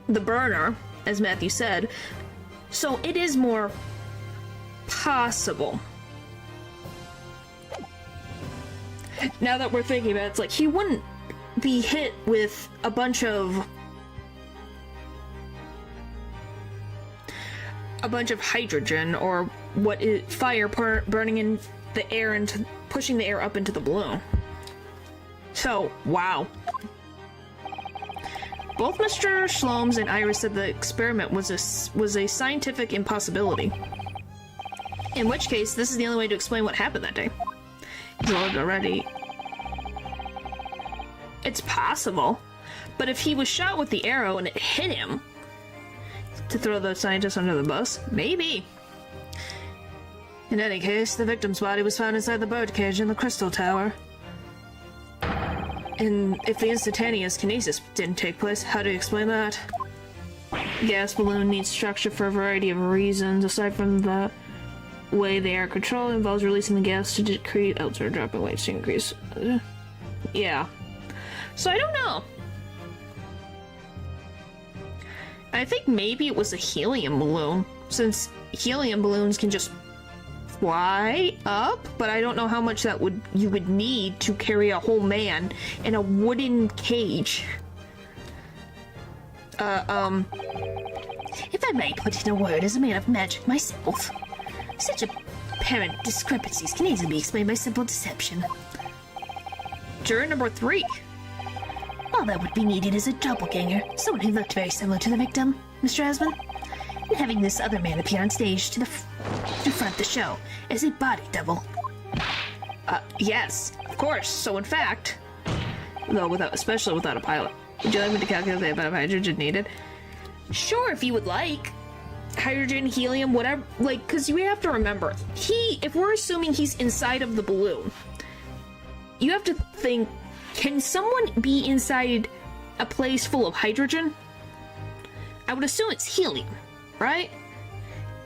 the burner, as Matthew said. So it is more possible. Now that we're thinking about it, it's like he wouldn't be hit with a bunch of hydrogen or what is fire burning in the air and pushing the air up into the balloon. So, wow. Both Mr. Shlomes and Iris said the experiment was a scientific impossibility. In which case, this is the only way to explain what happened that day. He's loaded already. It's possible, But if he was shot with the arrow and it hit him, to throw the scientist under the bus, maybe. In any case, the victim's body was found inside the birdcage in the Crystal Tower. And if the instantaneous kinesis didn't take place, how do you explain that? Gas balloon needs structure for a variety of reasons. Aside from the way they are controlled, involves releasing the gas to decrease outside dropping weights to increase. Yeah. So I don't know. I think maybe it was a helium balloon, since helium balloons can just fly up, but I don't know how much that you would need to carry a whole man in a wooden cage. If I may put in a word as a man of magic myself, such apparent discrepancies can easily be explained by simple deception. Juror number 3. All that would be needed is a doppelganger, someone who looked very similar to the victim, Mr. Asman, and having this other man appear on stage to front the show as a body double. Yes, of course. So in fact, though especially without a pilot, would you like me to calculate the amount of hydrogen needed? Sure, if you would like. Hydrogen, helium, whatever, like, because we have to remember, if we're assuming he's inside of the balloon, you have to think, can someone be inside a place full of hydrogen? I would assume it's helium, right?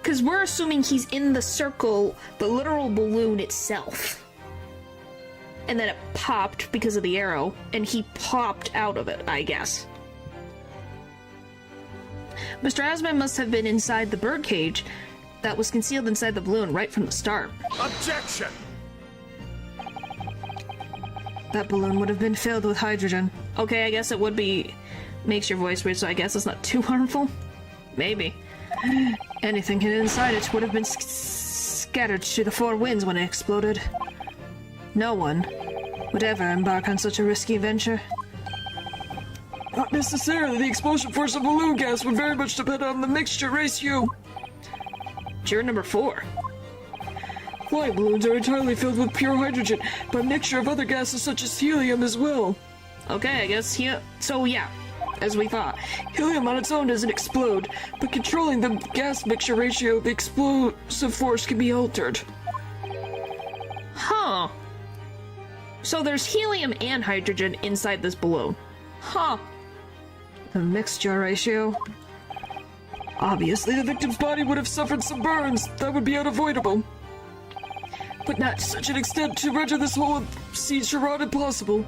Because we're assuming he's in the circle, the literal balloon itself. And then it popped because of the arrow, and he popped out of it, I guess. Mr. Asman must have been inside the birdcage that was concealed inside the balloon right from the start. Objection! That balloon would have been filled with hydrogen. Okay, I guess it would be... makes your voice weird, so I guess it's not too harmful? Maybe. Anything hidden inside it would have been scattered to the four winds when it exploded. No one would ever embark on such a risky venture. Not necessarily. The explosion force of balloon gas would very much depend on the mixture ratio. Juror number 4. Flying balloons are entirely filled with pure hydrogen, but a mixture of other gases such as helium as well. Okay, I guess so yeah, as we thought. Helium on its own doesn't explode, but controlling the gas mixture ratio, the explosive force can be altered. Huh. So there's helium and hydrogen inside this balloon. Huh. The mixture ratio. Obviously, the victim's body would have suffered some burns. That would be unavoidable. But not to such an extent to render this whole siege charade impossible.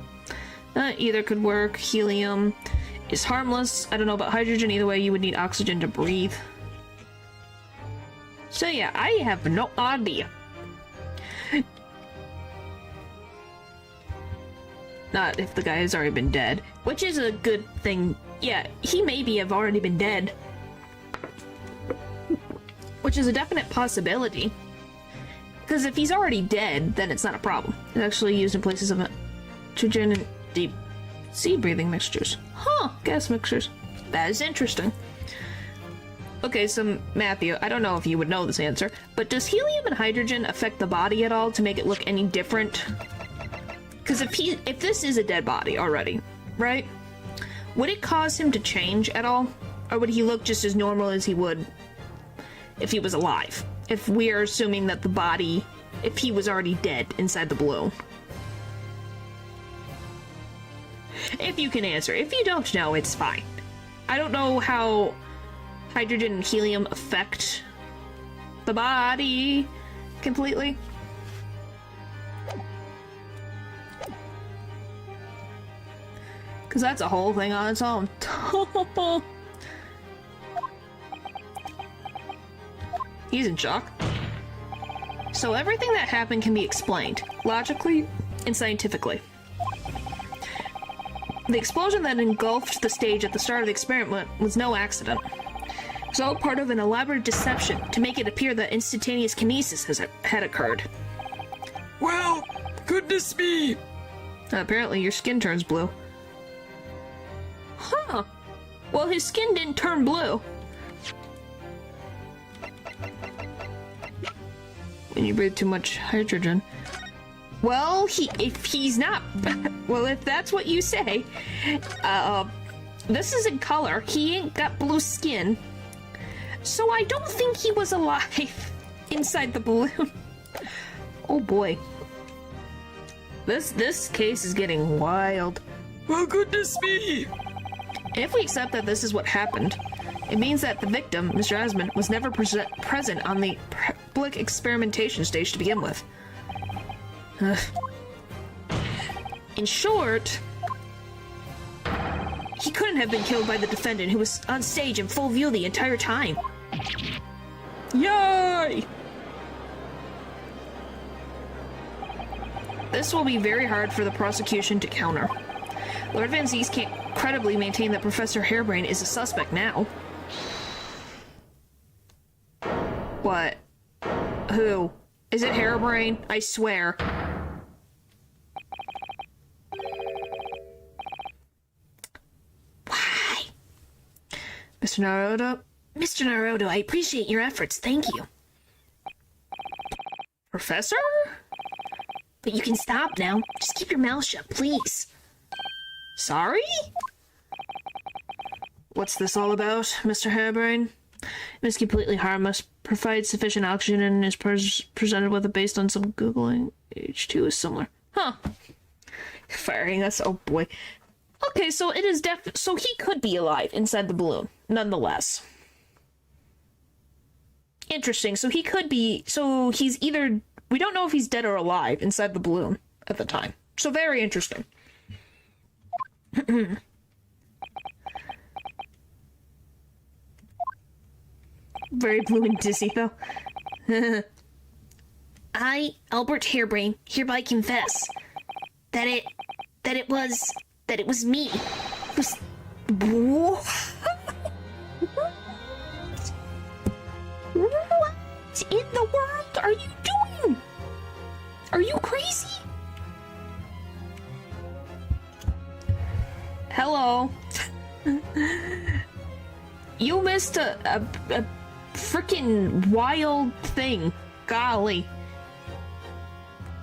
Either could work. Helium is harmless. I don't know about hydrogen. Either way, you would need oxygen to breathe. So yeah, I have no idea. Not if the guy has already been dead, which is a good thing. Yeah, he maybe have already been dead. Which is a definite possibility. Because if he's already dead, then it's not a problem. It's actually used in places of nitrogen and deep sea breathing mixtures. Huh, gas mixtures. That is interesting. Okay, so Matthew, I don't know if you would know this answer, but does helium and hydrogen affect the body at all to make it look any different? Because if this is a dead body already, right? Would it cause him to change at all? Or would he look just as normal as he would if he was alive? If we are assuming that the body, if he was already dead inside the balloon. If you can answer. If you don't know, it's fine. I don't know how hydrogen and helium affect the body completely. Because that's a whole thing on its own. He's in shock. So everything that happened can be explained, logically and scientifically. The explosion that engulfed the stage at the start of the experiment was no accident. It was all part of an elaborate deception to make it appear that instantaneous kinesis had occurred. Well, goodness me! Apparently your skin turns blue. Huh. Well, his skin didn't turn blue. When you breathe too much hydrogen. Well, if he's not... Well, if that's what you say, This is in color. He ain't got blue skin. So I don't think he was alive inside the balloon. Oh boy. This case is getting wild. Oh, goodness me! If we accept that this is what happened, it means that the victim, Mr. Asmund, was never present on the public experimentation stage to begin with. In short, he couldn't have been killed by the defendant who was on stage in full view the entire time. Yay! This will be very hard for the prosecution to counter. Lord Van Zies can't credibly maintain that Professor Harebrain is a suspect now. What? Who? Is it Harebrain? I swear. Why? Mr. Naruto? Mr. Naruto, I appreciate your efforts. Thank you. Professor? But you can stop now. Just keep your mouth shut, please. Sorry? What's this all about, Mr. Harebrain? It is completely harmless. Provides sufficient oxygen and is presented with it based on some Googling. H2 is similar. Huh. Firing us. Oh boy. Okay, so it is so he could be alive inside the balloon, nonetheless. Interesting. So he could be. So he's either. We don't know if he's dead or alive inside the balloon at the time. So very interesting. Very blue and dizzy, though. I, Albert Harebrain, hereby confess that it was me. What in the world are you doing? Are you crazy? Hello. You missed a freaking wild thing. Golly.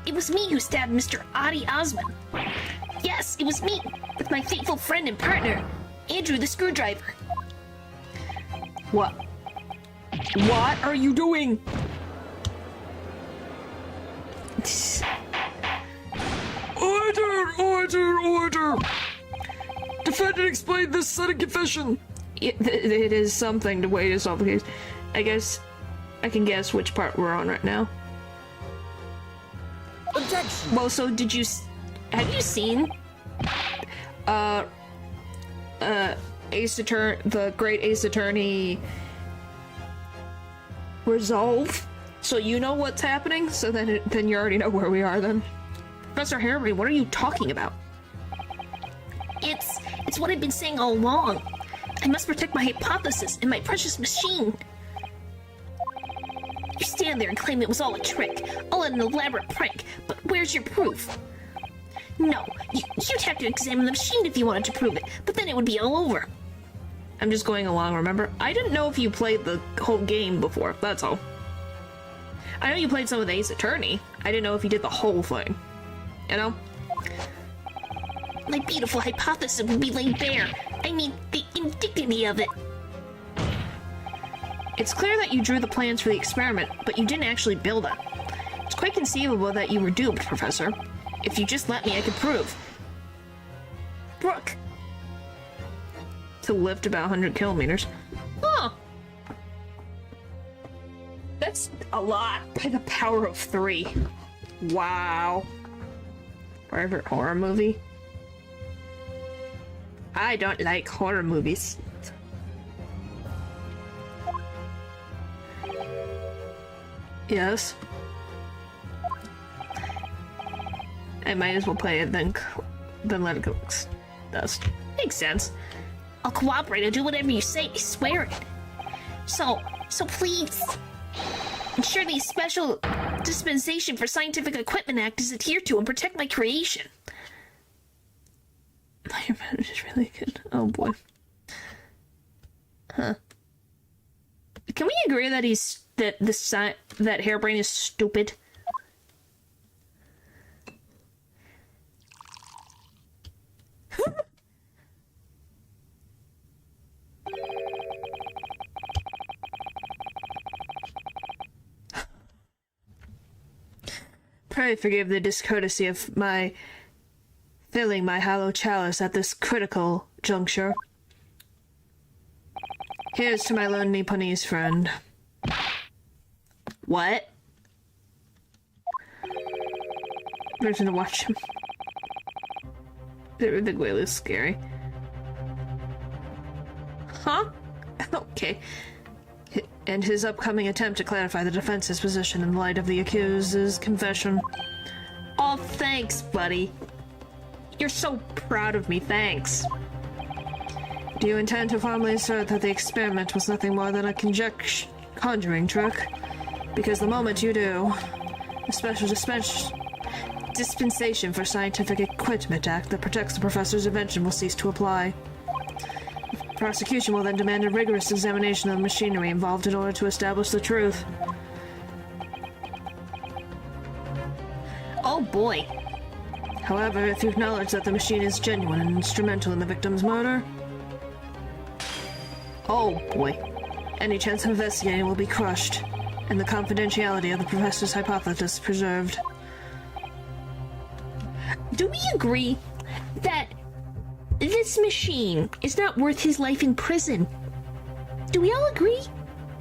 It was me who stabbed Mr. Adi Osmond. Yes, it was me, with my faithful friend and partner, Andrew the Screwdriver. What? What are you doing? Order! Defendant, explain this sudden confession. It is something to weigh to solve the case. I guess I can guess which part we're on right now. Objection! Well, so have you seen the Great Ace Attorney Resolve? So you know what's happening? So then you already know where we are then. Professor Harebrain, what are you talking about? It's what I've been saying all along. I must protect my hypothesis and my precious machine. You stand there and claim it was all a trick, all an elaborate prank, but where's your proof? No, you'd have to examine the machine if you wanted to prove it, but then it would be all over. I'm just going along, remember? I didn't know if you played the whole game before, that's all. I know you played some of the Ace Attorney. I didn't know if you did the whole thing. You know? My beautiful hypothesis would be laid bare. I mean, the indignity of it. It's clear that you drew the plans for the experiment, but you didn't actually build it. It's quite conceivable that you were duped, Professor. If you just let me, I could prove. Brooke. To lift about 100 kilometers. Huh. That's a lot by the power of 3. Wow. Favorite horror movie? I don't like horror movies. Yes. I might as well play it then let it go. Dust. Makes sense. I'll cooperate. I'll do whatever you say. I swear it. So please ensure the Special Dispensation for Scientific Equipment Act is adhered to and protect my creation. My advantage is really good. Oh boy. Huh. Can we agree that that Harebrain is stupid? Pray forgive the discourtesy of my filling my hollow chalice at this critical juncture. Here's to my lone Nipponese friend. What? I'm going to watch him. The whale is scary. Huh? Okay. And his upcoming attempt to clarify the defense's position in light of the accused's confession. Oh, thanks, buddy. You're so proud of me, thanks. Do you intend to formally assert that the experiment was nothing more than a conjuring trick? Because the moment you do, the special dispensation for Scientific Equipment Act that protects the professor's invention will cease to apply. The prosecution will then demand a rigorous examination of the machinery involved in order to establish the truth. Oh boy. However, if you acknowledge that the machine is genuine and instrumental in the victim's murder, Oh boy. any chance of investigating will be crushed, and the confidentiality of the professor's hypothesis preserved. Do we agree that this machine is not worth his life in prison? Do we all agree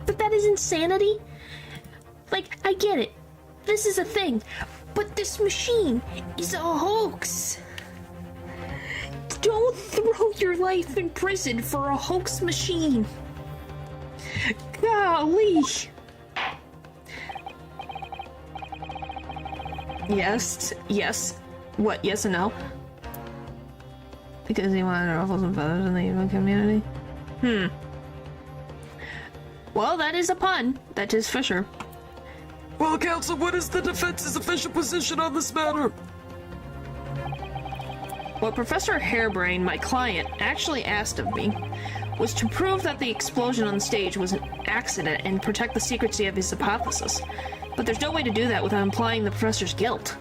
that that is insanity? Like, I get it. This is a thing. But this machine is a hoax. Don't throw your life in prison for a hoax machine. Golly. Yes. What, yes and no? Because he wanted ruffles and feathers in the evil community? Well, that is a pun. That is Fisher. Well, counsel, what is the defense's official position on this matter? What Professor Harebrain, my client, actually asked of me was to prove that the explosion on stage was an accident and protect the secrecy of his hypothesis. But there's no way to do that without implying the professor's guilt.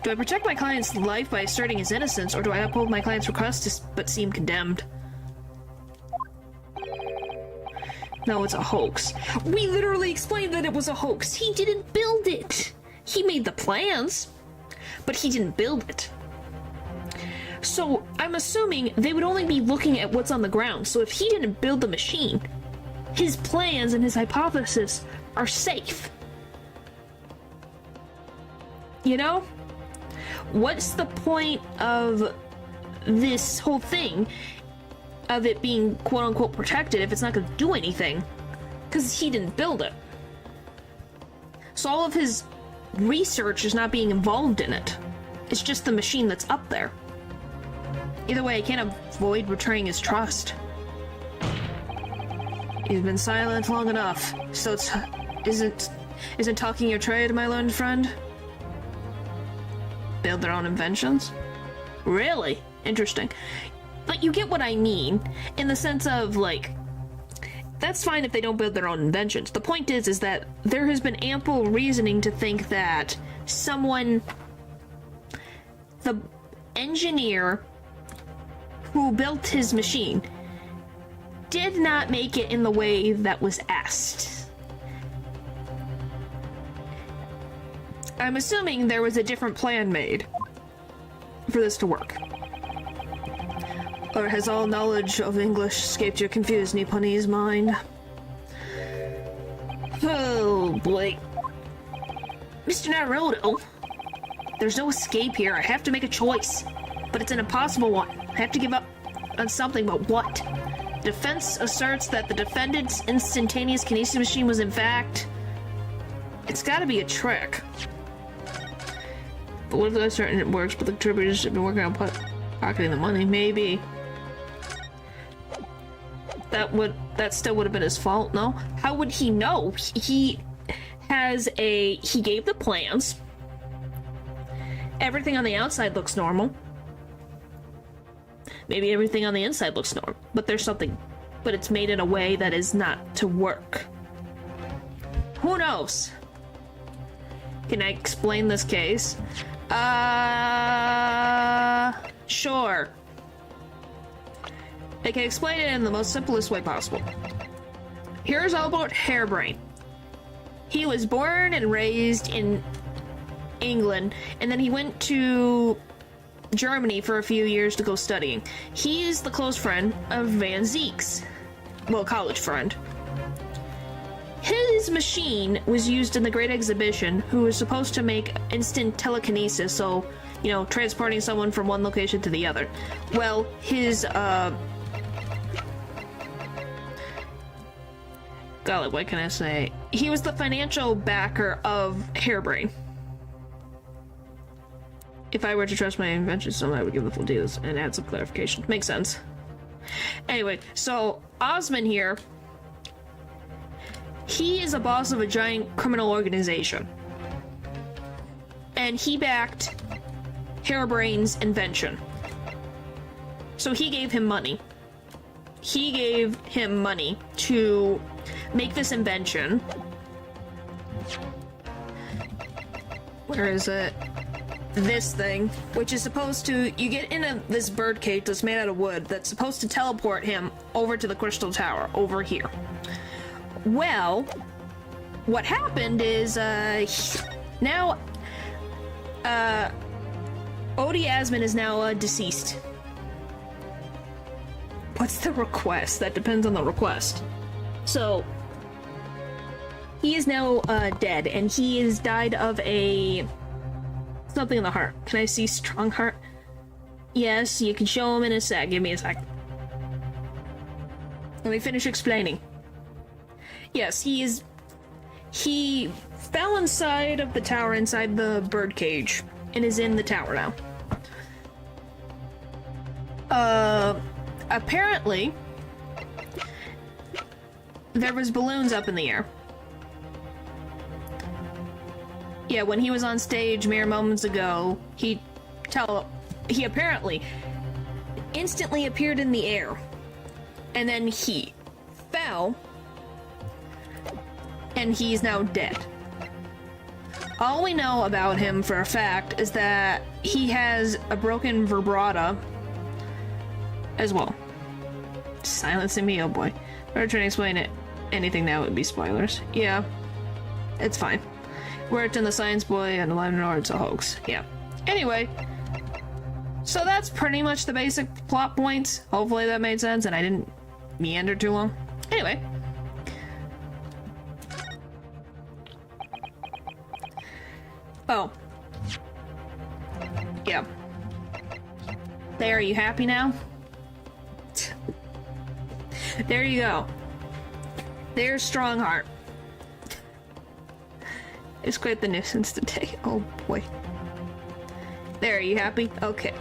Do I protect my client's life by asserting his innocence, or do I uphold my client's request but seem condemned? No, it's a hoax. We literally explained that it was a hoax. He didn't build it. He made the plans, but he didn't build it. So I'm assuming they would only be looking at what's on the ground. So if he didn't build the machine, his plans and his hypothesis are safe. You know? What's the point of this whole thing, of it being quote-unquote protected, if it's not going to do anything? Because he didn't build it. So all of his research is not being involved in it. It's just the machine that's up there. Either way, I can't avoid betraying his trust. You've been silent long enough, so isn't talking your trade, my learned friend? Build their own inventions? Really? Interesting. But you get what I mean, in the sense of, like, that's fine if they don't build their own inventions. The point is that there has been ample reasoning to think that someone, the engineer who built his machine, did not make it in the way that was asked. I'm assuming there was a different plan made for this to work. Or has all knowledge of English escaped your confused Nipponese mind? Oh, boy. Mr. Naruto, There's no escape here. I have to make a choice. But it's an impossible one. I have to give up on something, but what? Defense asserts that the defendant's instantaneous kinesis machine was in fact... It's gotta be a trick. But what if they're certain it works, but the contributors have been working on pocketing the money? Maybe. That still would have been his fault, no? How would he know? He gave the plans. Everything on the outside looks normal. Maybe everything on the inside looks normal, but there's something, but it's made in a way that is not to work. Who knows? Can I explain this case? Sure. I can explain it in the most simplest way possible. Here's Albert Harebrain. He was born and raised in England, and then he went to Germany for a few years to go studying. He is the close friend of Van Zieks. Well, college friend. His machine was used in the Great Exhibition, who was supposed to make instant telekinesis, so, you know, transporting someone from one location to the other. Well, his, golly, what can I say? He was the financial backer of Harebrained. If I were to trust my invention, someone I would give the full details and add some clarification. Makes sense. Anyway, so Osmond here, he is a boss of a giant criminal organization. And he backed Harebrained's invention. So he gave him money. He gave him money to make this invention. Where is it? This thing, which is supposed to, you get in this bird cage that's made out of wood that's supposed to teleport him over to the Crystal Tower over here. Well, what happened is, now, Odie Asmund is now deceased. What's the request? That depends on the request. So, he is now dead, and he has died of a something in the heart. Can I see strong heart? Yes, you can show him in a sec. Give me a sec. Let me finish explaining. Yes, he fell inside of the tower, inside the bird cage, and is in the tower now. Apparently, there was balloons up in the air. Yeah, when he was on stage mere moments ago, he apparently instantly appeared in the air. And then he fell, and he's now dead. All we know about him for a fact is that he has a broken vibrata as well. Silencing me, oh boy. If I were trying to explain anything now, it would be spoilers. Yeah, it's fine. Worked in the Science Boy and Alive and it's a hoax. Yeah. Anyway, so that's pretty much the basic plot points. Hopefully that made sense and I didn't meander too long. Anyway. Oh. Yeah. There, are you happy now? There you go. There's Strongheart. It's quite the nuisance today. Oh boy. There, are you happy? Okay.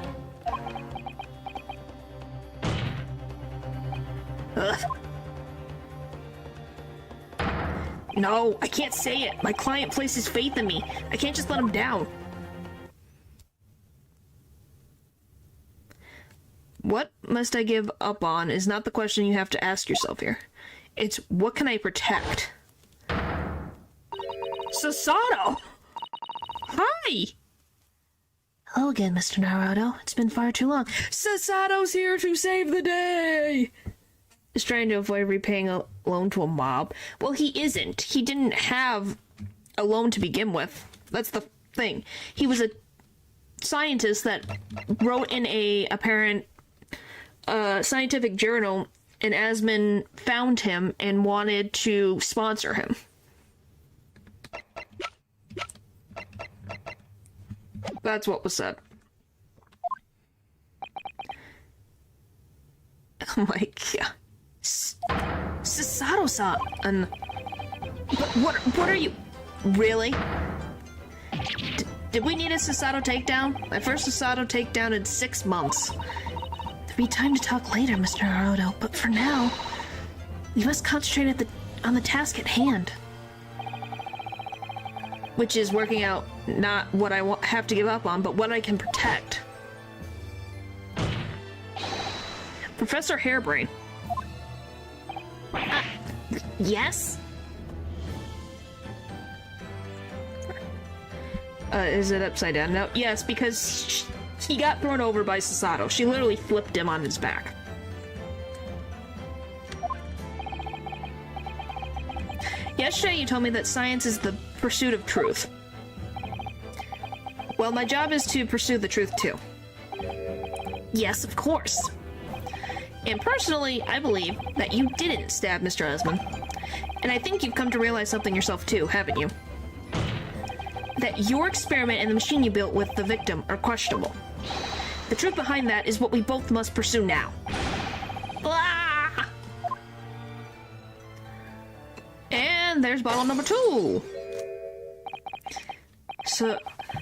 Ugh. No, I can't say it. My client places faith in me. I can't just let him down. What must I give up on is not the question you have to ask yourself here. It's what can I protect? Sasato! Hi! Hello again, Mr. Naruto. It's been far too long. Sasato's here to save the day! Is trying to avoid repaying a loan to a mob. Well, he isn't. He didn't have a loan to begin with. That's the thing. He was a scientist that wrote in a apparent scientific journal, and Asmund found him and wanted to sponsor him. That's what was said. Oh my god. Sasato-san! But what are you... Really? Did we need a Sasato takedown? My first Sasato takedown in 6 months. There'll be time to talk later, Mr. Naruto, but for now, we must concentrate on the task at hand. Which is working out not what I have to give up on, but what I can protect. Professor Harebrained. Yes? Is it upside down? No. Yes, because he got thrown over by Sasato. She literally flipped him on his back. Yesterday you told me that science is the pursuit of truth. Well, my job is to pursue the truth, too. Yes, of course. And personally, I believe that you didn't stab Mr. Esmond. And I think you've come to realize something yourself, too, haven't you? That your experiment and the machine you built with the victim are questionable. The truth behind that is what we both must pursue now. Blah! And there's bottle number 2.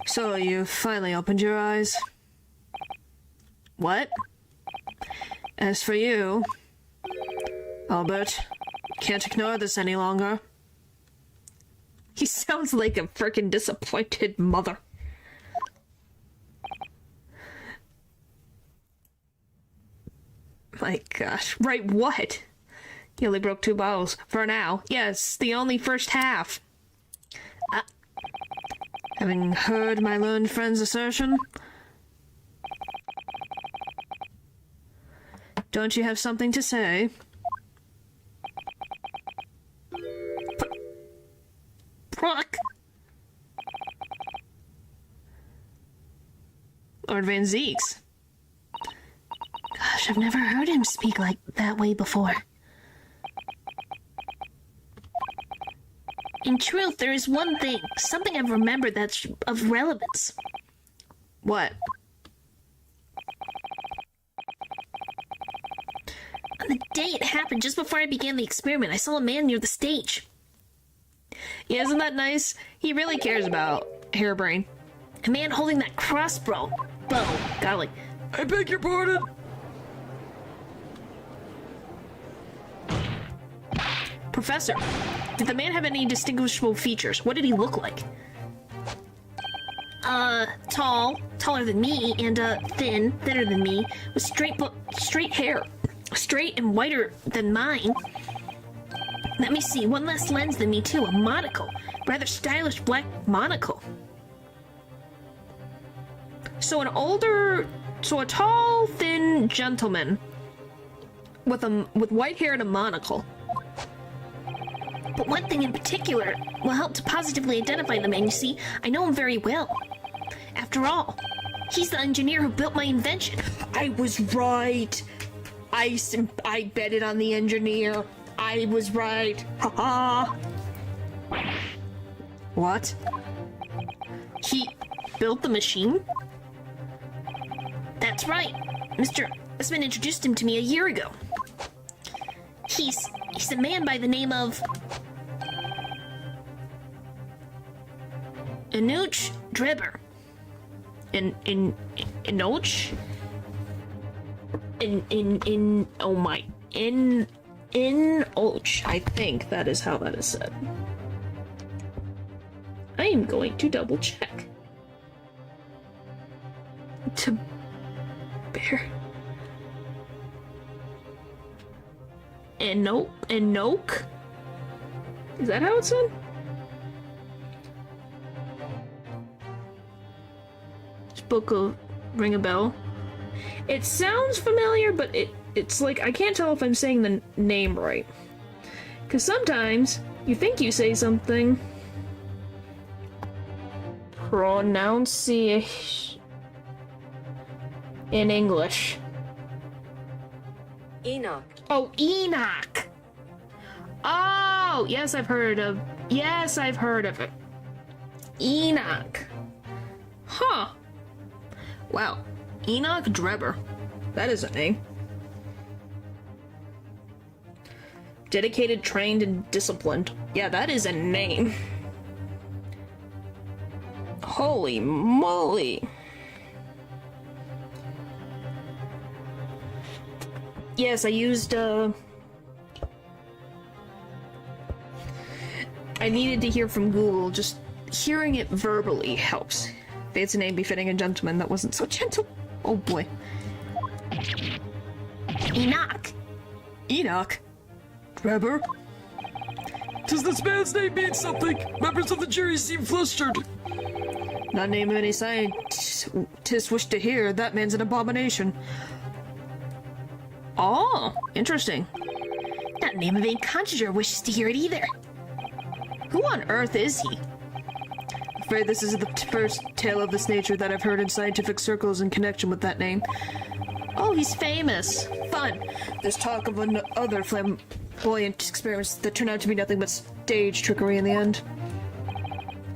So you finally opened your eyes. What? As for you, Albert, can't ignore this any longer. He sounds like a frickin' disappointed mother. My gosh. Right, what? He only broke 2 bottles. For now. Yes, the only first half. Having heard my learned friend's assertion, don't you have something to say? Brock! Lord Van Zeeks. Gosh, I've never heard him speak like that way before. In truth, there is one thing, something I've remembered that's of relevance. What? On the day it happened, just before I began the experiment, I saw a man near the stage. Yeah, isn't that nice? He really cares about Hairbrain. A man holding that crossbow. Golly. I beg your pardon? Professor, did the man have any distinguishable features? What did he look like? Taller than me, and, thinner than me, with straight hair. Straight and whiter than mine. Let me see, one less lens than me too, a monocle. Rather stylish black monocle. So a tall, thin gentleman with white hair and a monocle. But one thing in particular will help to positively identify the man, you see. I know him very well. After all, he's the engineer who built my invention. I was right. I betted on the engineer. I was right. Ha ha. What? He built the machine? That's right. Mr. Usman introduced him to me a year ago. He's a man by the name of Anuch Dreber. Inoch? Inoch. I think that is how that is said. I am going to double check. To bear. Enoch? Is that how it's said? This book will ring a bell. It sounds familiar, but it's like I can't tell if I'm saying the name right. Because sometimes you think you say something. Pronunciation in English. Enoch. Oh, Enoch. Oh, yes, I've heard of it. Enoch. Huh. Wow. Enoch Dreber. That is a name. Dedicated, trained, and disciplined. Yeah, that is a name. Holy moly. Yes, I used, I needed to hear from Google. Just hearing it verbally helps. Fancy name befitting a gentleman that wasn't so gentle. Oh boy. Enoch. Enoch? Dreber? Does this man's name mean something? Members of the jury seem flustered. Not name of any scientists wish to hear. That man's an abomination. Oh, interesting. Not name of any conjurer wishes to hear it either. Who on earth is he? afraid this is the first tale of this nature that I've heard in scientific circles in connection with that name. Oh, he's famous. Fun. There's talk of other flamboyant experiments that turn out to be nothing but stage trickery in the end.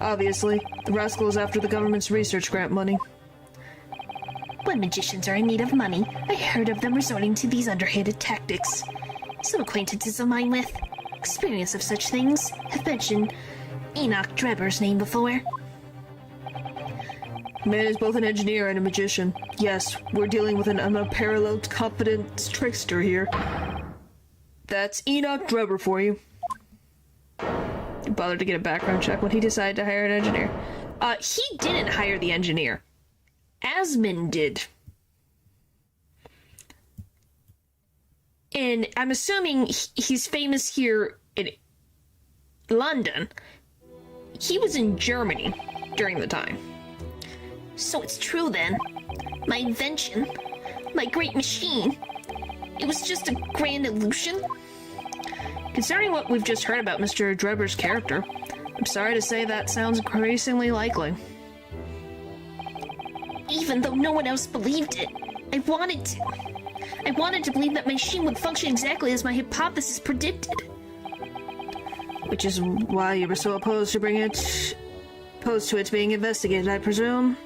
Obviously, the rascal is after the government's research grant money. When magicians are in need of money, I heard of them resorting to these underhanded tactics. Some acquaintances of mine with experience of such things have mentioned Enoch Drebber's name before. The man is both an engineer and a magician. Yes, we're dealing with an unparalleled confidence trickster here. That's Enoch Drebber for you. He bothered to get a background check when he decided to hire an engineer. He didn't hire the engineer. Asmund did. And I'm assuming he's famous here in London. He was in Germany during the time. So it's true then. My invention, my great machine, it was just a grand illusion? Considering what we've just heard about Mr. Drebber's character, I'm sorry to say that sounds increasingly likely. Even though no one else believed it, I wanted to. I wanted to believe that my machine would function exactly as my hypothesis predicted. Which is why you were so opposed to it being investigated, I presume?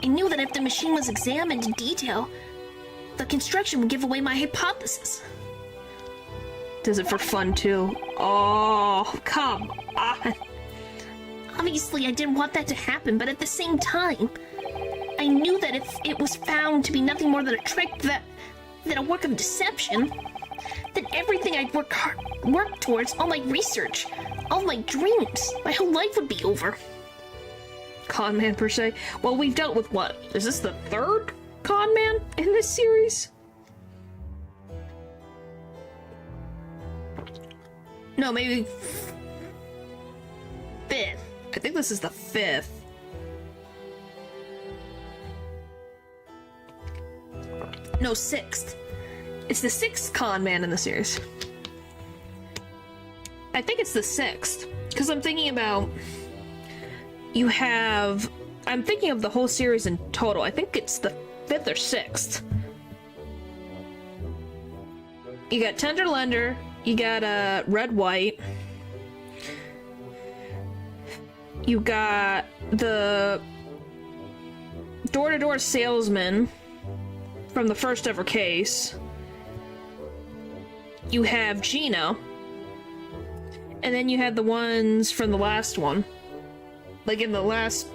I knew that if the machine was examined in detail, the construction would give away my hypothesis. Does it for fun, too? Oh, come on. Obviously, I didn't want that to happen, but at the same time, I knew that if it was found to be nothing more than a trick, than a work of deception, then everything I'd worked towards, all my research, all my dreams, my whole life would be over. Con man, per se? Well, we've dealt with what? Is this the third con man in this series? No, maybe fifth. I think this is the fifth. No, sixth. It's the sixth con man in the series. I think it's the sixth. Because I'm thinking about... I'm thinking of the whole series in total. I think it's the fifth or sixth. You got Tender Lender. You got Red White. You got the door-to-door salesman from the first ever case. You have Gina. And then you had the ones from the last one. Like in the last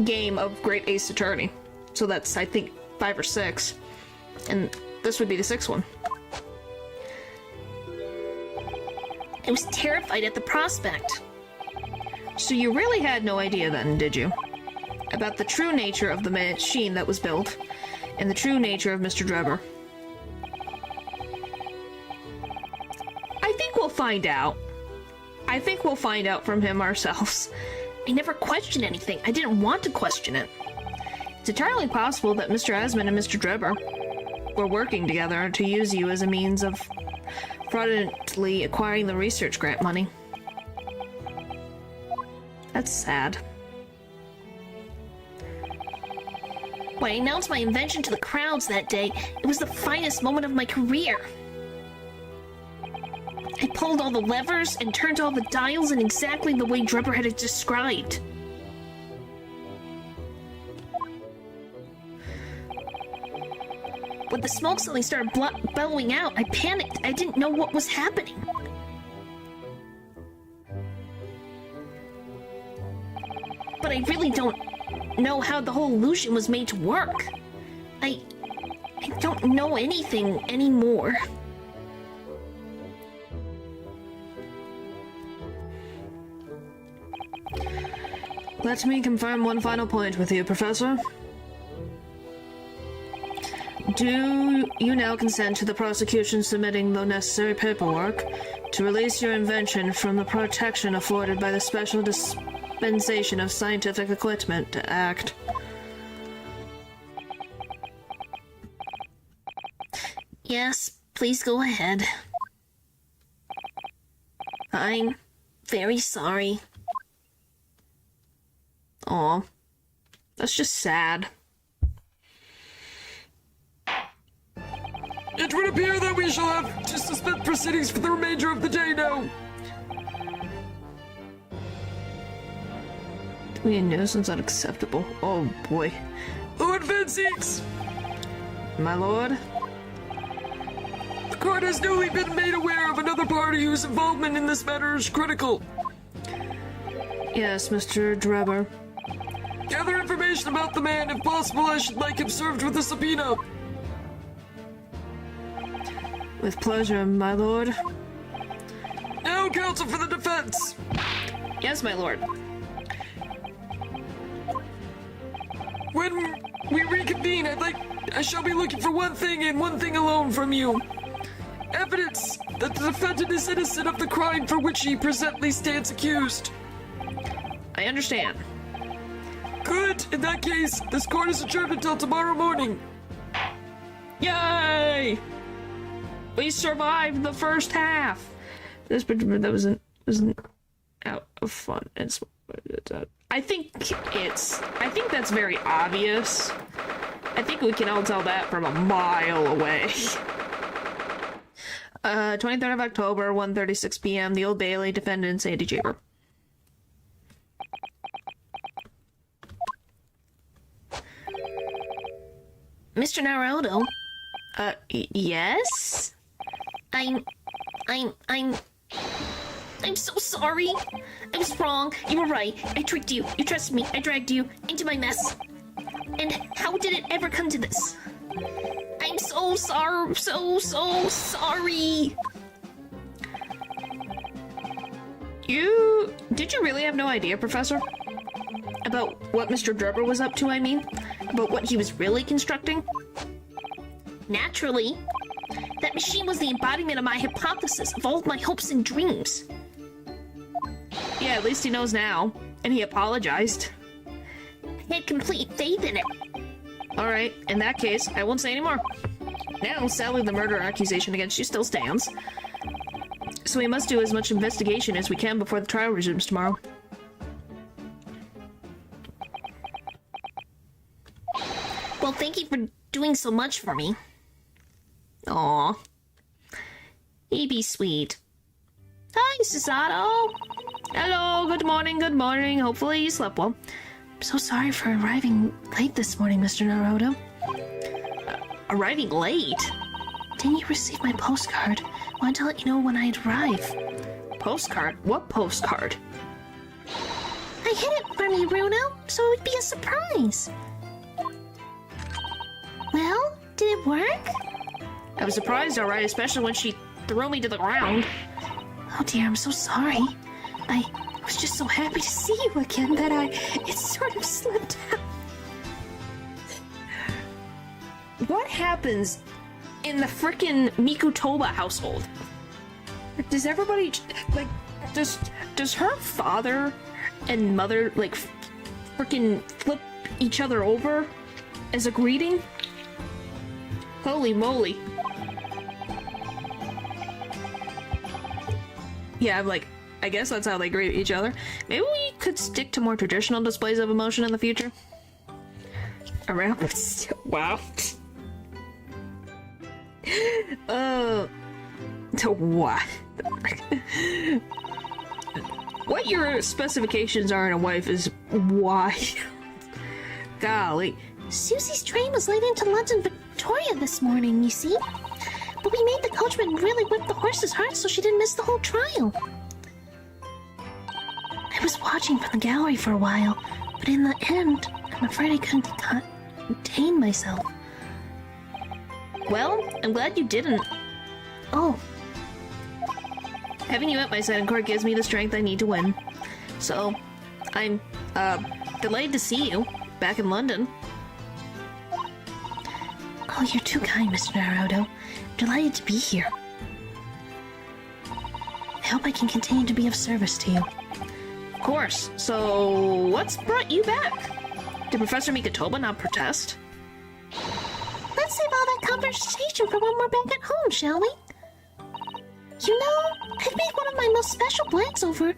game of Great Ace Attorney. So that's, I think, 5 or 6. And this would be the 6th one. I was terrified at the prospect. So you really had no idea then, did you? About the true nature of the machine that was built, and the true nature of Mr. Drebber. I think we'll find out. I think we'll find out from him ourselves. I never questioned anything. I didn't want to question it. It's entirely possible that Mr. Asmund and Mr. Drebber were working together to use you as a means of fraudulently acquiring the research grant money. That's sad. When I announced my invention to the crowds that day, it was the finest moment of my career. I pulled all the levers and turned all the dials in exactly the way Drebber had it described. When the smoke suddenly started bellowing out, I panicked. I didn't know what was happening. But I really don't know how the whole illusion was made to work. I don't know anything anymore. Let me confirm one final point with you, Professor. Do you now consent to the prosecution submitting the necessary paperwork to release your invention from the protection afforded by the Special Dispensation of Scientific Equipment Act? Yes, please go ahead. I'm very sorry. Aw. That's just sad. It would appear that we shall have to suspend proceedings for the remainder of the day now. To be a nuisance unacceptable. Oh boy. Lord Vanseeks, My lord? the court has newly been made aware of another party whose involvement in this matter is critical. Yes, Mr. Drebber. Gather information about the man. If possible, I should like him served with a subpoena. With pleasure, my lord. Now, counsel for the defense. Yes, my lord. When we reconvene, I shall be looking for one thing and one thing alone from you. Evidence that the defendant is innocent of the crime for which he presently stands accused. I understand. Good. In that case, this court is adjourned until tomorrow morning. Yay! We survived the first half. That wasn't out of fun. I think that's very obvious. I think we can all tell that from a mile away. 23rd of October, 1:36 p.m. The Old Bailey, defendant Sandy Jaber. Mr. Naruto, Yes? I'm so sorry. I was wrong. You were right. I tricked you. You trusted me. I dragged you into my mess. And how did it ever come to this? I'm so sorry. Did you really have no idea, Professor? About what Mr. Drebber was up to, I mean? About what he was really constructing? Naturally, that machine was the embodiment of my hypothesis, of all of my hopes and dreams. Yeah, at least he knows now. And he apologized. I had complete faith in it. Alright, in that case, I won't say any more. Now, sadly, the murder accusation against you still stands. So we must do as much investigation as we can before the trial resumes tomorrow. Well, thank you for doing so much for me. Aw. He'd be sweet. Hi, Susato. Hello, good morning. Hopefully you slept well. I'm so sorry for arriving late this morning, Mr. Naruto. Arriving late? Didn't you receive my postcard? Wanted to let you know when I'd arrive. Postcard? What postcard? I hid it from you, Bruno, so it would be a surprise. Well, did it work? I was surprised, alright, especially when she threw me to the ground. Oh dear, I'm so sorry. I was just so happy to see you again that it sort of slipped out. What happens in the frickin' Mikutoba household? Does everybody, like, does her father and mother, like, frickin' flip each other over as a greeting? Holy moly. Yeah, I'm like, I guess that's how they greet each other. Maybe we could stick to more traditional displays of emotion in the future. Around. Wow. To what? What your specifications are in a wife is why. Golly. Susie's train was late into London Victoria this morning, you see? But we made the coachman really whip the horses hard so she didn't miss the whole trial. I was watching from the gallery for a while, but in the end, I'm afraid I couldn't contain myself. Well, I'm glad you didn't. Oh, Having you at my side in court gives me the strength I need to win. So, I'm, delighted to see you back in London. oh, you're too kind, Mr. Naruto. Delighted to be here. I hope I can continue to be of service to you. Of course. So, what's brought you back? Did Professor Mikutoba not protest? Let's save all that conversation for when we're back at home, shall we? You know, I've made one of my most special blinds ever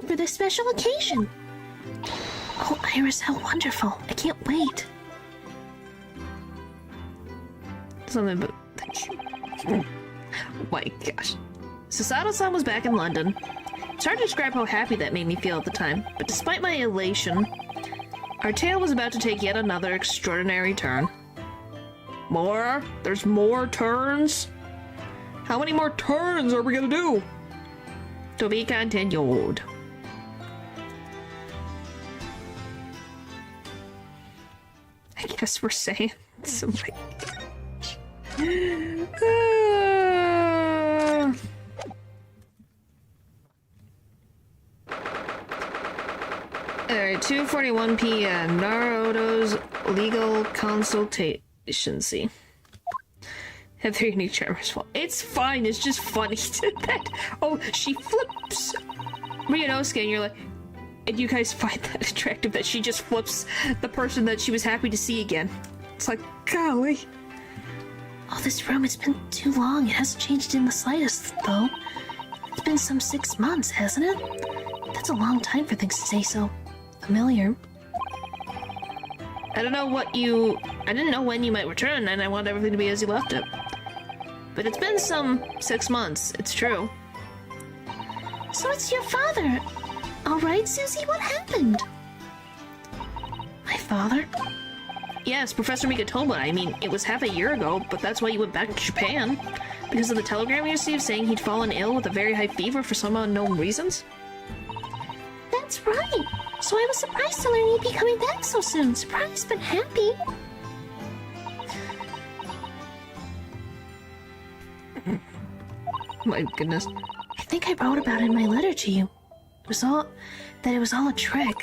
for this special occasion. Oh, Iris, how wonderful. I can't wait. Something but... Oh my gosh. Sasato-san was back in London. It's hard to describe how happy that made me feel at the time, but despite my elation, our tale was about to take yet another extraordinary turn. More? There's more turns? How many more turns are we gonna do? To be continued. I guess we're saying something. Alright, 2:41 p.m. Naruto's legal consultation scene. Have 3 unique charmers fall. It's fine, it's just funny that oh, she flips Ryunosuke and you're like, and you guys find that attractive that she just flips the person that she was happy to see again. It's like, golly. Oh, this room, it's been too long. It hasn't changed in the slightest, though. It's been some 6 months, hasn't it? That's a long time for things to stay so familiar. I didn't know when you might return, and I want everything to be as you left it. But it's been some 6 months, it's true. So it's your father. All right, Susie, what happened? My father? Yes, Professor Mikotoba. I mean, it was half a year ago, but that's why you went back to Japan. Because of the telegram you received saying he'd fallen ill with a very high fever for some unknown reasons? That's right. So I was surprised to learn you'd be coming back so soon. Surprised, but happy. My goodness. I think I wrote about it in my letter to you. It was all a trick.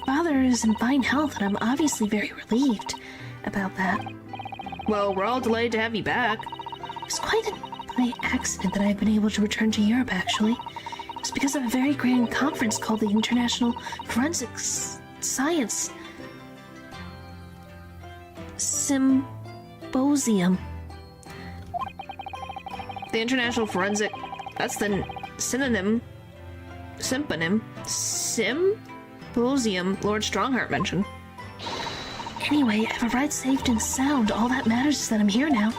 Father is in fine health, and I'm obviously very relieved about that. Well, we're all delighted to have you back. It was quite by accident that I've been able to return to Europe, actually. It was because of a very grand conference called the International Forensics Science Symposium. The International Forensic... That's the symposium Lord Strongheart mentioned. Anyway, I've arrived safe and sound. All that matters is that I'm here now.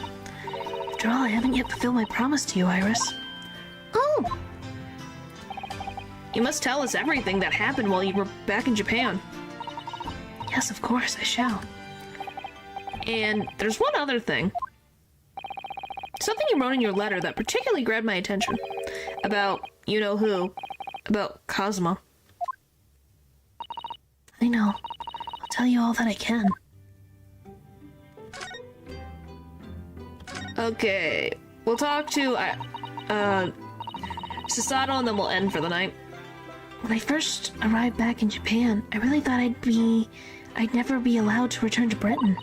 After all, I haven't yet fulfilled my promise to you, Iris. Oh! You must tell us everything that happened while you were back in Japan. Yes, of course, I shall. And there's one other thing. Something you wrote in your letter that particularly grabbed my attention. About you-know-who. About Cosmo. I know. I'll tell you all that I can. Okay. We'll talk to, Sasato and then we'll end for the night. When I first arrived back in Japan, I really thought I'd never be allowed to return to Britain.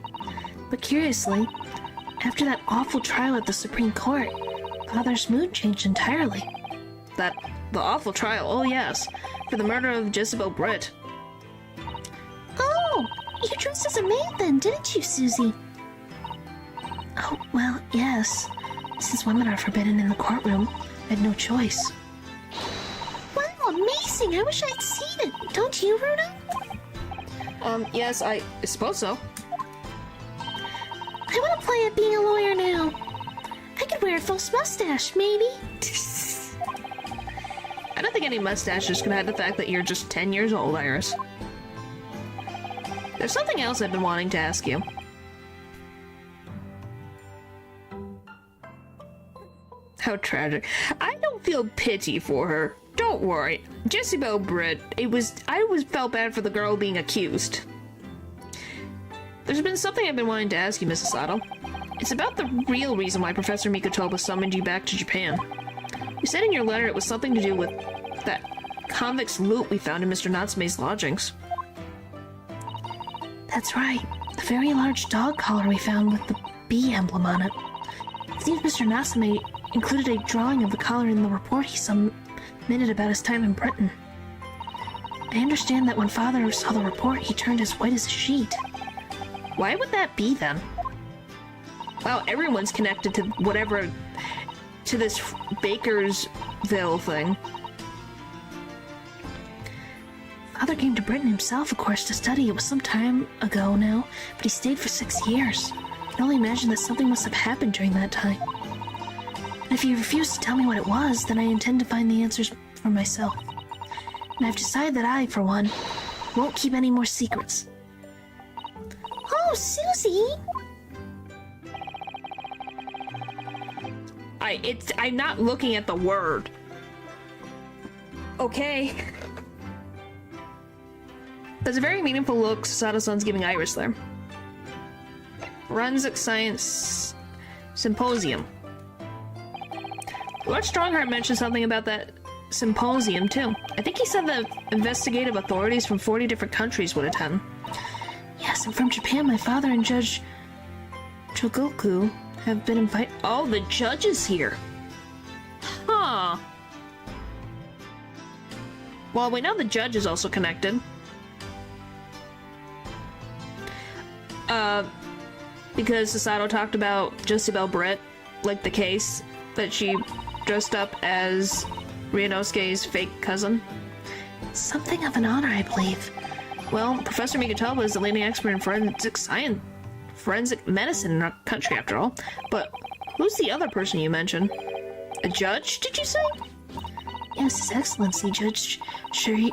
But curiously, after that awful trial at the Supreme Court, Father's mood changed entirely. The awful trial, oh yes, for the murder of Jezebel Britt. Oh, you dressed as a maid then, didn't you, Susie? Oh, well, yes. Since women are forbidden in the courtroom, I had no choice. Wow, amazing! I wish I'd seen it. Don't you, Runa? Yes, I suppose so. I want to play at being a lawyer now. I could wear a false mustache, maybe. I don't think any mustaches can hide the fact that you're just 10 years old, Iris. There's something else I've been wanting to ask you. How tragic. I don't feel pity for her. Don't worry. Jezebel Britt, I felt bad for the girl being accused. There's been something I've been wanting to ask you, Mrs. Sato. It's about the real reason why Professor Mikotoba summoned you back to Japan. You said in your letter it was something to do with that convict's loot we found in Mr. Natsume's lodgings. That's right. The very large dog collar we found with the bee emblem on it. It seems Mr. Natsume included a drawing of the collar in the report he submitted about his time in Britain. I understand that when Father saw the report, he turned as white as a sheet. Why would that be, then? Wow, everyone's connected to whatever... to this baker's veil thing. Father came to Britain himself, of course, to study. It was some time ago now, but he stayed for 6 years. I can only imagine that something must have happened during that time. And if he refused to tell me what it was, then I intend to find the answers for myself. And I've decided that I, for one, won't keep any more secrets. Oh, Susie! I'm not looking at the word. Okay. There's a very meaningful look Susato-san's giving Iris there. Forensic Science Symposium. Lord Strongheart mentioned something about that symposium, too. I think he said that investigative authorities from 40 different countries would attend. Yes, and from Japan, my father and Judge Chogoku have been invited. Oh, the judge is here. Huh. Well, we know the judge is also connected. Because Susato talked about Jezebel Britt, like the case that she dressed up as Ryunosuke's fake cousin. Something of an honor, I believe. Well, Professor Mikatoba is the leading expert in forensic medicine in our country, after all. But who's the other person you mentioned? A judge, did you say? Yes, His Excellency, Judge Seishiro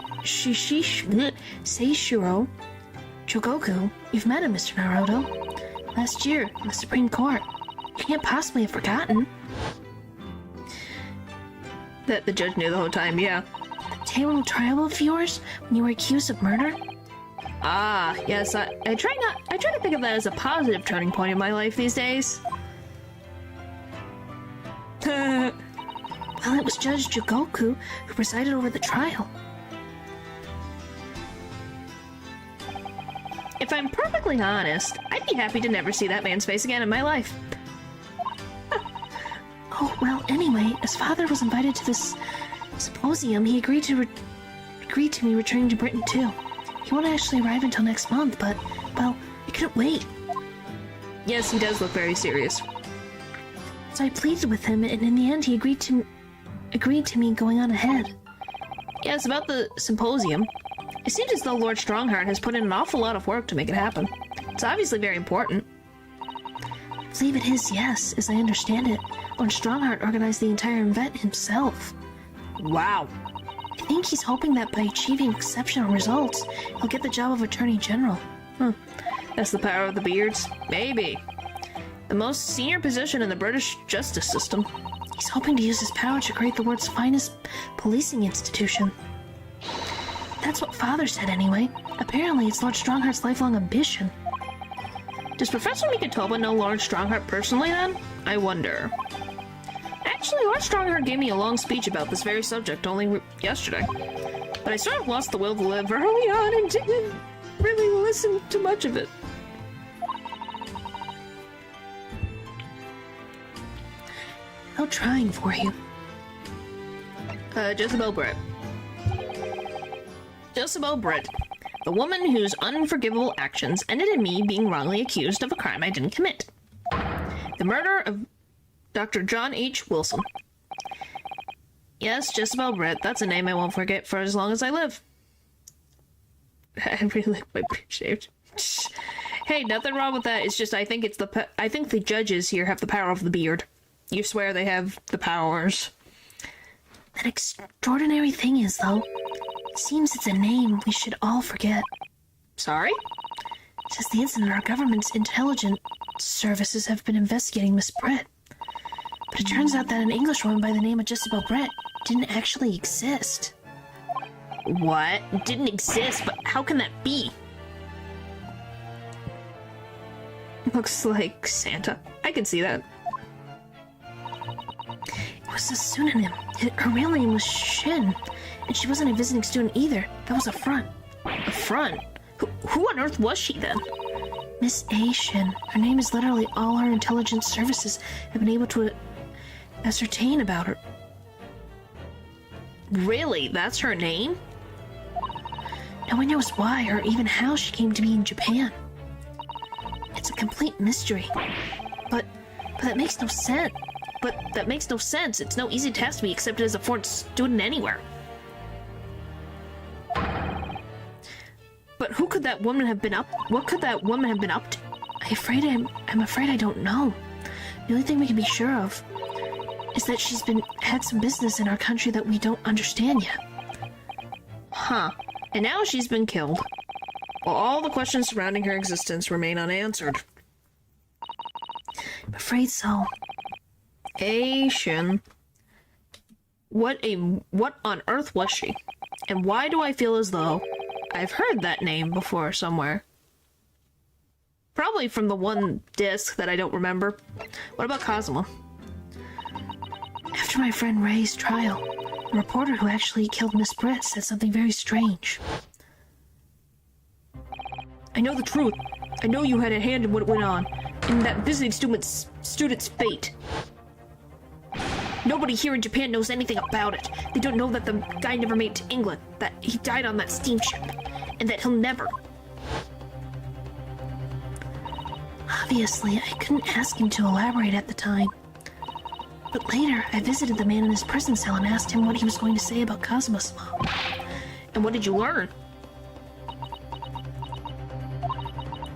Chogoku. You've met him, Mr. Naruto. Last year, in the Supreme Court. You can't possibly have forgotten. That the judge knew the whole time, yeah. That terrible trial of yours, when you were accused of murder? Ah, yes, I try to think of that as a positive turning point in my life these days. Well, it was Judge Chogoku who presided over the trial. If I'm perfectly honest, I'd be happy to never see that man's face again in my life. Oh, well, anyway, as father was invited to this symposium, he agreed to me returning to Britain, too. He won't actually arrive until next month, but, well, I couldn't wait. Yes, he does look very serious. So I pleaded with him, and in the end, he agreed to me going on ahead. Yes, about the symposium. It seems as though Lord Strongheart has put in an awful lot of work to make it happen. It's obviously very important. I believe it is, yes, as I understand it. Lord Strongheart organized the entire event himself. Wow. I think he's hoping that by achieving exceptional results, he'll get the job of Attorney General. That's the power of the beards? Maybe. The most senior position in the British justice system. He's hoping to use his power to create the world's finest policing institution. That's what Father said anyway. Apparently, it's Lord Strongheart's lifelong ambition. Does Professor Mikatoba know Lord Strongheart personally then? I wonder. Actually, Lord Strongheart gave me a long speech about this very subject only yesterday. But I sort of lost the will to live early on and didn't really listen to much of it. How trying for you. Jezebel Britt. Jezebel Britt. The woman whose unforgivable actions ended in me being wrongly accused of a crime I didn't commit. The murder of Dr. John H. Wilson. Yes, Jezebel Britt. That's a name I won't forget for as long as I live. I really like my beard shaved. Hey, nothing wrong with that. It's just I think the judges here have the power of the beard. You swear they have the powers. That extraordinary thing is, though, it seems it's a name we should all forget. Sorry? Since the incident, our government's intelligence services have been investigating Miss Britt. But it turns out that an Englishwoman by the name of Jezebel Britt didn't actually exist. What? Didn't exist? But how can that be? Looks like Santa. I can see that. It was a pseudonym. Her real name was Shin, and she wasn't a visiting student either. That was a front. A front? Who on earth was she then? Miss A. Shin. Her name is literally all our intelligence services have been able to ascertain about her. Really? That's her name? No one knows why or even how she came to be in Japan. It's a complete mystery. But that makes no sense. But that makes no sense. It's no easy task to be accepted as a foreign student anywhere. But who could that woman have been up? What could that woman have been up to? I'm afraid I don't know. The only thing we can be sure of is that she's had some business in our country that we don't understand yet. Huh. And now she's been killed. While all the questions surrounding her existence remain unanswered. I'm afraid so. Shin. What on earth was she? And why do I feel as though I've heard that name before somewhere? Probably from the one disc that I don't remember. What about Kazuma? After my friend Ray's trial, the reporter who actually killed Miss Britt said something very strange. I know the truth. I know you had a hand in what went on, in that visiting student's fate. Nobody here in Japan knows anything about it. They don't know that the guy never made it to England, that he died on that steamship, and that he'll never. Obviously, I couldn't ask him to elaborate at the time. But later, I visited the man in his prison cell and asked him what he was going to say about Kazuma-sama. And what did you learn?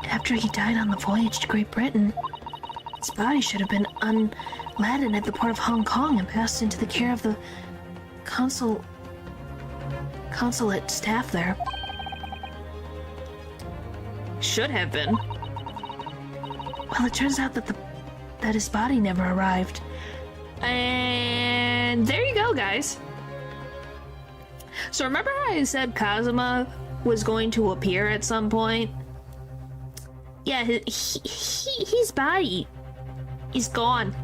After he died on the voyage to Great Britain, his body should have been unladen at the port of Hong Kong and passed into the care of the consulate staff there. Should have been. Well, it turns out that his body never arrived. And there you go, guys. So remember how I said Kazuma was going to appear at some point? Yeah, his body is gone.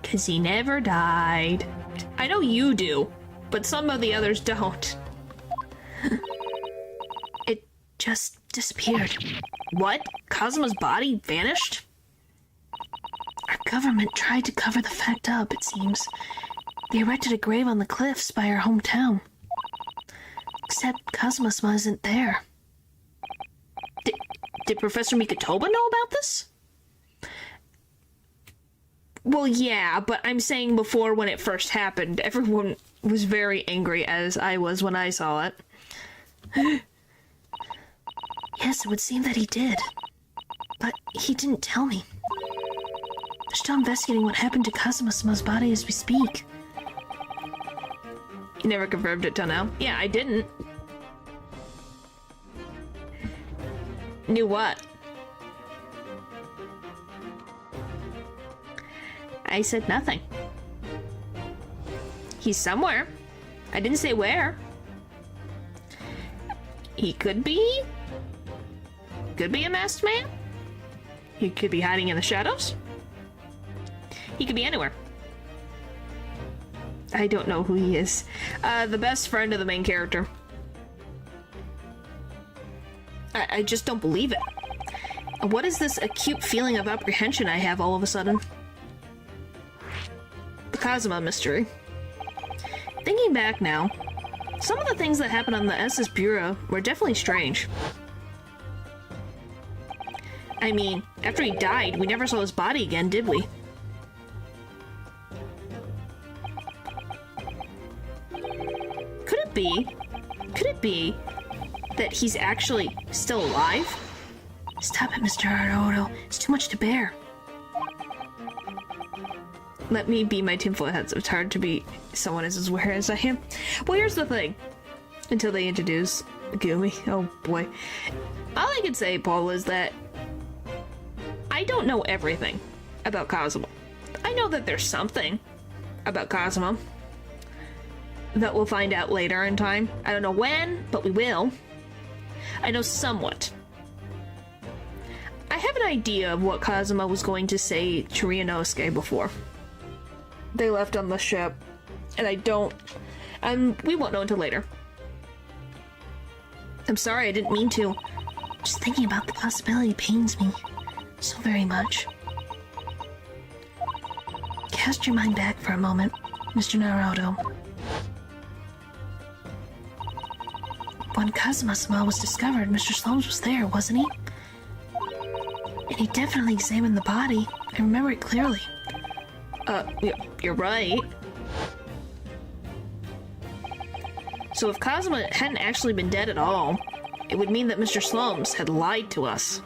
Because he never died. I know you do, but some of the others don't. It just disappeared. What? Kazuma's body vanished? Our government tried to cover the fact up, it seems. They erected a grave on the cliffs by our hometown. Except Kazuma-sama isn't there. Did Professor Mikotoba know about this? Well, yeah, but I'm saying before when it first happened, everyone was very angry, as I was when I saw it. Yes, it would seem that he did. But he didn't tell me. They're still investigating what happened to Kazuma-sama's body as we speak. You never confirmed it till now? Yeah, I didn't. Knew what? I said nothing. He's somewhere. I didn't say where. He could be a masked man. He could be hiding in the shadows. He could be anywhere. I don't know who he is. The best friend of the main character. I just don't believe it. What is this acute feeling of apprehension I have all of a sudden? The Kazuma mystery. Thinking back now, some of the things that happened on the SS Bureau were definitely strange. I mean, after he died, we never saw his body again, did we? Could it be that he's actually still alive? Stop it, Mr. Haruto. It's too much to bear. Let me be my tinfoil hat, so it's hard to be someone as aware as I am. Well, here's the thing. Until they introduce Gumi. Oh boy. All I can say, Paul, is that I don't know everything about Kazuma. I know that there's something about Kazuma that we'll find out later in time. I don't know when, but we will. I know somewhat. I have an idea of what Kazuma was going to say to Ryunosuke before they left on the ship, and we won't know until later. I'm sorry, I didn't mean to. Just thinking about the possibility pains me so very much. Cast your mind back for a moment, Mr. Naruto. When Kazuma-sama was discovered, Mr. Slomes was there, wasn't he? He definitely examined the body. I remember it clearly. You're right. So if Cosmo hadn't actually been dead at all, it would mean that Mr. Slomes had lied to us.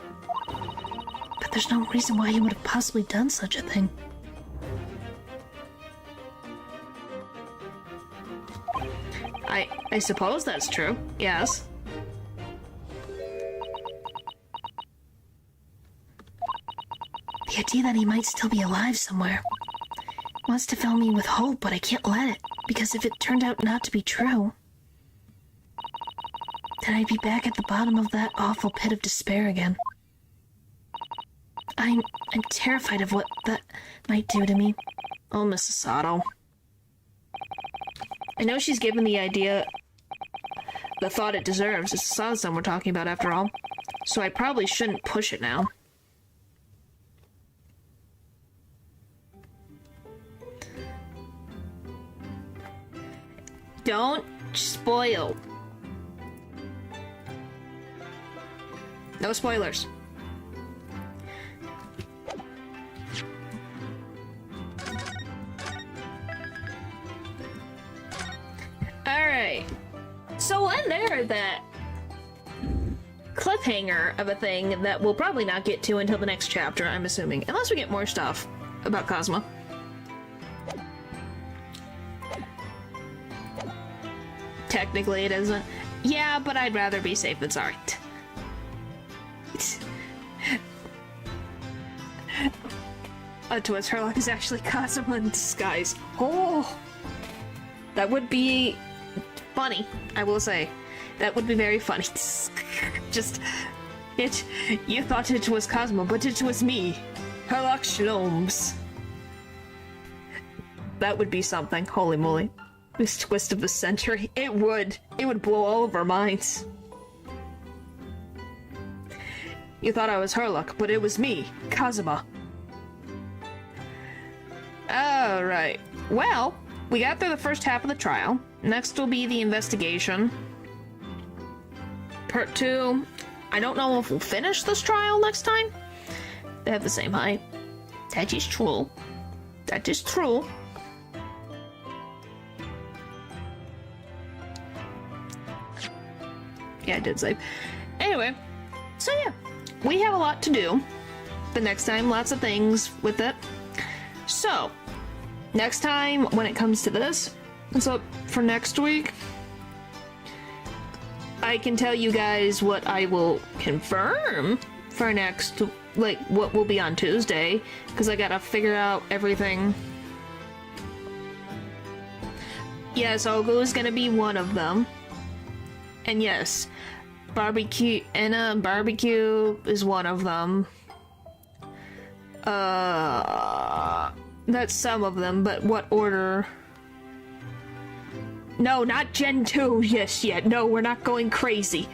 But there's no reason why he would have possibly done such a thing. I suppose that's true, yes. The idea that he might still be alive somewhere wants to fill me with hope, but I can't let it, because if it turned out not to be true, then I'd be back at the bottom of that awful pit of despair again. I'm terrified of what that might do to me. Oh, Mrs. Sato. I know she's given the idea the thought it deserves. It's Sato we're talking about after all. So I probably shouldn't push it now. Don't spoil. No spoilers. Alright. So we'll end there that cliffhanger of a thing that we'll probably not get to until the next chapter, I'm assuming. Unless we get more stuff about Cosmo. Technically it isn't. Yeah, but I'd rather be safe than sorry. Towards Herlock is actually Cosmo in disguise. Oh! That would be funny, I will say. That would be very funny. Just, you thought it was Cosmo, but it was me. Herlock Shlomes. That would be something, holy moly. This twist of the century, it would blow all of our minds. You thought I was Herlock, but it was me, Kazuma. Alright, well, we got through the first half of the trial. Next will be the investigation. Part 2. I don't know if we'll finish this trial next time. They have the same height. That is true. That is true. Yeah, I did save. Anyway, so yeah, we have a lot to do. The next time, lots of things with it. So, next time, when it comes to this, so for next week, I can tell you guys what I will confirm for next, like, what will be on Tuesday, because I gotta figure out everything. Yes, Ogo is gonna be one of them. And yes, barbecue is one of them. That's some of them, but what order? No, not Gen 2 yes yet. No, we're not going crazy.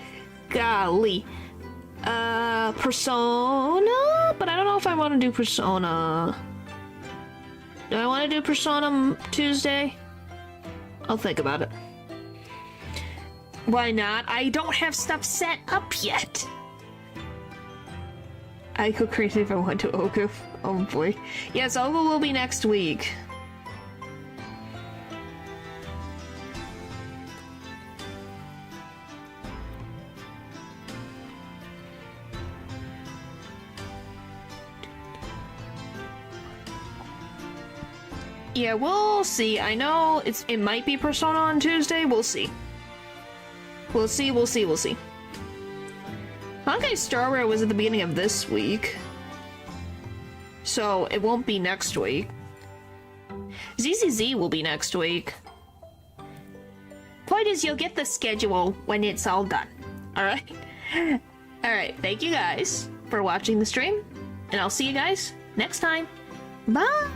Golly. Persona? But I don't know if I want to do Persona. Do I want to do Persona Tuesday? I'll think about it. Why not? I don't have stuff set up yet. I go crazy if I want to Oku. Oh boy. Yes, Oku will be next week. Yeah, we'll see. I know it might be Persona on Tuesday. We'll see. We'll see. Honkai Star Rail was at the beginning of this week, so it won't be next week. ZZZ will be next week. Point is, you'll get the schedule when it's all done. Alright? Alright, thank you guys for watching the stream, and I'll see you guys next time. Bye!